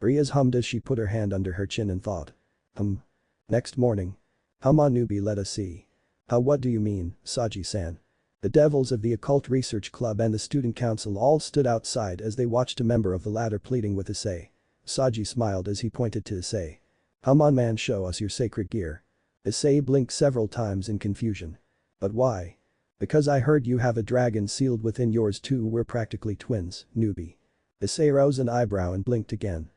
Ria's hummed as she put her hand under her chin and thought. Next morning. Hamanubi, let us see. How, what do you mean, Saji-san? The devils of the occult research club and the student council all stood outside as they watched a member of the latter pleading with Isay. Saji smiled as he pointed to Isay. Come on man, show us your sacred gear. Isay blinked several times in confusion. But why? Because I heard you have a dragon sealed within yours too. We're practically twins, newbie. Issei rose an eyebrow and blinked again.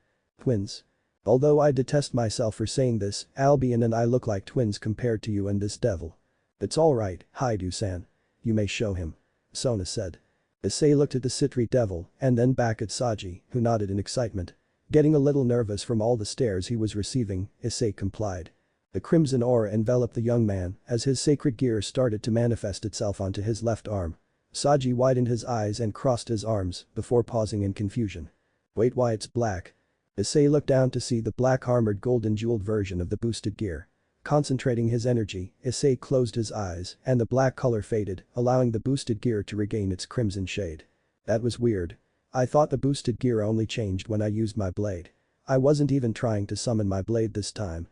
Twins. Although I detest myself for saying this, Albion and I look like twins compared to you and this devil. It's alright, Haidu-san. You may show him. Sona said. Issei looked at the Citri devil and then back at Saji, who nodded in excitement. Getting a little nervous from all the stares he was receiving, Issei complied. The crimson aura enveloped the young man as his sacred gear started to manifest itself onto his left arm. Saji widened his eyes and crossed his arms before pausing in confusion. Wait, why it's black? Issei looked down to see the black armored golden jeweled version of the boosted gear. Concentrating his energy, Issei closed his eyes and the black color faded, allowing the boosted gear to regain its crimson shade. That was weird. I thought the boosted gear only changed when I used my blade. I wasn't even trying to summon my blade this time.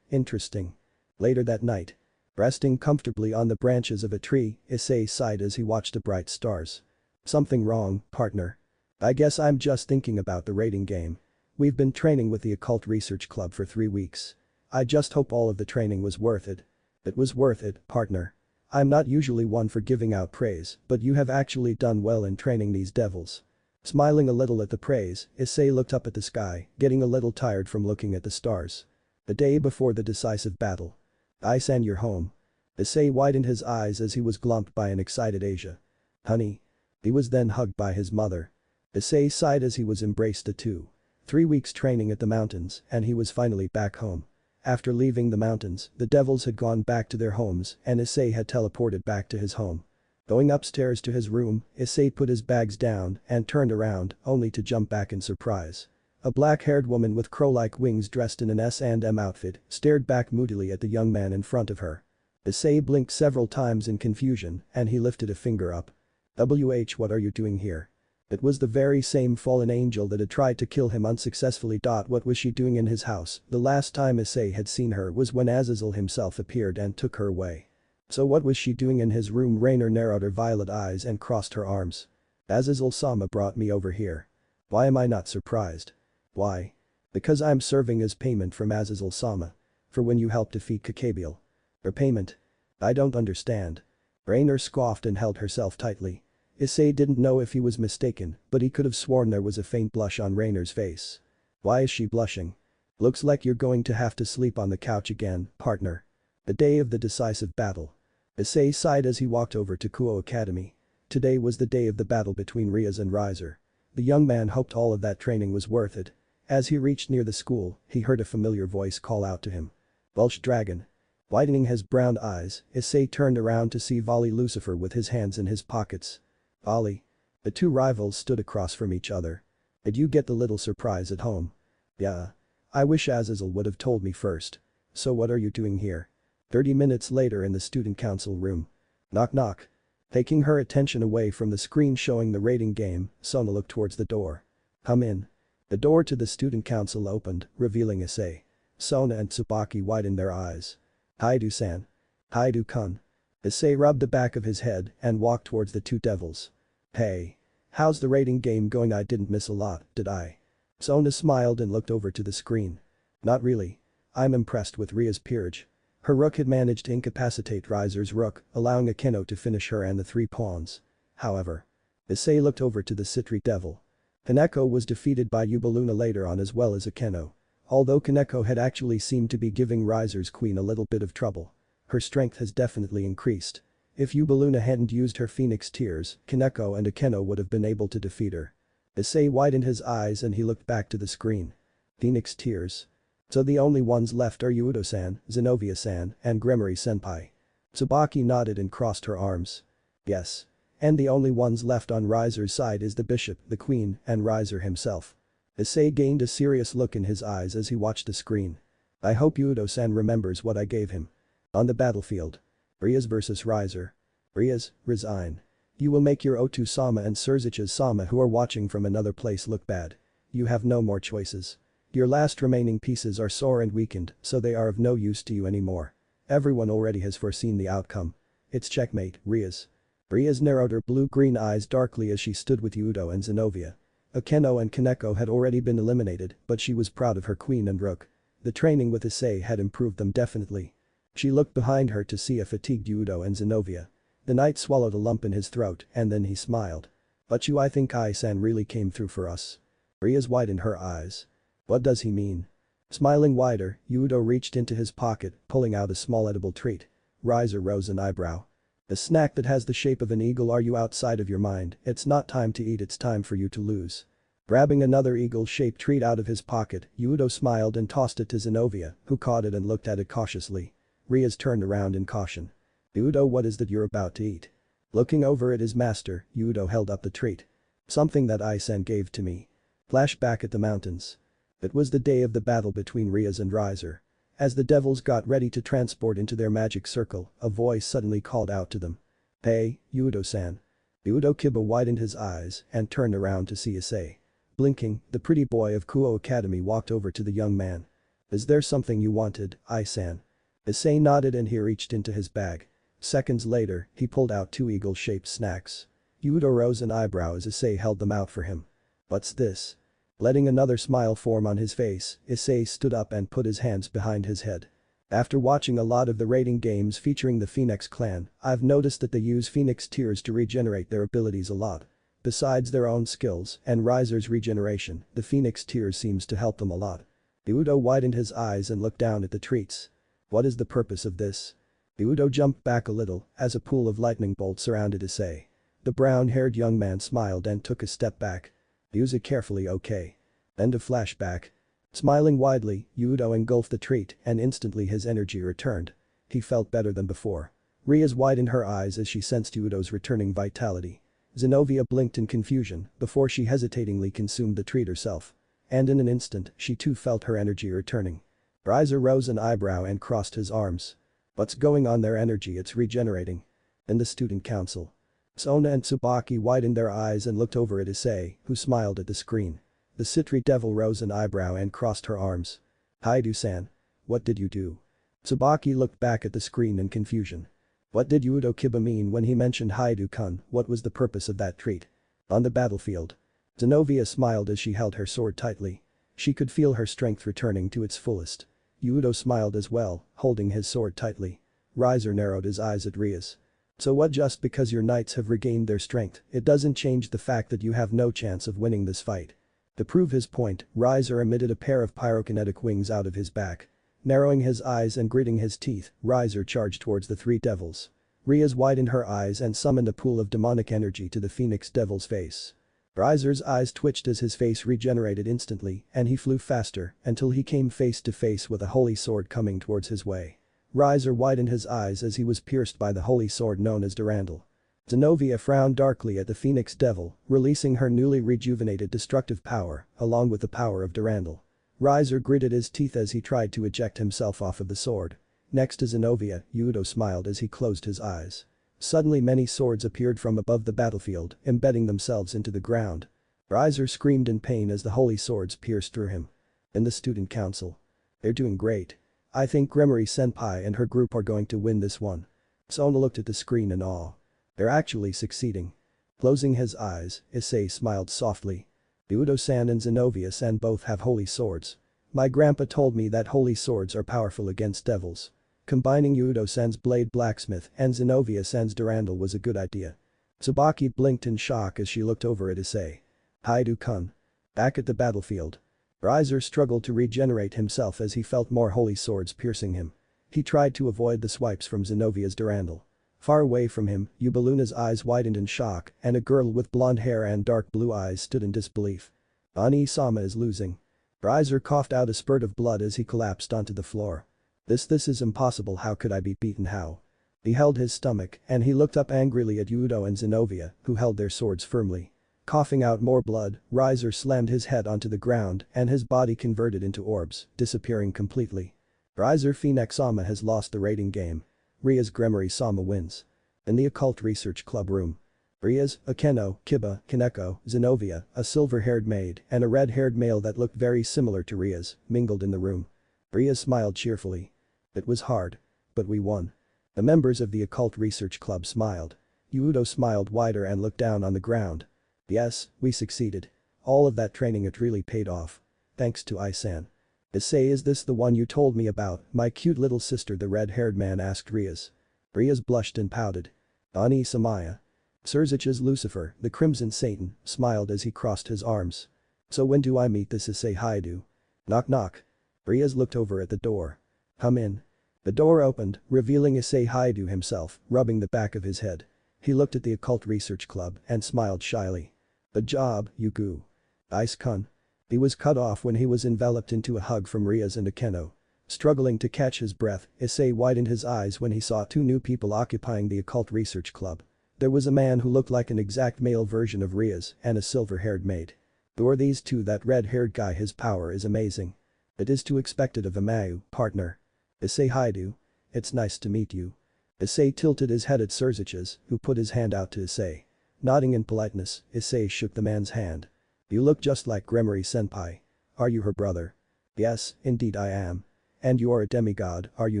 Interesting. Later that night. Resting comfortably on the branches of a tree, Issei sighed as he watched the bright stars. Something wrong, partner? I guess I'm just thinking about the raiding game. We've been training with the Occult Research Club for 3 weeks. I just hope all of the training was worth it. It was worth it, partner. I'm not usually one for giving out praise, but you have actually done well in training these devils. Smiling a little at the praise, Issei looked up at the sky, getting a little tired from looking at the stars. The day before the decisive battle. Isay, you're home. Issei widened his eyes as he was glumped by an excited Asia. Honey. He was then hugged by his mother. Issei sighed as he was embraced the two. 3 weeks training at the mountains and he was finally back home. After leaving the mountains, the devils had gone back to their homes and Issei had teleported back to his home. Going upstairs to his room, Issei put his bags down and turned around only to jump back in surprise. A black-haired woman with crow-like wings dressed in an S&M outfit stared back moodily at the young man in front of her. Isay blinked several times in confusion and he lifted a finger up. What are you doing here? It was the very same fallen angel that had tried to kill him unsuccessfully. What was she doing in his house? The last time Isay had seen her was when Azazel himself appeared and took her away. So what was she doing in his room? Rainer narrowed her violet eyes and crossed her arms. Azazel-sama brought me over here. Why am I not surprised? Why? Because I'm serving as payment from Azazel-sama. For when you helped defeat Kakabiel. For payment? I don't understand. Rainer scoffed and held herself tightly. Isay didn't know if he was mistaken, but he could have sworn there was a faint blush on Rainer's face. Why is she blushing? Looks like you're going to have to sleep on the couch again, partner. The day of the decisive battle. Isay sighed as he walked over to Kuo Academy. Today was the day of the battle between Riaz and Riser. The young man hoped all of that training was worth it. As he reached near the school, he heard a familiar voice call out to him. Welsh Dragon. Widening his brown eyes, Isay turned around to see Vali Lucifer with his hands in his pockets. Vali. The two rivals stood across from each other. Did you get the little surprise at home? Yeah. I wish Azazel would have told me first. So what are you doing here? 30 minutes later in the student council room. Knock knock. Taking her attention away from the screen showing the rating game, Sona looked towards the door. Come in. The door to the student council opened, revealing Isay. Sona and Subaki widened their eyes. Haidu-san. Haidu-kun. Isay rubbed the back of his head and walked towards the two devils. Hey. How's the rating game going? I didn't miss a lot, did I? Sona smiled and looked over to the screen. Not really. I'm impressed with Ria's peerage. Her rook had managed to incapacitate Riser's rook, allowing Akeno to finish her and the 3 pawns. However. Isay looked over to the Citri devil. Kaneko was defeated by Ubaluna later on as well as Akeno. Although Kaneko had actually seemed to be giving Riser's queen a little bit of trouble. Her strength has definitely increased. If Ubaluna hadn't used her phoenix tears, Kaneko and Akeno would have been able to defeat her. Isay widened his eyes and he looked back to the screen. Phoenix tears. So the only ones left are Udo-san, Zenobia-san, and Gremory-senpai. Subaki nodded and crossed her arms. Yes. And the only ones left on Riser's side is the bishop, the queen, and Riser himself. Isay gained a serious look in his eyes as he watched the screen. I hope Udo-san remembers what I gave him. On the battlefield. Riaz vs Riser. Riaz, resign. You will make your Otu-sama and Surzicha-sama who are watching from another place look bad. You have no more choices. Your last remaining pieces are sore and weakened, so they are of no use to you anymore. Everyone already has foreseen the outcome. It's checkmate, Riaz. Riaz narrowed her blue-green eyes darkly as she stood with Udo and Zenobia. Akeno and Kaneko had already been eliminated, but she was proud of her queen and rook. The training with Isay had improved them definitely. She looked behind her to see a fatigued Udo and Zenobia. The knight swallowed a lump in his throat and then he smiled. But I think Isay really came through for us. Ria's widened her eyes. What does he mean? Smiling wider, Yudo reached into his pocket, pulling out a small edible treat. Riser rose an eyebrow. A snack that has the shape of an eagle. Are you outside of your mind? It's not time to eat, it's time for you to lose. Grabbing another eagle-shaped treat out of his pocket, Yudo smiled and tossed it to Zenobia, who caught it and looked at it cautiously. Rias turned around in caution. Yudo, what is that you're about to eat? Looking over at his master, Yudo held up the treat. Something that Isay gave to me. Flashback at the mountains. It was the day of the battle between Rias and Riser. As the devils got ready to transport into their magic circle, a voice suddenly called out to them. Hey, Yudo-san. Yudo Kiba widened his eyes and turned around to see Isay. Blinking, the pretty boy of Kuo Academy walked over to the young man. Is there something you wanted, Isay? Isay nodded and he reached into his bag. Seconds later, he pulled out 2 eagle-shaped snacks. Yudo rose an eyebrow as Isay held them out for him. What's this? Letting another smile form on his face, Isay stood up and put his hands behind his head. After watching a lot of the raiding games featuring the Phoenix clan, I've noticed that they use Phoenix tears to regenerate their abilities a lot. Besides their own skills and Riser's regeneration, the Phoenix tears seems to help them a lot. Yudo widened his eyes and looked down at the treats. What is the purpose of this? Yudo jumped back a little as a pool of lightning bolts surrounded Isay. The brown-haired young man smiled and took a step back. Use it carefully, okay? End of flashback. Smiling widely, Yudo engulfed the treat and instantly his energy returned. He felt better than before. Rias widened her eyes as she sensed Yudo's returning vitality. Zenobia blinked in confusion before she hesitatingly consumed the treat herself. And in an instant, she too felt her energy returning. Riser rose an eyebrow and crossed his arms. What's going on there? Energy, it's regenerating. In the student council. Sona and Subaki widened their eyes and looked over at Isay, who smiled at the screen. The Citri devil rose an eyebrow and crossed her arms. Haidu-san. What did you do? Subaki looked back at the screen in confusion. What did Yudo Kiba mean when he mentioned Haidu-kun? What was the purpose of that treat? On the battlefield. Zenobia smiled as she held her sword tightly. She could feel her strength returning to its fullest. Yudo smiled as well, holding his sword tightly. Riser narrowed his eyes at Rias. So what? Just because your knights have regained their strength, it doesn't change the fact that you have no chance of winning this fight. To prove his point, Riser emitted a pair of pyrokinetic wings out of his back. Narrowing his eyes and gritting his teeth, Riser charged towards the 3 devils. Rias widened her eyes and summoned a pool of demonic energy to the Phoenix devil's face. Riser's eyes twitched as his face regenerated instantly and he flew faster until he came face to face with a holy sword coming towards his way. Riser widened his eyes as he was pierced by the holy sword known as Durandal. Zenobia frowned darkly at the Phoenix Devil, releasing her newly rejuvenated destructive power, along with the power of Durandal. Riser gritted his teeth as he tried to eject himself off of the sword. Next to Zenobia, Yudo smiled as he closed his eyes. Suddenly many swords appeared from above the battlefield, embedding themselves into the ground. Riser screamed in pain as the holy swords pierced through him. In the student council. They're doing great. I think Gremory Senpai and her group are going to win this one. Sona looked at the screen in awe. They're actually succeeding. Closing his eyes, Isay smiled softly. Yudo-san and Zenobia-san both have holy swords. My grandpa told me that holy swords are powerful against devils. Combining Yudo-san's blade blacksmith and Zenobia-san's Durandal was a good idea. Subaki blinked in shock as she looked over at Isay. Haidu-kun. Back at the battlefield. Riser struggled to regenerate himself as he felt more holy swords piercing him. He tried to avoid the swipes from Zenobia's Durandal. Far away from him, Yubaluna's eyes widened in shock and a girl with blonde hair and dark blue eyes stood in disbelief. Ani-sama is losing. Riser coughed out a spurt of blood as he collapsed onto the floor. This is impossible. How could I be beaten? How? He held his stomach and he looked up angrily at Yudo and Zenobia, who held their swords firmly. Coughing out more blood, Riser slammed his head onto the ground and his body converted into orbs, disappearing completely. Riser Phoenix-sama has lost the rating game. Rias Gremory-sama wins. In the occult research club room. Rias, Akeno, Kiba, Kaneko, Zenobia, a silver-haired maid, and a red-haired male that looked very similar to Rias, mingled in the room. Rias smiled cheerfully. It was hard. But we won. The members of the occult research club smiled. Yudo smiled wider and looked down on the ground. Yes, we succeeded. All of that training, it really paid off. Thanks to Isay. Isay, is this the one you told me about, my cute little sister? The red-haired man asked Rias. Rias blushed and pouted. Ani Samaya. Surzich's Lucifer, the Crimson Satan, smiled as he crossed his arms. So when do I meet this Issei Haidu? Knock knock. Riaz looked over at the door. Come in. The door opened, revealing Issei Haidu himself, rubbing the back of his head. He looked at the occult research club and smiled shyly. Good job, Yuku. Ice-kun. He was cut off when he was enveloped into a hug from Riaz and Akeno. Struggling to catch his breath, Issei widened his eyes when he saw two new people occupying the occult research club. There was a man who looked like an exact male version of Riaz and a silver-haired maid. Who are these two? That red-haired guy, his power is amazing. It is too expected of a Mayu, partner. Issei Haidu. It's nice to meet you. Issei tilted his head at Surzich's, who put his hand out to Issei. Nodding in politeness, Issei shook the man's hand. You look just like Gremory-senpai. Are you her brother? Yes, indeed I am. And you are a demigod, are you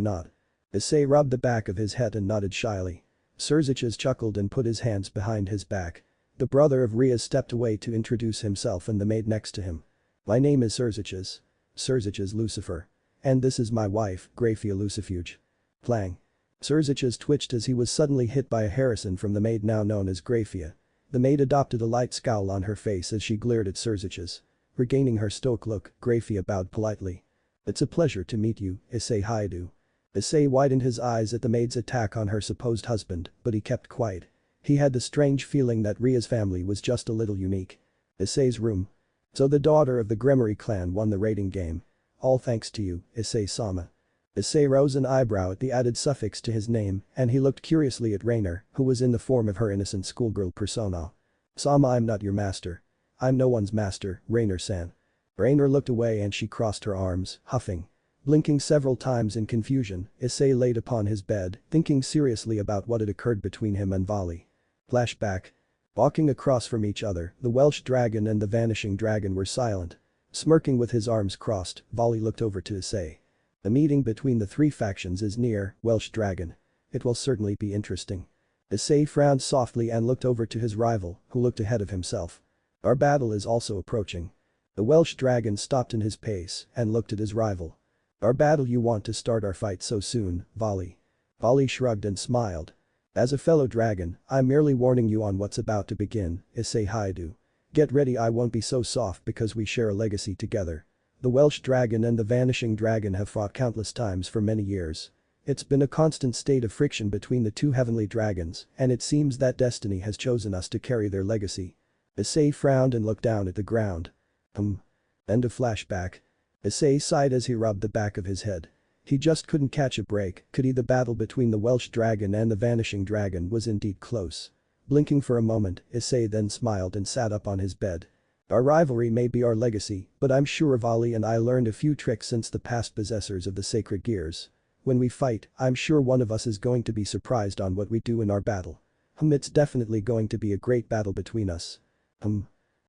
not? Issei rubbed the back of his head and nodded shyly. Surzich's chuckled and put his hands behind his back. The brother of Riaz stepped away to introduce himself and the maid next to him. My name is Surzich's. Surzich's Lucifer. And this is my wife, Graphia Lucifuge. Clang. Surzich's twitched as he was suddenly hit by a Harrison from the maid now known as Graphia. The maid adopted a light scowl on her face as she glared at Surzich's. Regaining her stoic look, Graphia bowed politely. It's a pleasure to meet you, Issei Haidu. Issei widened his eyes at the maid's attack on her supposed husband, but he kept quiet. He had the strange feeling that Ria's family was just a little unique. Issei's room. So the daughter of the Gremory clan won the rating game. All thanks to you, Issei-sama. Issei rose an eyebrow at the added suffix to his name, and he looked curiously at Rainer, who was in the form of her innocent schoolgirl persona. Sama, I'm not your master. I'm no one's master, Rainer-san. Rainer looked away and she crossed her arms, huffing. Blinking several times in confusion, Issei laid upon his bed, thinking seriously about what had occurred between him and Vali. Flashback. Walking across from each other, the Welsh dragon and the Vanishing Dragon were silent. Smirking with his arms crossed, Vali looked over to Issei. The meeting between the three factions is near, Welsh dragon. It will certainly be interesting. Issei frowned softly and looked over to his rival, who looked ahead of himself. Our battle is also approaching. The Welsh dragon stopped in his pace and looked at his rival. Our battle, you want to start our fight so soon, Vali? Vali shrugged and smiled. As a fellow dragon, I'm merely warning you on what's about to begin, Issei Haidu. Get ready, I won't be so soft because we share a legacy together. The Welsh dragon and the Vanishing Dragon have fought countless times for many years. It's been a constant state of friction between the two heavenly dragons, and it seems that destiny has chosen us to carry their legacy. Issei frowned and looked down at the ground. End of flashback. Issei sighed as he rubbed the back of his head. He just couldn't catch a break, could he? The battle between the Welsh dragon and the Vanishing Dragon was indeed close. Blinking for a moment, Isay then smiled and sat up on his bed. Our rivalry may be our legacy, but I'm sure Vali and I learned a few tricks since the past possessors of the sacred gears. When we fight, I'm sure one of us is going to be surprised on what we do in our battle. It's definitely going to be a great battle between us.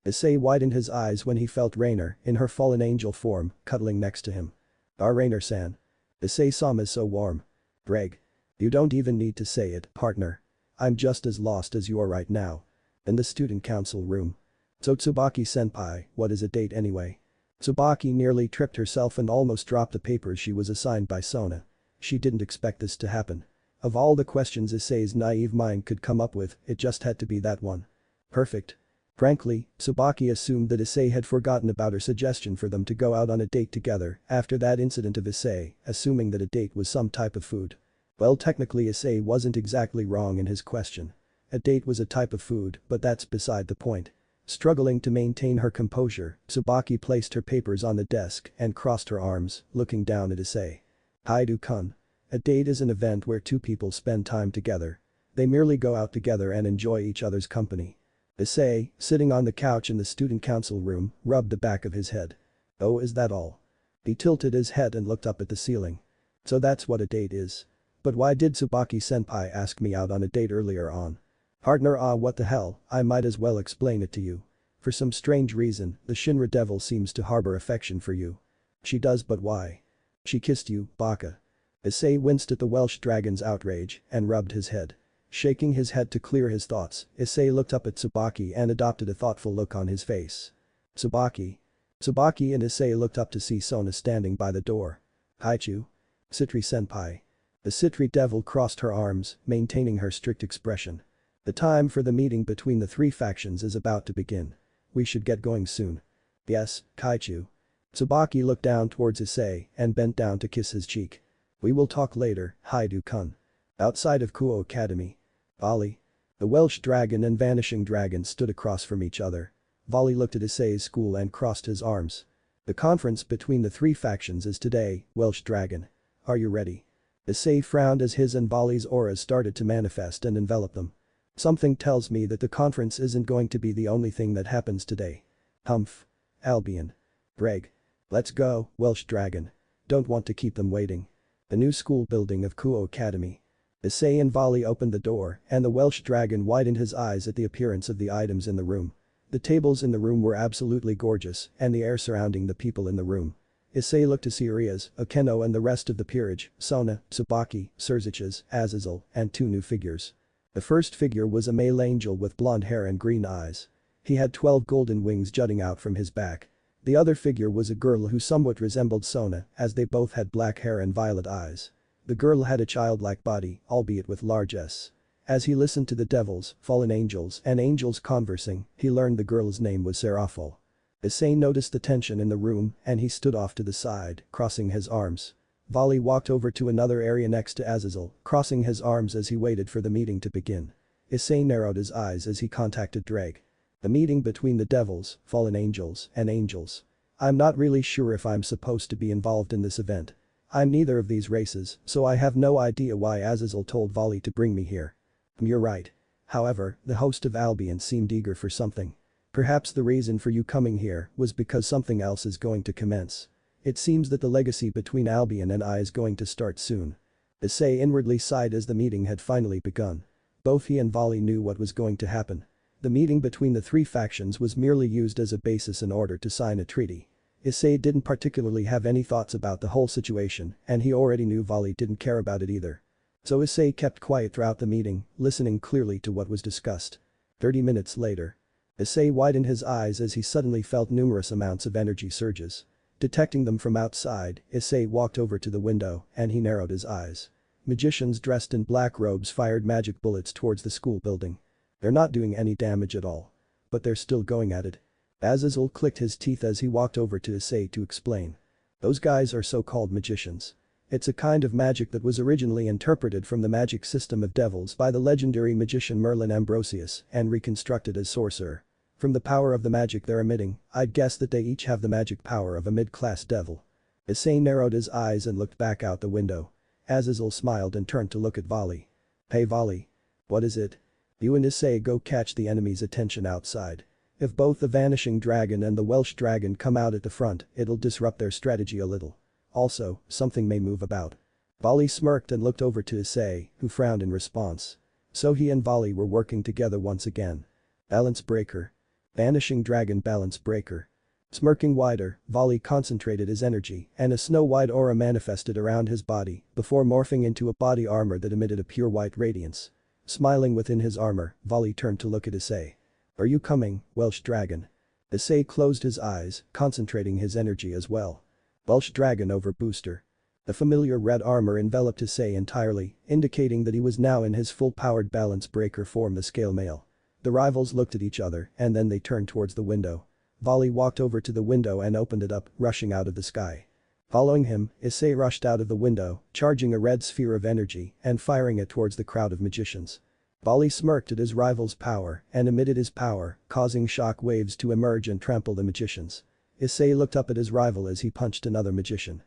Isay widened his eyes when he felt Rainer, in her fallen angel form, cuddling next to him. Our Rainer-san. Isay-sama is so warm. Greg. You don't even need to say it, partner. I'm just as lost as you are right now. In the student council room. So Subaki-senpai, what is a date anyway? Subaki nearly tripped herself and almost dropped the papers she was assigned by Sona. She didn't expect this to happen. Of all the questions Isay's naive mind could come up with, it just had to be that one. Perfect. Frankly, Subaki assumed that Isay had forgotten about her suggestion for them to go out on a date together after that incident of Isay, assuming that a date was some type of food. Well, technically Isay wasn't exactly wrong in his question. A date was a type of food, but that's beside the point. Struggling to maintain her composure, Subaki placed her papers on the desk and crossed her arms, looking down at Isay. Haidu-kun. A date is an event where two people spend time together. They merely go out together and enjoy each other's company. Isay, sitting on the couch in the student council room, rubbed the back of his head. Oh, is that all? He tilted his head and looked up at the ceiling. So that's what a date is. But why did Subaki-senpai ask me out on a date earlier on? Partner, what the hell, I might as well explain it to you. For some strange reason, the Shinra devil seems to harbor affection for you. She does, but why? She kissed you, baka. Isay winced at the Welsh dragon's outrage and rubbed his head. Shaking his head to clear his thoughts, Isay looked up at Subaki and adopted a thoughtful look on his face. Subaki. Subaki and Isay looked up to see Sona standing by the door. Haichu. Citri-senpai. The Citri devil crossed her arms, maintaining her strict expression. The time for the meeting between the three factions is about to begin. We should get going soon. Yes, Kaichu. Subaki looked down towards Isay and bent down to kiss his cheek. We will talk later, Haidu-kun. Outside of Kuo Academy. Volley. The Welsh dragon and Vanishing Dragon stood across from each other. Volley looked at Isay's school and crossed his arms. The conference between the three factions is today, Welsh dragon. Are you ready? Isay frowned as his and Volley's auras started to manifest and envelop them. Something tells me that the conference isn't going to be the only thing that happens today. Humph. Albion. Greg. Let's go, Welsh dragon. Don't want to keep them waiting. The new school building of Kuo Academy. Isay and Volley opened the door and the Welsh dragon widened his eyes at the appearance of the items in the room. The tables in the room were absolutely gorgeous and the air surrounding the people in the room. Isay looked to see Urias, Okeno and the rest of the peerage, Sona, Subaki, Surziches, Azazel, and two new figures. The first figure was a male angel with blonde hair and green eyes. He had 12 golden wings jutting out from his back. The other figure was a girl who somewhat resembled Sona as they both had black hair and violet eyes. The girl had a childlike body, albeit with large S. As he listened to the devils, fallen angels and angels conversing, he learned the girl's name was Seraphol. Isay noticed the tension in the room and he stood off to the side, crossing his arms. Volley walked over to another area next to Azazel, crossing his arms as he waited for the meeting to begin. Isay narrowed his eyes as he contacted Drake. The meeting between the devils, fallen angels, and angels. I'm not really sure if I'm supposed to be involved in this event. I'm neither of these races, so I have no idea why Azazel told Volley to bring me here. You're right. However, the host of Albion seemed eager for something. Perhaps the reason for you coming here was because something else is going to commence. It seems that the legacy between Albion and I is going to start soon. Isay inwardly sighed as the meeting had finally begun. Both he and Volley knew what was going to happen. The meeting between the three factions was merely used as a basis in order to sign a treaty. Isay didn't particularly have any thoughts about the whole situation and he already knew Volley didn't care about it either. So Isay kept quiet throughout the meeting, listening clearly to what was discussed. 30 minutes later. Isay widened his eyes as he suddenly felt numerous amounts of energy surges. Detecting them from outside, Isay walked over to the window and he narrowed his eyes. Magicians dressed in black robes fired magic bullets towards the school building. They're not doing any damage at all. But they're still going at it. Azazel clicked his teeth as he walked over to Isay to explain. Those guys are so-called magicians. It's a kind of magic that was originally interpreted from the magic system of devils by the legendary magician Merlin Ambrosius and reconstructed as sorcerer. From the power of the magic they're emitting, I'd guess that they each have the magic power of a mid-class devil. Isay narrowed his eyes and looked back out the window. Azazel smiled and turned to look at Volley. Hey Volley. What is it? You and Isay go catch the enemy's attention outside. If both the Vanishing Dragon and the Welsh Dragon come out at the front, it'll disrupt their strategy a little. Also, something may move about. Volley smirked and looked over to Isay, who frowned in response. So he and Volley were working together once again. Balance breaker. Vanishing Dragon balance breaker. Smirking wider, Volley concentrated his energy and a snow-white aura manifested around his body before morphing into a body armor that emitted a pure white radiance. Smiling within his armor, Volley turned to look at Isay. Are you coming, Welsh Dragon? Isay closed his eyes, concentrating his energy as well. Welsh Dragon over booster. The familiar red armor enveloped Isay entirely, indicating that he was now in his full-powered balance breaker form, the scale mail. The rivals looked at each other and then they turned towards the window. Volley walked over to the window and opened it up, rushing out of the sky. Following him, Isay rushed out of the window, charging a red sphere of energy and firing it towards the crowd of magicians. Volley smirked at his rival's power and emitted his power, causing shock waves to emerge and trample the magicians. Isay looked up at his rival as he punched another magician.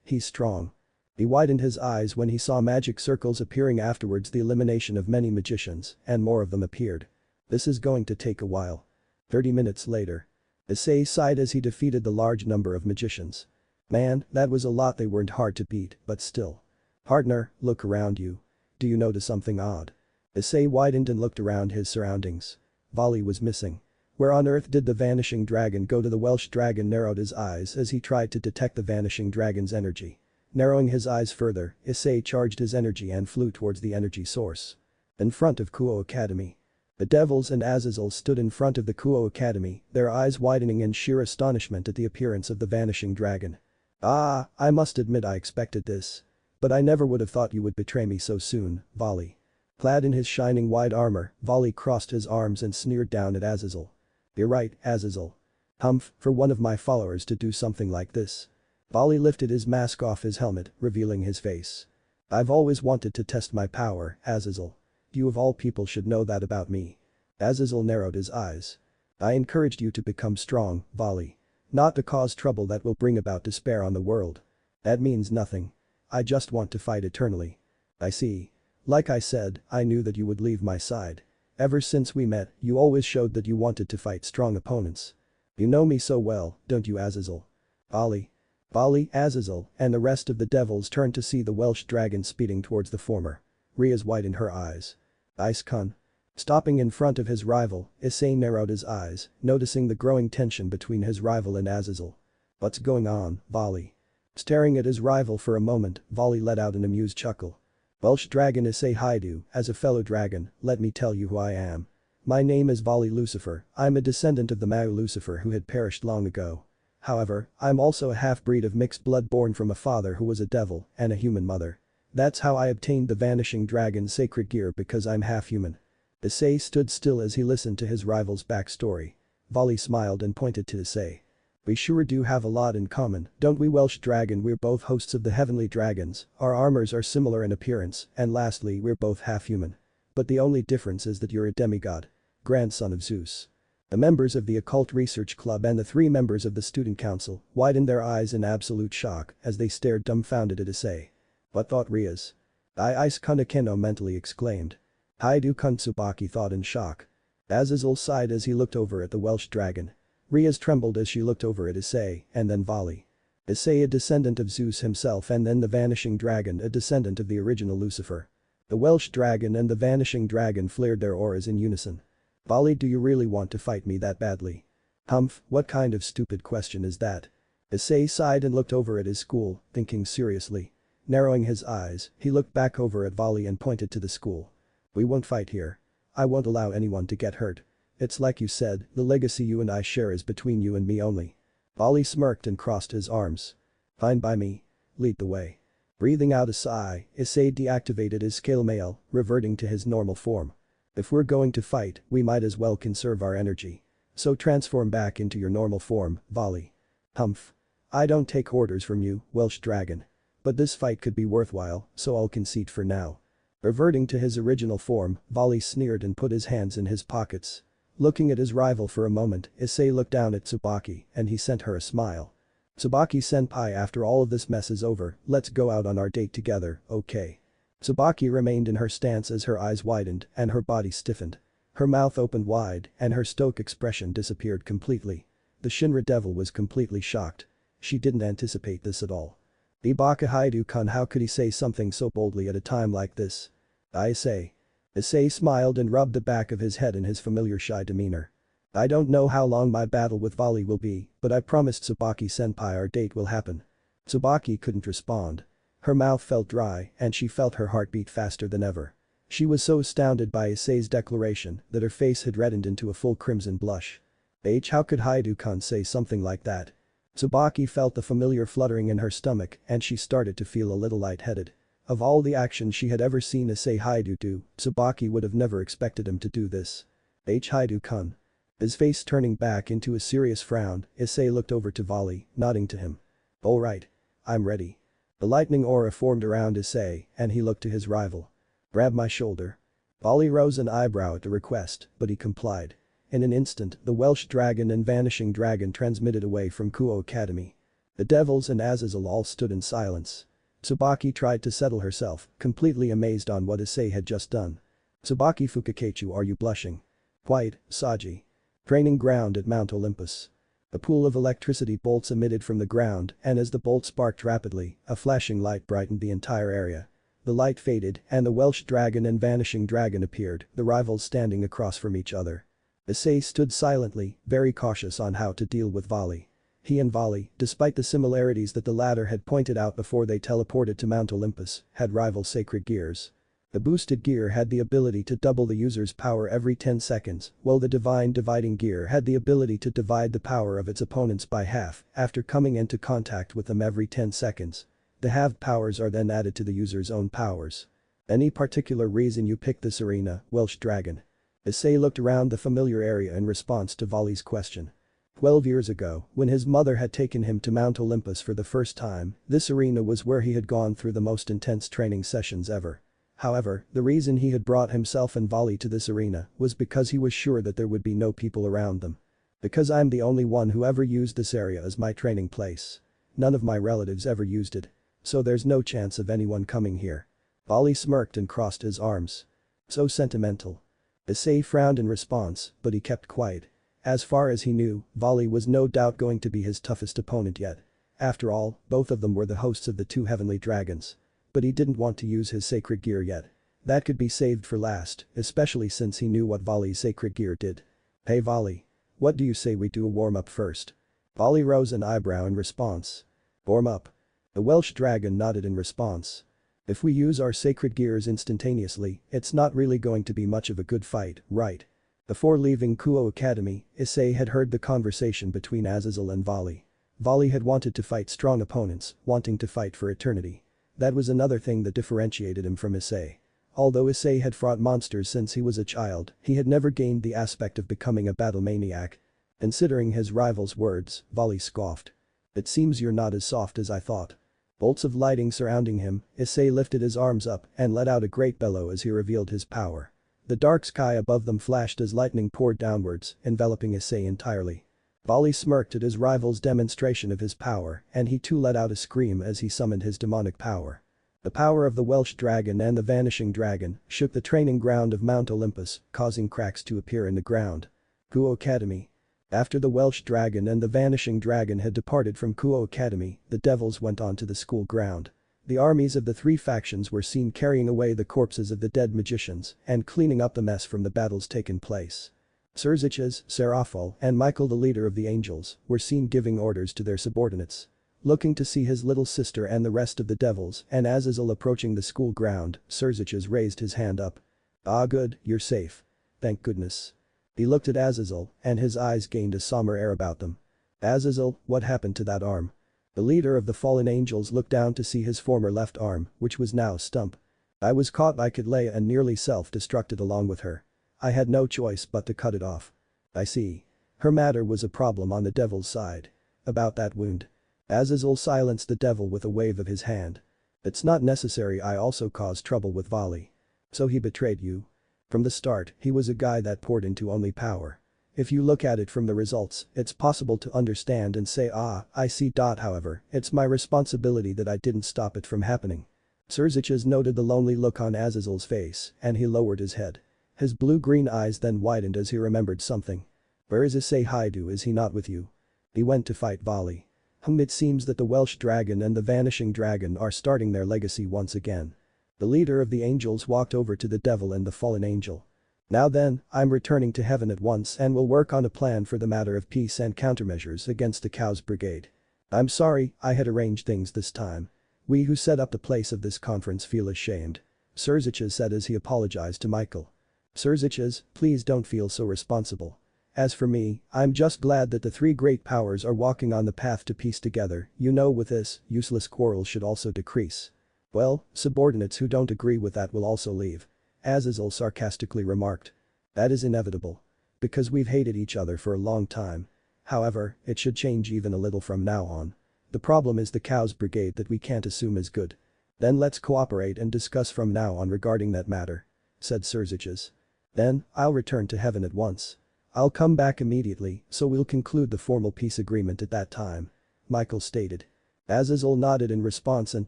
He's strong. He widened his eyes when he saw magic circles appearing afterwards, the elimination of many magicians, and more of them appeared. This is going to take a while. 30 minutes later. Isay sighed as he defeated the large number of magicians. Man, that was a lot. They weren't hard to beat, but still. Partner, look around you. Do you notice something odd? Isay widened and looked around his surroundings. Volley was missing. Where on earth did the Vanishing Dragon go? To the Welsh Dragon narrowed his eyes as he tried to detect the Vanishing Dragon's energy. Narrowing his eyes further, Isay charged his energy and flew towards the energy source. In front of Kuo Academy. The devils and Azazel stood in front of the Kuo Academy, their eyes widening in sheer astonishment at the appearance of the Vanishing Dragon. I must admit I expected this. But I never would have thought you would betray me so soon, Volley. Clad in his shining white armor, Volley crossed his arms and sneered down at Azazel. You're right, Azazel. Humph, for one of my followers to do something like this. Volley lifted his mask off his helmet, revealing his face. I've always wanted to test my power, Azazel. You of all people should know that about me. Azazel narrowed his eyes. I encouraged you to become strong, Volley. Not to cause trouble that will bring about despair on the world. That means nothing. I just want to fight eternally. I see. Like I said, I knew that you would leave my side. Ever since we met, you always showed that you wanted to fight strong opponents. You know me so well, don't you, Azazel? Volley. Volley, Azazel, and the rest of the devils turned to see the Welsh dragon speeding towards the former. Rhea's widened her eyes. Ice Kun. Stopping in front of his rival, Isay narrowed his eyes, noticing the growing tension between his rival and Azazel. What's going on, Volley? Staring at his rival for a moment, Volley let out an amused chuckle. Welsh dragon Isay Haidu, as a fellow dragon, let me tell you who I am. My name is Volley Lucifer, I'm a descendant of the Mau Lucifer who had perished long ago. However, I'm also a half-breed of mixed blood born from a father who was a devil and a human mother. That's how I obtained the Vanishing Dragon's sacred gear because I'm half-human. Isay stood still as he listened to his rival's backstory. Volley smiled and pointed to Isay. We sure do have a lot in common, don't we, Welsh dragon? We're both hosts of the heavenly dragons, our armors are similar in appearance, and lastly we're both half-human. But the only difference is that you're a demigod. Grandson of Zeus. The members of the Occult Research Club and the 3 members of the Student Council widened their eyes in absolute shock as they stared dumbfounded at Isay. What thought Rhea's? Ice Kunakeno mentally exclaimed. Haidu Kun, Subaki thought in shock. Azazel sighed as he looked over at the Welsh dragon. Rhea's trembled as she looked over at Isay and then Volley. Isay, a descendant of Zeus himself, and then the Vanishing Dragon, a descendant of the original Lucifer. The Welsh dragon and the Vanishing Dragon flared their auras in unison. Volley, do you really want to fight me that badly? Humph, what kind of stupid question is that? Isay sighed and looked over at his school, thinking seriously. Narrowing his eyes, he looked back over at Volley and pointed to the school. We won't fight here. I won't allow anyone to get hurt. It's like you said, the legacy you and I share is between you and me only. Volley smirked and crossed his arms. Fine by me. Lead the way. Breathing out a sigh, Isay deactivated his scale mail, reverting to his normal form. If we're going to fight, we might as well conserve our energy. So transform back into your normal form, Volley. Humph. I don't take orders from you, Welsh dragon. But this fight could be worthwhile, so I'll concede for now. Reverting to his original form, Volley sneered and put his hands in his pockets. Looking at his rival for a moment, Isay looked down at Subaki and he sent her a smile. Subaki-senpai, after all of this mess is over, let's go out on our date together, okay? Subaki remained in her stance as her eyes widened and her body stiffened. Her mouth opened wide and her stoic expression disappeared completely. The Shinra devil was completely shocked. She didn't anticipate this at all. Ibaka Haidu-kun, how could he say something so boldly at a time like this? I say. Isay smiled and rubbed the back of his head in his familiar shy demeanor. I don't know how long my battle with Volley will be, but I promised Subaki-senpai our date will happen. Subaki couldn't respond. Her mouth felt dry and she felt her heart beat faster than ever. She was so astounded by Isay's declaration that her face had reddened into a full crimson blush. How could Haidu-kun say something like that? Subaki felt the familiar fluttering in her stomach and she started to feel a little lightheaded. Of all the actions she had ever seen Isay Haidu do, Subaki would have never expected him to do this. Haidu-kun. His face turning back into a serious frown, Isay looked over to Volley, nodding to him. Alright. I'm ready. The lightning aura formed around Isay and he looked to his rival. Grab my shoulder. Volley rose an eyebrow at the request, but he complied. In an instant, the Welsh dragon and Vanishing Dragon transmitted away from Kuo Academy. The devils and Azazel all stood in silence. Subaki tried to settle herself, completely amazed on what Isay had just done. Subaki Fukakechu, are you blushing? Quite, Saji. Training ground at Mount Olympus. A pool of electricity bolts emitted from the ground and as the bolt sparked rapidly, a flashing light brightened the entire area. The light faded and the Welsh dragon and Vanishing Dragon appeared, the rivals standing across from each other. Isay stood silently, very cautious on how to deal with Volley. He and Volley, despite the similarities that the latter had pointed out before they teleported to Mount Olympus, had rival sacred gears. The boosted gear had the ability to double the user's power every 10 seconds, while the divine dividing gear had the ability to divide the power of its opponents by half after coming into contact with them every 10 seconds. The halved powers are then added to the user's own powers. Any particular reason you picked this arena, Welsh Dragon? Isay looked around the familiar area in response to Volley's question. 12 years ago, when his mother had taken him to Mount Olympus for the first time, this arena was where he had gone through the most intense training sessions ever. However, the reason he had brought himself and Volley to this arena was because he was sure that there would be no people around them. Because I'm the only one who ever used this area as my training place. None of my relatives ever used it. So there's no chance of anyone coming here. Volley smirked and crossed his arms. So sentimental. Isay frowned in response, but he kept quiet. As far as he knew, Volley was no doubt going to be his toughest opponent yet. After all, both of them were the hosts of the two heavenly dragons. But he didn't want to use his sacred gear yet. That could be saved for last, especially since he knew what Volley's sacred gear did. Hey Volley. What do you say we do a warm-up first? Volley rose an eyebrow in response. Warm up. The Welsh dragon nodded in response. If we use our sacred gears instantaneously, it's not really going to be much of a good fight, right? Before leaving Kuo Academy, Isay had heard the conversation between Azazel and Volley. Volley had wanted to fight strong opponents, wanting to fight for eternity. That was another thing that differentiated him from Isay. Although Isay had fought monsters since he was a child, he had never gained the aspect of becoming a battle maniac. Considering his rival's words, Volley scoffed. It seems you're not as soft as I thought. Bolts of lighting surrounding him, Isay lifted his arms up and let out a great bellow as he revealed his power. The dark sky above them flashed as lightning poured downwards, enveloping Isay entirely. Volley smirked at his rival's demonstration of his power, and he too let out a scream as he summoned his demonic power. The power of the Welsh dragon and the Vanishing Dragon shook the training ground of Mount Olympus, causing cracks to appear in the ground. Kuo Academy. After the Welsh dragon and the Vanishing Dragon had departed from Kuo Academy, the devils went on to the school ground. The armies of the three factions were seen carrying away the corpses of the dead magicians and cleaning up the mess from the battles taken place. Xerxes, Seraphol, and Michael, the leader of the angels, were seen giving orders to their subordinates. Looking to see his little sister and the rest of the devils and Azazel approaching the school ground, Xerxes raised his hand up. Ah good, you're safe. Thank goodness. He looked at Azazel, and his eyes gained a somber air about them. Azazel, what happened to that arm? The leader of the fallen angels looked down to see his former left arm, which was now a stump. I was caught by Kedleia and nearly self-destructed along with her. I had no choice but to cut it off. I see. Her matter was a problem on the devil's side. About that wound. Azazel silenced the devil with a wave of his hand. It's not necessary. I also caused trouble with Volley. So he betrayed you? From the start, he was a guy that poured into only power. If you look at it from the results, it's possible to understand and say I see. However, it's my responsibility that I didn't stop it from happening. Xerxes noted the lonely look on Azazel's face, and he lowered his head. His blue-green eyes then widened as he remembered something. Where is Isay Haidu? Is he not with you? He went to fight Volley. It seems that the Welsh dragon and the Vanishing Dragon are starting their legacy once again. The leader of the angels walked over to the devil and the fallen angel. Now then, I'm returning to heaven at once and will work on a plan for the matter of peace and countermeasures against the Chaos Brigade. I'm sorry, I had arranged things this time. We who set up the place of this conference feel ashamed. Xerxes said as he apologized to Michael. Xerxes, please don't feel so responsible. As for me, I'm just glad that the three great powers are walking on the path to peace together. With this, useless quarrels should also decrease. Well, subordinates who don't agree with that will also leave. Azazel sarcastically remarked. That is inevitable. Because we've hated each other for a long time. However, it should change even a little from now on. The problem is the Chaos Brigade that we can't assume is good. Then let's cooperate and discuss from now on regarding that matter. Said Xerxes. Then, I'll return to heaven at once. I'll come back immediately, so we'll conclude the formal peace agreement at that time. Michael stated. Azazel nodded in response and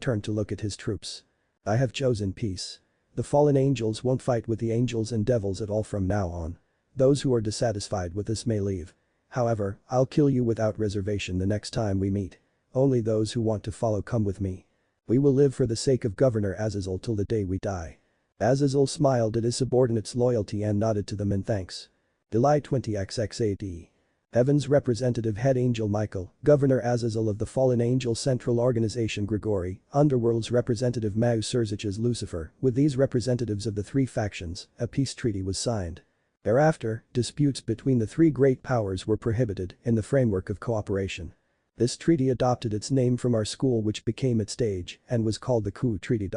turned to look at his troops. I have chosen peace. The fallen angels won't fight with the angels and devils at all from now on. Those who are dissatisfied with this may leave. However, I'll kill you without reservation the next time we meet. Only those who want to follow come with me. We will live for the sake of Governor Azazel till the day we die. Azazel smiled at his subordinates' loyalty and nodded to them in thanks. July 20xxad. Heaven's representative head angel Michael, Governor Azazel of the fallen angel central organization Grigori, Underworld's representative Mau Xerxes Lucifer, with these representatives of the three factions, a peace treaty was signed. Thereafter, disputes between the three great powers were prohibited in the framework of cooperation. This treaty adopted its name from our school, which became its stage and was called the Kuo Treaty.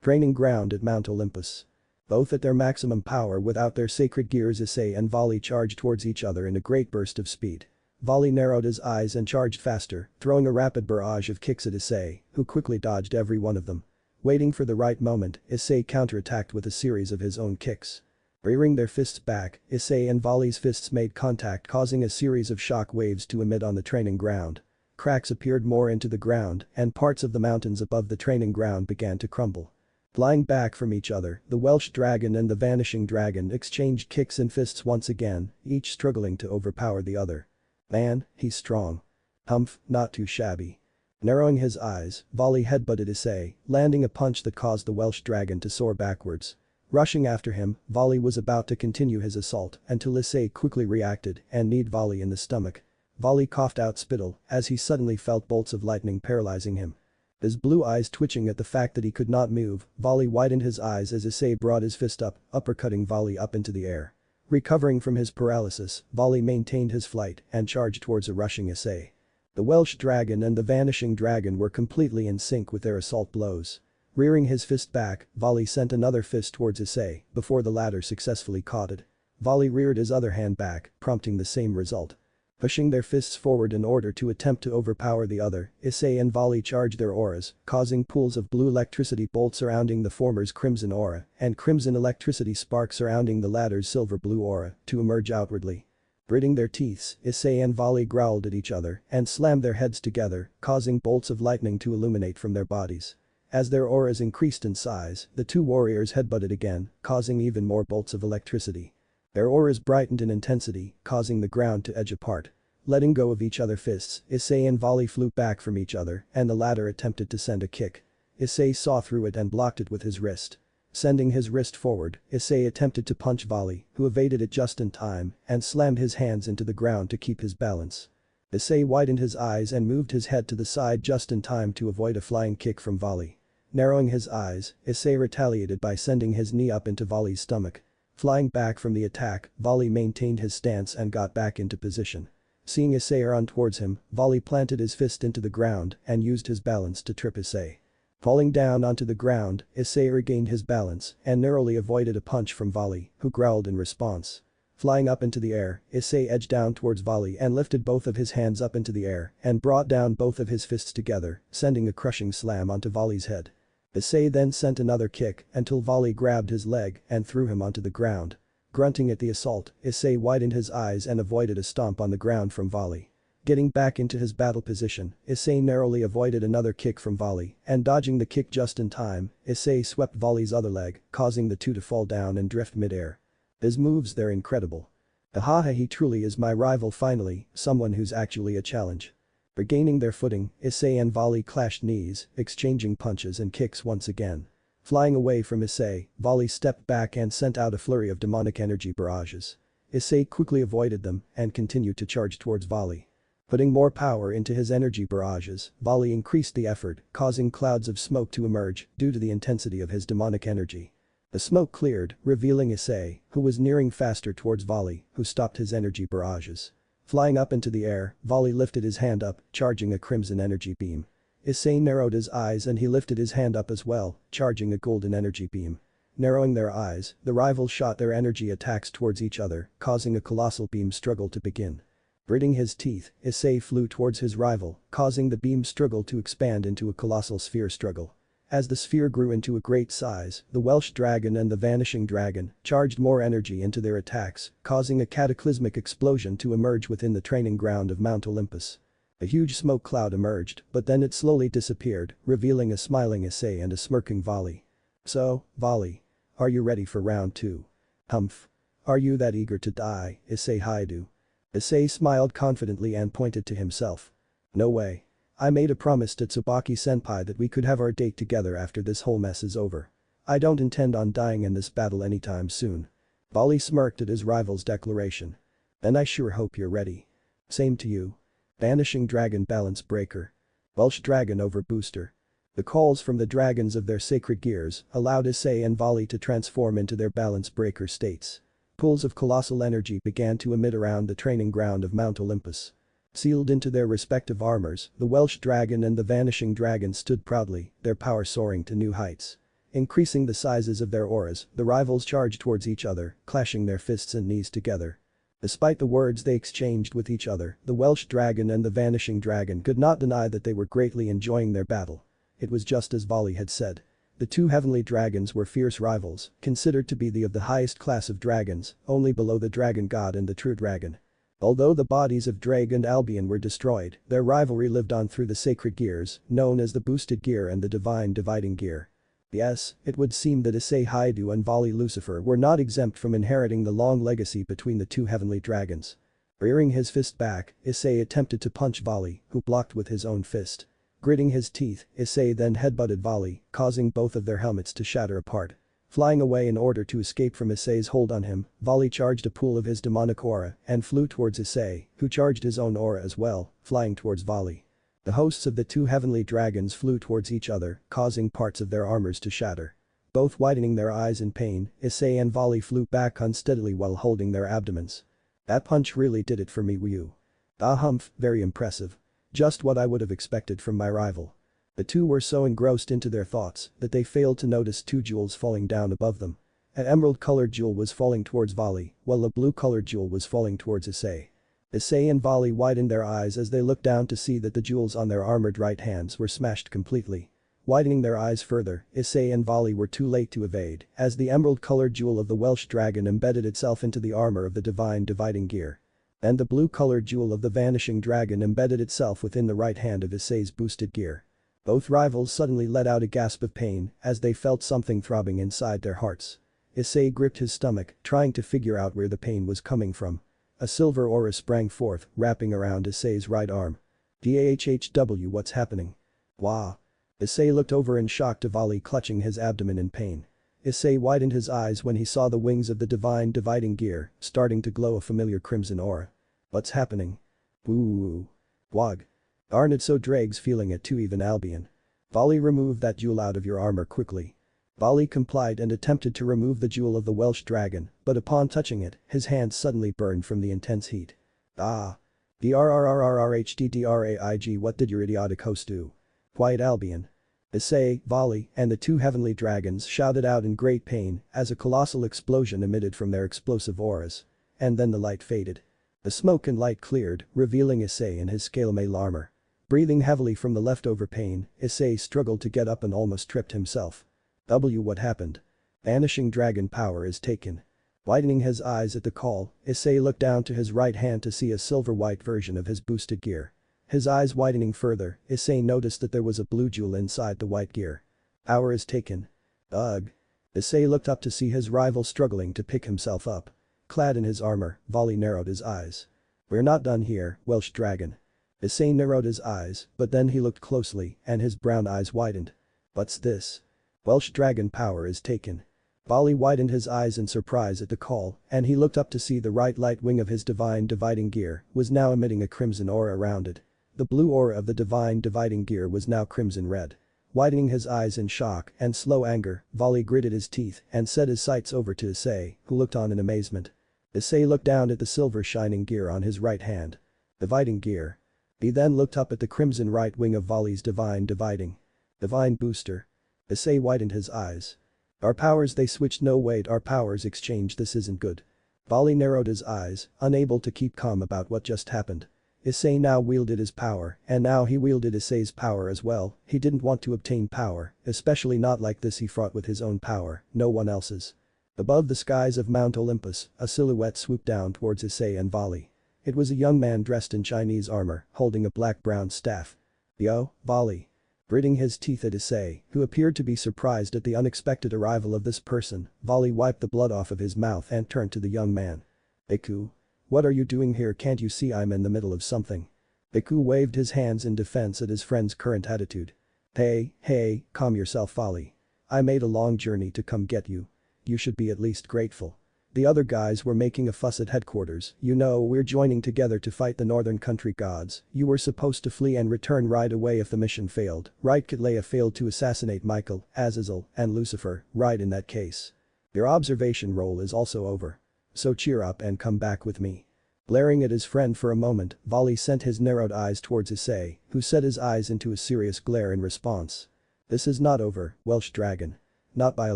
Training ground at Mount Olympus. Both at their maximum power without their sacred gears, Isay and Vali charged towards each other in a great burst of speed. Vali narrowed his eyes and charged faster, throwing a rapid barrage of kicks at Isay, who quickly dodged every one of them. Waiting for the right moment, Isay counterattacked with a series of his own kicks. Rearing their fists back, Isay and Vali's fists made contact, causing a series of shock waves to emit on the training ground. Cracks appeared more into the ground, and parts of the mountains above the training ground began to crumble. Flying back from each other, the Welsh Dragon and the Vanishing Dragon exchanged kicks and fists once again, each struggling to overpower the other. Man, he's strong. Humph, not too shabby. Narrowing his eyes, Vali headbutted Isay, landing a punch that caused the Welsh Dragon to soar backwards. Rushing after him, Vali was about to continue his assault until Isay quickly reacted and kneed Vali in the stomach. Vali coughed out spittle as he suddenly felt bolts of lightning paralyzing him. His blue eyes twitching at the fact that he could not move, Vali widened his eyes as Isay brought his fist up, uppercutting Vali up into the air. Recovering from his paralysis, Vali maintained his flight and charged towards a rushing Isay. The Welsh Dragon and the Vanishing Dragon were completely in sync with their assault blows. Rearing his fist back, Vali sent another fist towards Isay before the latter successfully caught it. Vali reared his other hand back, prompting the same result. Pushing their fists forward in order to attempt to overpower the other, Isay and Vali charged their auras, causing pools of blue electricity bolts surrounding the former's crimson aura and crimson electricity sparks surrounding the latter's silver-blue aura to emerge outwardly. Gritting their teeth, Isay and Vali growled at each other and slammed their heads together, causing bolts of lightning to illuminate from their bodies. As their auras increased in size, the two warriors headbutted again, causing even more bolts of electricity. Their auras brightened in intensity, causing the ground to edge apart. Letting go of each other's fists, Isay and Vali flew back from each other and the latter attempted to send a kick. Isay saw through it and blocked it with his wrist. Sending his wrist forward, Isay attempted to punch Vali, who evaded it just in time and slammed his hands into the ground to keep his balance. Isay widened his eyes and moved his head to the side just in time to avoid a flying kick from Vali. Narrowing his eyes, Isay retaliated by sending his knee up into Vali's stomach. Flying back from the attack, Vali maintained his stance and got back into position. Seeing Isay run towards him, Vali planted his fist into the ground and used his balance to trip Isay. Falling down onto the ground, Isay regained his balance and narrowly avoided a punch from Vali, who growled in response. Flying up into the air, Isay edged down towards Vali and lifted both of his hands up into the air and brought down both of his fists together, sending a crushing slam onto Vali's head. Isay then sent another kick until Vali grabbed his leg and threw him onto the ground. Grunting at the assault, Isay widened his eyes and avoided a stomp on the ground from Vali. Getting back into his battle position, Isay narrowly avoided another kick from Vali and dodging the kick just in time, Isay swept Vali's other leg, causing the two to fall down and drift mid-air. His moves, they're incredible. Ahaha, he truly is my rival, finally, someone who's actually a challenge. Regaining their footing, Isay and Vali clashed knees, exchanging punches and kicks once again. Flying away from Isay, Vali stepped back and sent out a flurry of demonic energy barrages. Isay quickly avoided them and continued to charge towards Vali. Putting more power into his energy barrages, Vali increased the effort, causing clouds of smoke to emerge due to the intensity of his demonic energy. The smoke cleared, revealing Isay, who was nearing faster towards Vali, who stopped his energy barrages. Flying up into the air, Vali lifted his hand up, charging a crimson energy beam. Isay narrowed his eyes and he lifted his hand up as well, charging a golden energy beam. Narrowing their eyes, the rivals shot their energy attacks towards each other, causing a colossal beam struggle to begin. Gritting his teeth, Isay flew towards his rival, causing the beam struggle to expand into a colossal sphere struggle. As the sphere grew into a great size, the Welsh Dragon and the Vanishing Dragon charged more energy into their attacks, causing a cataclysmic explosion to emerge within the training ground of Mount Olympus. A huge smoke cloud emerged, but then it slowly disappeared, revealing a smiling Isay and a smirking Vali. So, Vali. Are you ready for round 2? Humph. Are you that eager to die, Isay Haidu? Isay smiled confidently and pointed to himself. No way. I made a promise to Subaki-senpai that we could have our date together after this whole mess is over. I don't intend on dying in this battle anytime soon. Vali smirked at his rival's declaration. Then I sure hope you're ready. Same to you. Vanishing Dragon balance breaker. Welsh Dragon over booster. The calls from the dragons of their sacred gears allowed Isay and Vali to transform into their balance breaker states. Pools of colossal energy began to emit around the training ground of Mount Olympus. Sealed into their respective armors, the Welsh Dragon and the Vanishing Dragon stood proudly, their power soaring to new heights. Increasing the sizes of their auras, the rivals charged towards each other, clashing their fists and knees together. Despite the words they exchanged with each other, the Welsh Dragon and the Vanishing Dragon could not deny that they were greatly enjoying their battle. It was just as Vali had said. The two heavenly dragons were fierce rivals, considered to be of the highest class of dragons, only below the dragon god and the true dragon. Although the bodies of Drake and Albion were destroyed, their rivalry lived on through the sacred gears, known as the boosted gear and the divine dividing gear. Yes, it would seem that Isay Haidu and Vali Lucifer were not exempt from inheriting the long legacy between the two heavenly dragons. Rearing his fist back, Isay attempted to punch Vali, who blocked with his own fist. Gritting his teeth, Isay then headbutted Vali, causing both of their helmets to shatter apart. Flying away in order to escape from Isay's hold on him, Vali charged a pool of his demonic aura and flew towards Isay, who charged his own aura as well, flying towards Vali. The hosts of the two heavenly dragons flew towards each other, causing parts of their armors to shatter. Both widening their eyes in pain, Isay and Vali flew back unsteadily while holding their abdomens. That punch really did it for me, Wu. Ah humph, very impressive. Just what I would have expected from my rival. The two were so engrossed into their thoughts that they failed to notice two jewels falling down above them. An emerald-colored jewel was falling towards Vali, while a blue-colored jewel was falling towards Isay. Isay and Vali widened their eyes as they looked down to see that the jewels on their armored right hands were smashed completely. Widening their eyes further, Isay and Vali were too late to evade, as the emerald-colored jewel of the Welsh Dragon embedded itself into the armor of the divine dividing gear. And the blue-colored jewel of the Vanishing Dragon embedded itself within the right hand of Isay's boosted gear. Both rivals suddenly let out a gasp of pain as they felt something throbbing inside their hearts. Isay gripped his stomach, trying to figure out where the pain was coming from. A silver aura sprang forth, wrapping around Isay's right arm. DAHHW, what's happening? Wah. Isay looked over in shock to Vali clutching his abdomen in pain. Isay widened his eyes when he saw the wings of the divine dividing gear starting to glow a familiar crimson aura. What's happening? Woo. Wog. Aren't it so? Drake's feeling it too, even Albion. Vali, remove that jewel out of your armor quickly. Vali complied and attempted to remove the jewel of the Welsh Dragon, but upon touching it, his hands suddenly burned from the intense heat. Ah. DRRRRRHDDRAIG, what did your idiotic host do? Quiet, Albion. Isay, Vali, and the two heavenly dragons shouted out in great pain as a colossal explosion emitted from their explosive auras. And then the light faded. The smoke and light cleared, revealing Isay in his scale mail armor. Breathing heavily from the leftover pain, Isay struggled to get up and almost tripped himself. What happened? Vanishing Dragon power is taken. Widening his eyes at the call, Isay looked down to his right hand to see a silver-white version of his boosted gear. His eyes widening further, Isay noticed that there was a blue jewel inside the white gear. Power is taken. Ugh. Isay looked up to see his rival struggling to pick himself up. Clad in his armor, Vali narrowed his eyes. We're not done here, Welsh Dragon. Isay narrowed his eyes, but then he looked closely and his brown eyes widened. What's this? Welsh Dragon power is taken. Vali widened his eyes in surprise at the call, and he looked up to see the right light wing of his divine dividing gear was now emitting a crimson aura around it. The blue aura of the divine dividing gear was now crimson red. Widening his eyes in shock and slow anger, Vali gritted his teeth and set his sights over to Isay, who looked on in amazement. Isay looked down at the silver shining gear on his right hand. Dividing gear. He then looked up at the crimson right wing of Vali's divine dividing. Divine booster. Isay widened his eyes. Our powers, they switched. No wait, our powers exchanged, this isn't good. Vali narrowed his eyes, unable to keep calm about what just happened. Isay now wielded his power, and now he wielded Isay's power as well. He didn't want to obtain power, especially not like this. He fought with his own power, no one else's. Above the skies of Mount Olympus, a silhouette swooped down towards Isay and Vali. It was a young man dressed in Chinese armor, holding a black-brown staff. Yo, Vali. Gritting his teeth at Isay, who appeared to be surprised at the unexpected arrival of this person, Vali wiped the blood off of his mouth and turned to the young man. Bhikkhu. What are you doing here? Can't you see I'm in the middle of something? Bhikkhu waved his hands in defense at his friend's current attitude. Hey, calm yourself, Vali. I made a long journey to come get you. You should be at least grateful. The other guys were making a fuss at headquarters. You know, we're joining together to fight the northern country gods. You were supposed to flee and return right away if the mission failed, right? Kitleya failed to assassinate Michael, Azazel, and Lucifer, right? In that case. Your observation role is also over. So cheer up and come back with me. Glaring at his friend for a moment, Volley sent his narrowed eyes towards Issei, who set his eyes into a serious glare in response. This is not over, Welsh dragon. Not by a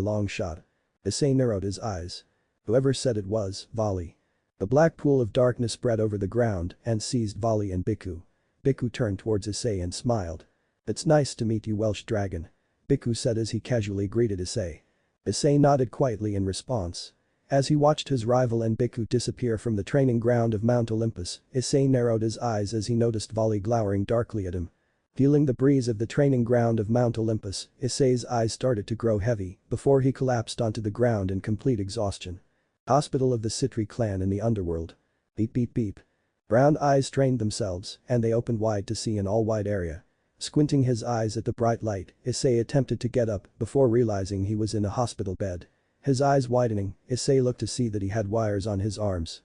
long shot. Issei narrowed his eyes. Whoever said it was, Volley. A black pool of darkness spread over the ground and seized Volley and Bhikkhu. Bhikkhu turned towards Issei and smiled. It's nice to meet you, Welsh dragon. Bhikkhu said as he casually greeted Issei. Issei nodded quietly in response. As he watched his rival and Bhikkhu disappear from the training ground of Mount Olympus, Issei narrowed his eyes as he noticed Volley glowering darkly at him. Feeling the breeze of the training ground of Mount Olympus, Issei's eyes started to grow heavy before he collapsed onto the ground in complete exhaustion. Hospital of the Sitri clan in the underworld. Beep beep beep. Brown eyes strained themselves and they opened wide to see an all-wide area. Squinting his eyes at the bright light, Issei attempted to get up before realizing he was in a hospital bed. His eyes widening, Issei looked to see that he had wires on his arms.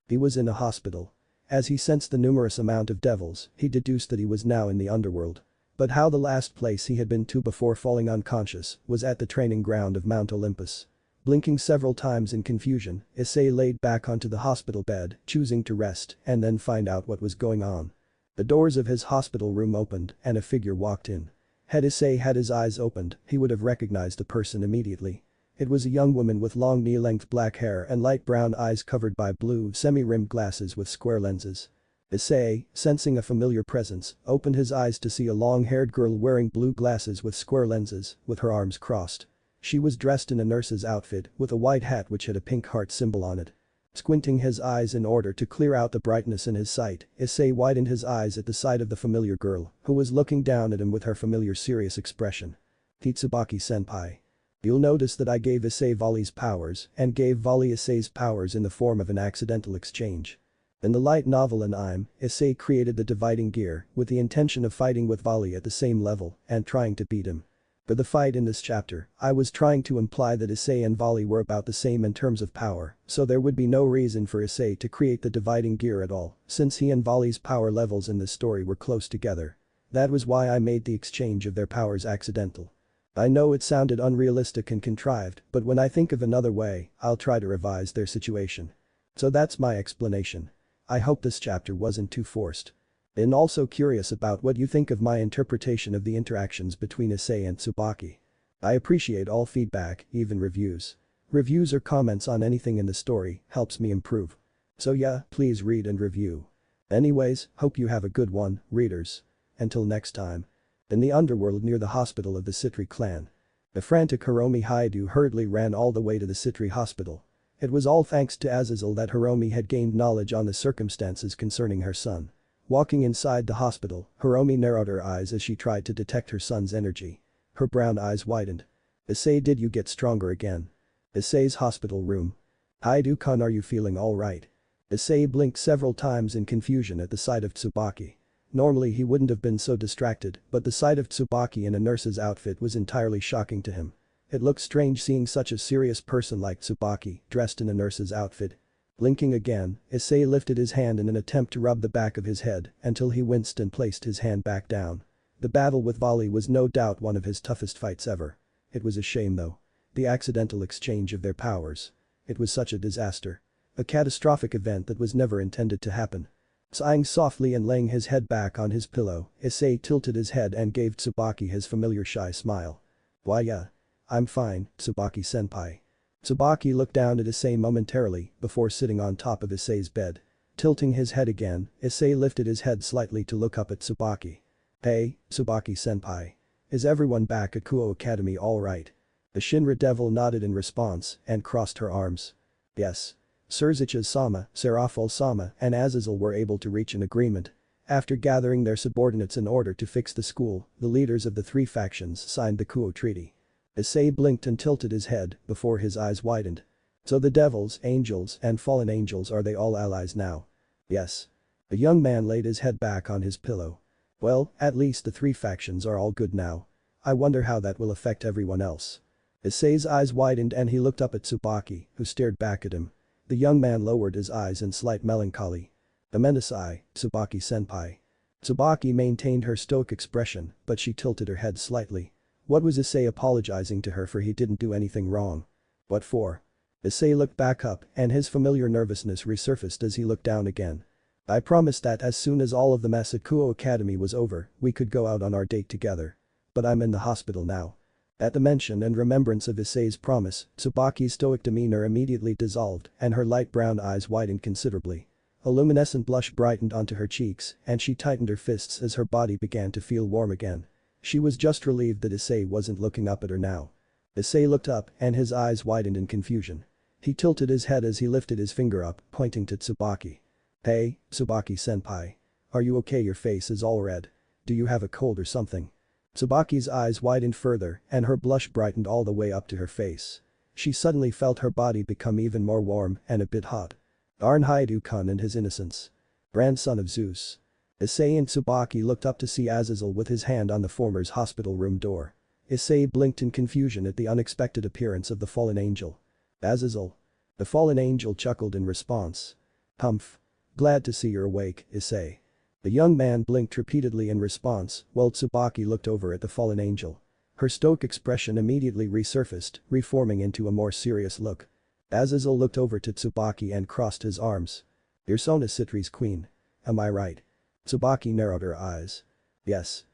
He was in a hospital. As he sensed the numerous amount of devils, he deduced that he was now in the underworld. But how the last place he had been to before falling unconscious was at the training ground of Mount Olympus. Blinking several times in confusion, Issei laid back onto the hospital bed, choosing to rest and then find out what was going on. The doors of his hospital room opened and a figure walked in. Had Isay had his eyes opened, he would have recognized the person immediately. It was a young woman with long knee-length black hair and light brown eyes covered by blue semi-rimmed glasses with square lenses. Isay, sensing a familiar presence, opened his eyes to see a long-haired girl wearing blue glasses with square lenses, with her arms crossed. She was dressed in a nurse's outfit with a white hat which had a pink heart symbol on it. Squinting his eyes in order to clear out the brightness in his sight, Isay widened his eyes at the sight of the familiar girl, who was looking down at him with her familiar serious expression. Subaki-senpai. You'll notice that I gave Isay Volley's powers and gave Volley Isay's powers in the form of an accidental exchange. In the light novel anime, Isay created the dividing gear with the intention of fighting with Volley at the same level and trying to beat him. For the fight in this chapter, I was trying to imply that Isay and Volley were about the same in terms of power, so there would be no reason for Isay to create the dividing gear at all, since he and Volley's power levels in this story were close together. That was why I made the exchange of their powers accidental. I know it sounded unrealistic and contrived, but when I think of another way, I'll try to revise their situation. So that's my explanation. I hope this chapter wasn't too forced. And also curious about what you think of my interpretation of the interactions between Isay and Subaki. I appreciate all feedback, even reviews. Reviews or comments on anything in the story helps me improve. So yeah, please read and review. Anyways, hope you have a good one, readers. Until next time. In the underworld near the hospital of the Sitri clan. The frantic Hiromi Haidu hurriedly ran all the way to the Sitri hospital. It was all thanks to Azazel that Hiromi had gained knowledge on the circumstances concerning her son. Walking inside the hospital, Hiromi narrowed her eyes as she tried to detect her son's energy. Her brown eyes widened. Isay, did you get stronger again? Isay's hospital room. Haidu-kun, are you feeling alright? Isay blinked several times in confusion at the sight of Subaki. Normally he wouldn't have been so distracted, but the sight of Subaki in a nurse's outfit was entirely shocking to him. It looked strange seeing such a serious person like Subaki dressed in a nurse's outfit. Blinking again, Isay lifted his hand in an attempt to rub the back of his head until he winced and placed his hand back down. The battle with Volley was no doubt one of his toughest fights ever. It was a shame though. The accidental exchange of their powers. It was such a disaster. A catastrophic event that was never intended to happen. Sighing softly and laying his head back on his pillow, Isay tilted his head and gave Subaki his familiar shy smile. Why yeah. I'm fine, Subaki-senpai. Subaki looked down at Isay momentarily before sitting on top of Isay's bed. Tilting his head again, Isay lifted his head slightly to look up at Subaki. Hey, Subaki-senpai. Is everyone back at Kuo Academy alright? The Shinra devil nodded in response and crossed her arms. Yes. Surzicha-sama, Serafal-sama and Azazel were able to reach an agreement. After gathering their subordinates in order to fix the school, the leaders of the three factions signed the Kuo Treaty. Isay blinked and tilted his head before his eyes widened. So the devils, angels and fallen angels, are they all allies now? Yes. The young man laid his head back on his pillow. Well, at least the three factions are all good now. I wonder how that will affect everyone else. Isay's eyes widened and he looked up at Subaki, who stared back at him. The young man lowered his eyes in slight melancholy. Isay, Subaki-senpai. Subaki maintained her stoic expression, but she tilted her head slightly. What was Isay apologizing to her for? He didn't do anything wrong. What for? Isay looked back up and his familiar nervousness resurfaced as he looked down again. I promised that as soon as all of the mess at Kuo Academy was over, we could go out on our date together. But I'm in the hospital now. At the mention and remembrance of Isay's promise, Subaki's stoic demeanor immediately dissolved and her light brown eyes widened considerably. A luminescent blush brightened onto her cheeks and she tightened her fists as her body began to feel warm again. She was just relieved that Isay wasn't looking up at her now. Isay looked up and his eyes widened in confusion. He tilted his head as he lifted his finger up, pointing to Subaki. "Hey, Subaki-senpai. Are you okay? Your face is all red. Do you have a cold or something?" Subaki's eyes widened further and her blush brightened all the way up to her face. She suddenly felt her body become even more warm and a bit hot. Darn Haidu-kun and his innocence. Grandson of Zeus. Isay and Subaki looked up to see Azazel with his hand on the former's hospital room door. Isay blinked in confusion at the unexpected appearance of the fallen angel. "Azazel?" The fallen angel chuckled in response. "Humph. Glad to see you're awake, Isay." The young man blinked repeatedly in response while Subaki looked over at the fallen angel. Her stoic expression immediately resurfaced, reforming into a more serious look. Azazel looked over to Subaki and crossed his arms. "You're Sona Citri's queen. Am I right?" Subaki narrowed her eyes. "Yes.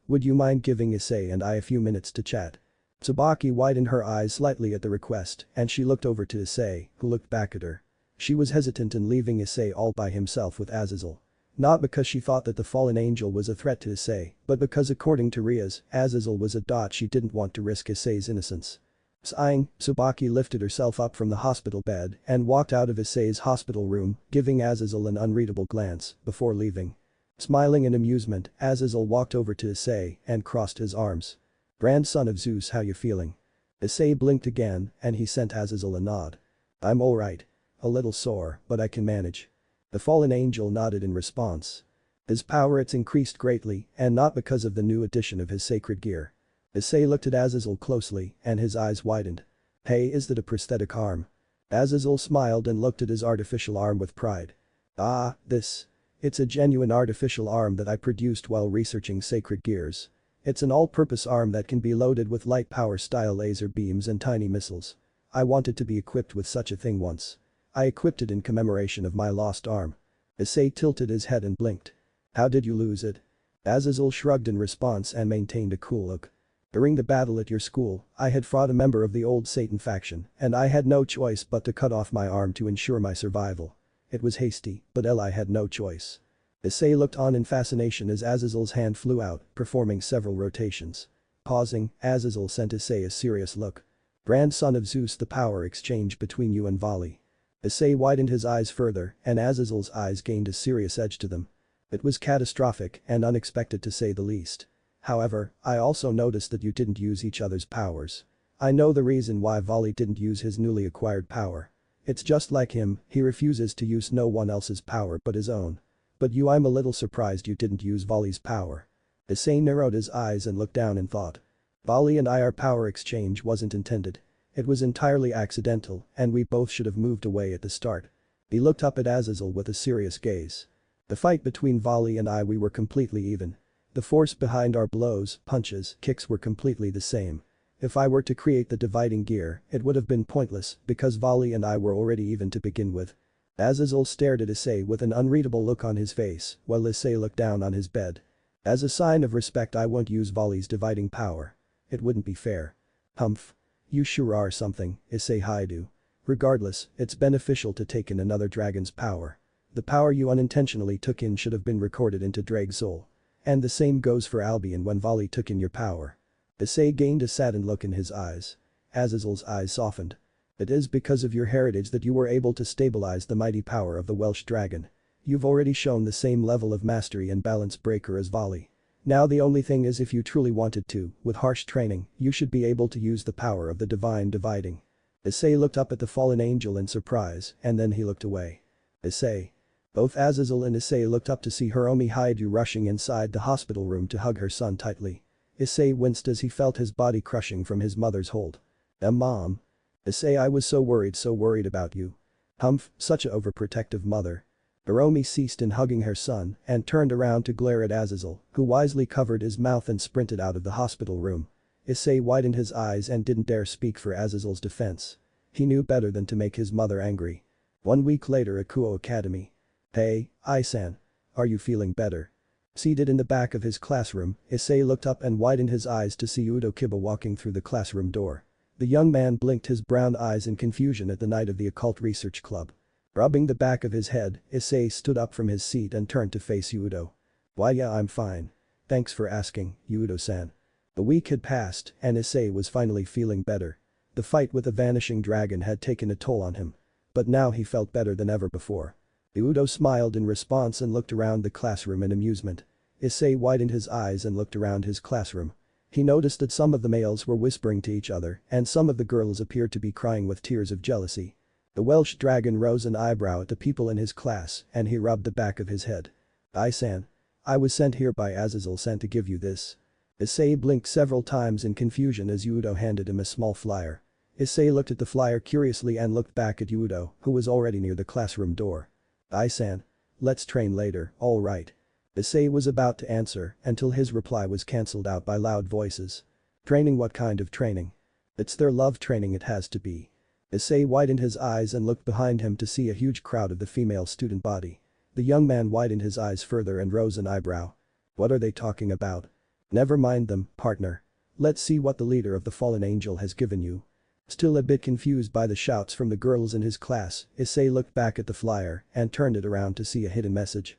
Would you mind giving Isay and I a few minutes to chat?" Subaki widened her eyes slightly at the request and she looked over to Isay, who looked back at her. She was hesitant in leaving Isay all by himself with Azazel. Not because she thought that the fallen angel was a threat to Isay, but because according to Riaz, Azazel was a dot she didn't want to risk Isay's innocence. Sighing, Subaki lifted herself up from the hospital bed and walked out of Isay's hospital room, giving Azazel an unreadable glance before leaving. Smiling in amusement, Azazel walked over to Isay and crossed his arms. "Grandson of Zeus, how you feeling?" Isay blinked again and he sent Azazel a nod. "I'm alright. A little sore, but I can manage." The fallen angel nodded in response. His power it's increased greatly and not because of the new addition of his sacred gear. Isay looked at Azazel closely and his eyes widened. "Hey, is that a prosthetic arm?" Azazel smiled and looked at his artificial arm with pride. "Ah, this. It's a genuine artificial arm that I produced while researching sacred gears. It's an all-purpose arm that can be loaded with light power style laser beams and tiny missiles. I wanted to be equipped with such a thing once. I equipped it in commemoration of my lost arm." Isay tilted his head and blinked. "How did you lose it?" Azazel shrugged in response and maintained a cool look. "During the battle at your school, I had fought a member of the old Satan faction and I had no choice but to cut off my arm to ensure my survival. It was hasty, but I had no choice." Isay looked on in fascination as Azazel's hand flew out, performing several rotations. Pausing, Azazel sent Isay a serious look. "Grandson of Zeus, the power exchange between you and Vali." Isay widened his eyes further and Azazel's eyes gained a serious edge to them. "It was catastrophic and unexpected to say the least. However, I also noticed that you didn't use each other's powers. I know the reason why Vali didn't use his newly acquired power. It's just like him, he refuses to use no one else's power but his own. But you, I'm a little surprised you didn't use Vali's power." Isay narrowed his eyes and looked down in thought. "Vali and our power exchange wasn't intended. It was entirely accidental and we both should have moved away at the start." He looked up at Azazel with a serious gaze. "The fight between Vali and we were completely even. The force behind our blows, punches, kicks were completely the same. If I were to create the dividing gear, it would have been pointless because Vali and I were already even to begin with." Azazel stared at Isay with an unreadable look on his face while Isay looked down on his bed. "As a sign of respect I won't use Vali's dividing power. It wouldn't be fair." "Humph. You sure are something, Isay Haidu. Regardless, it's beneficial to take in another dragon's power. The power you unintentionally took in should have been recorded into Drake's soul. And the same goes for Albion when Vali took in your power." Isay gained a saddened look in his eyes. Azazel's eyes softened. "It is because of your heritage that you were able to stabilize the mighty power of the Welsh dragon. You've already shown the same level of mastery and balance breaker as Vali. Now the only thing is if you truly wanted to, with harsh training, you should be able to use the power of the divine dividing." Isay looked up at the fallen angel in surprise and then he looked away. "Isay." Both Azazel and Isay looked up to see Hiromi Haidu rushing inside the hospital room to hug her son tightly. Isay winced as he felt his body crushing from his mother's hold. Mom." "Isay, I was so worried about you." "Humph, such a overprotective mother." Hiromi ceased in hugging her son and turned around to glare at Azazel, who wisely covered his mouth and sprinted out of the hospital room. Isay widened his eyes and didn't dare speak for Azazel's defense. He knew better than to make his mother angry. 1 week later at Kuo Academy. Hey, Isay. Are you feeling better? Seated in the back of his classroom, Issei looked up and widened his eyes to see Udo Kiba walking through the classroom door. The young man blinked his brown eyes in confusion at the night of the occult research club. Rubbing the back of his head, Issei stood up from his seat and turned to face Udo. Why yeah, I'm fine. Thanks for asking, Udo-san. A week had passed and Issei was finally feeling better. The fight with the Vanishing Dragon had taken a toll on him. But now he felt better than ever before. Udo smiled in response and looked around the classroom in amusement. Issei widened his eyes and looked around his classroom. He noticed that some of the males were whispering to each other and some of the girls appeared to be crying with tears of jealousy. The Welsh dragon rose an eyebrow at the people in his class and he rubbed the back of his head. Isay. I was sent here by Azazel sent to give you this. Issei blinked several times in confusion as Udo handed him a small flyer. Issei looked at the flyer curiously and looked back at Udo, who was already near the classroom door. Isay. Let's train later, alright. Issei was about to answer until his reply was cancelled out by loud voices. Training? What kind of training? It's their love training, it has to be. Issei widened his eyes and looked behind him to see a huge crowd of the female student body. The young man widened his eyes further and rose an eyebrow. What are they talking about? Never mind them, partner. Let's see what the leader of the fallen angel has given you. Still a bit confused by the shouts from the girls in his class, Isay looked back at the flyer and turned it around to see a hidden message.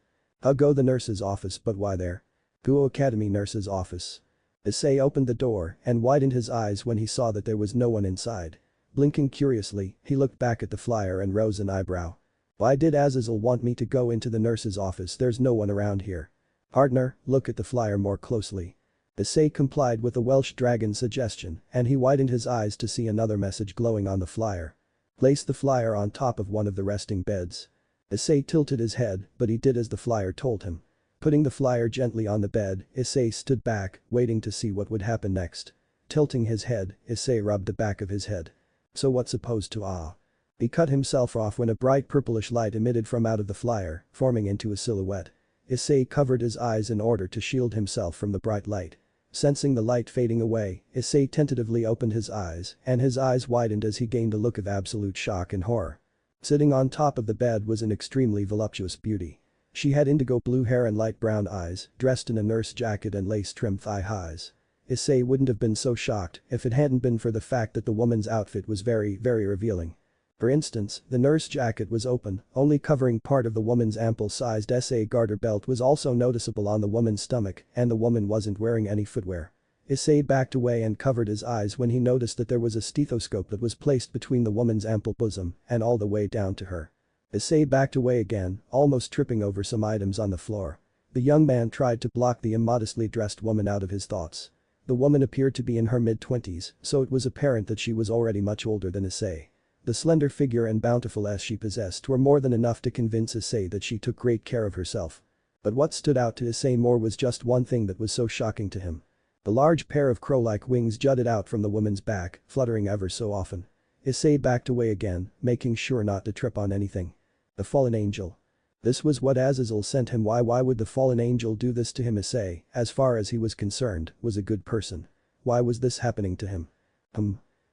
Go the nurse's office, but why there? Kuo Academy nurse's office. Isay opened the door and widened his eyes when he saw that there was no one inside. Blinking curiously, he looked back at the flyer and rose an eyebrow. Why did Azazel want me to go into the nurse's office? There's no one around here. Partner, look at the flyer more closely. Isay complied with the Welsh dragon's suggestion and he widened his eyes to see another message glowing on the flyer. Place the flyer on top of one of the resting beds. Isay tilted his head, but he did as the flyer told him. Putting the flyer gently on the bed, Isay stood back, waiting to see what would happen next. Tilting his head, Isay rubbed the back of his head. So what's supposed to He cut himself off when a bright purplish light emitted from out of the flyer, forming into a silhouette. Isay covered his eyes in order to shield himself from the bright light. Sensing the light fading away, Isay tentatively opened his eyes and his eyes widened as he gained a look of absolute shock and horror. Sitting on top of the bed was an extremely voluptuous beauty. She had indigo blue hair and light brown eyes, dressed in a nurse jacket and lace-trimmed thigh-highs. Isay wouldn't have been so shocked if it hadn't been for the fact that the woman's outfit was very revealing. For instance, the nurse jacket was open, only covering part of the woman's ample-sized SA garter belt was also noticeable on the woman's stomach and the woman wasn't wearing any footwear. Isay backed away and covered his eyes when he noticed that there was a stethoscope that was placed between the woman's ample bosom and all the way down to her. Isay backed away again, almost tripping over some items on the floor. The young man tried to block the immodestly dressed woman out of his thoughts. The woman appeared to be in her mid-20s, so it was apparent that she was already much older than Isay. The slender figure and bountiful ass she possessed were more than enough to convince Isay that she took great care of herself. But what stood out to Isay more was just one thing that was so shocking to him. The large pair of crow-like wings jutted out from the woman's back, fluttering ever so often. Isay backed away again, making sure not to trip on anything. The fallen angel. This was what Azazel sent him. Why would the fallen angel do this to him? Isay, as far as he was concerned, was a good person. Why was this happening to him?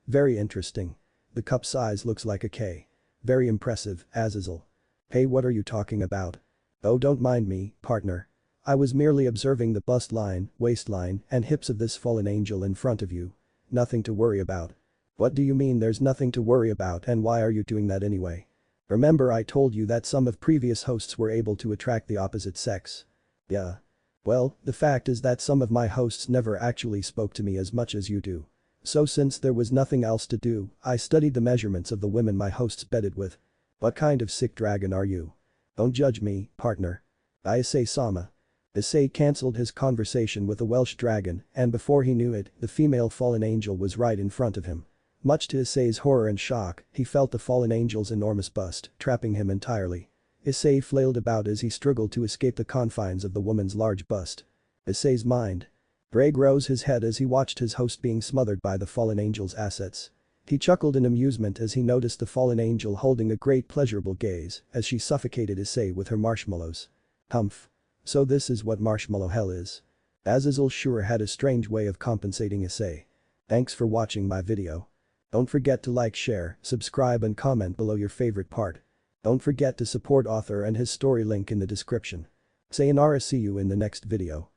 Very interesting. The cup size looks like a K. Very impressive, Azazel. Hey, what are you talking about? Oh, don't mind me, partner. I was merely observing the bust line, waistline, and hips of this fallen angel in front of you. Nothing to worry about. What do you mean there's nothing to worry about and why are you doing that anyway? Remember I told you that some of previous hosts were able to attract the opposite sex. Yeah. Well, the fact is that some of my hosts never actually spoke to me as much as you do. So since there was nothing else to do, I studied the measurements of the women my hosts bedded with. What kind of sick dragon are you? Don't judge me, partner. Isay-sama. Isay cancelled his conversation with the Welsh dragon and before he knew it, the female fallen angel was right in front of him. Much to Isay's horror and shock, he felt the fallen angel's enormous bust, trapping him entirely. Isay flailed about as he struggled to escape the confines of the woman's large bust. Isay's mind. Greg rose his head as he watched his host being smothered by the fallen angel's assets. He chuckled in amusement as he noticed the fallen angel holding a great pleasurable gaze as she suffocated Isay with her marshmallows. Humph. So this is what marshmallow hell is. Azazel sure had a strange way of compensating Isay. Thanks for watching my video. Don't forget to like, share, subscribe and comment below your favorite part. Don't forget to support author and his story, link in the description. Sayonara, see you in the next video.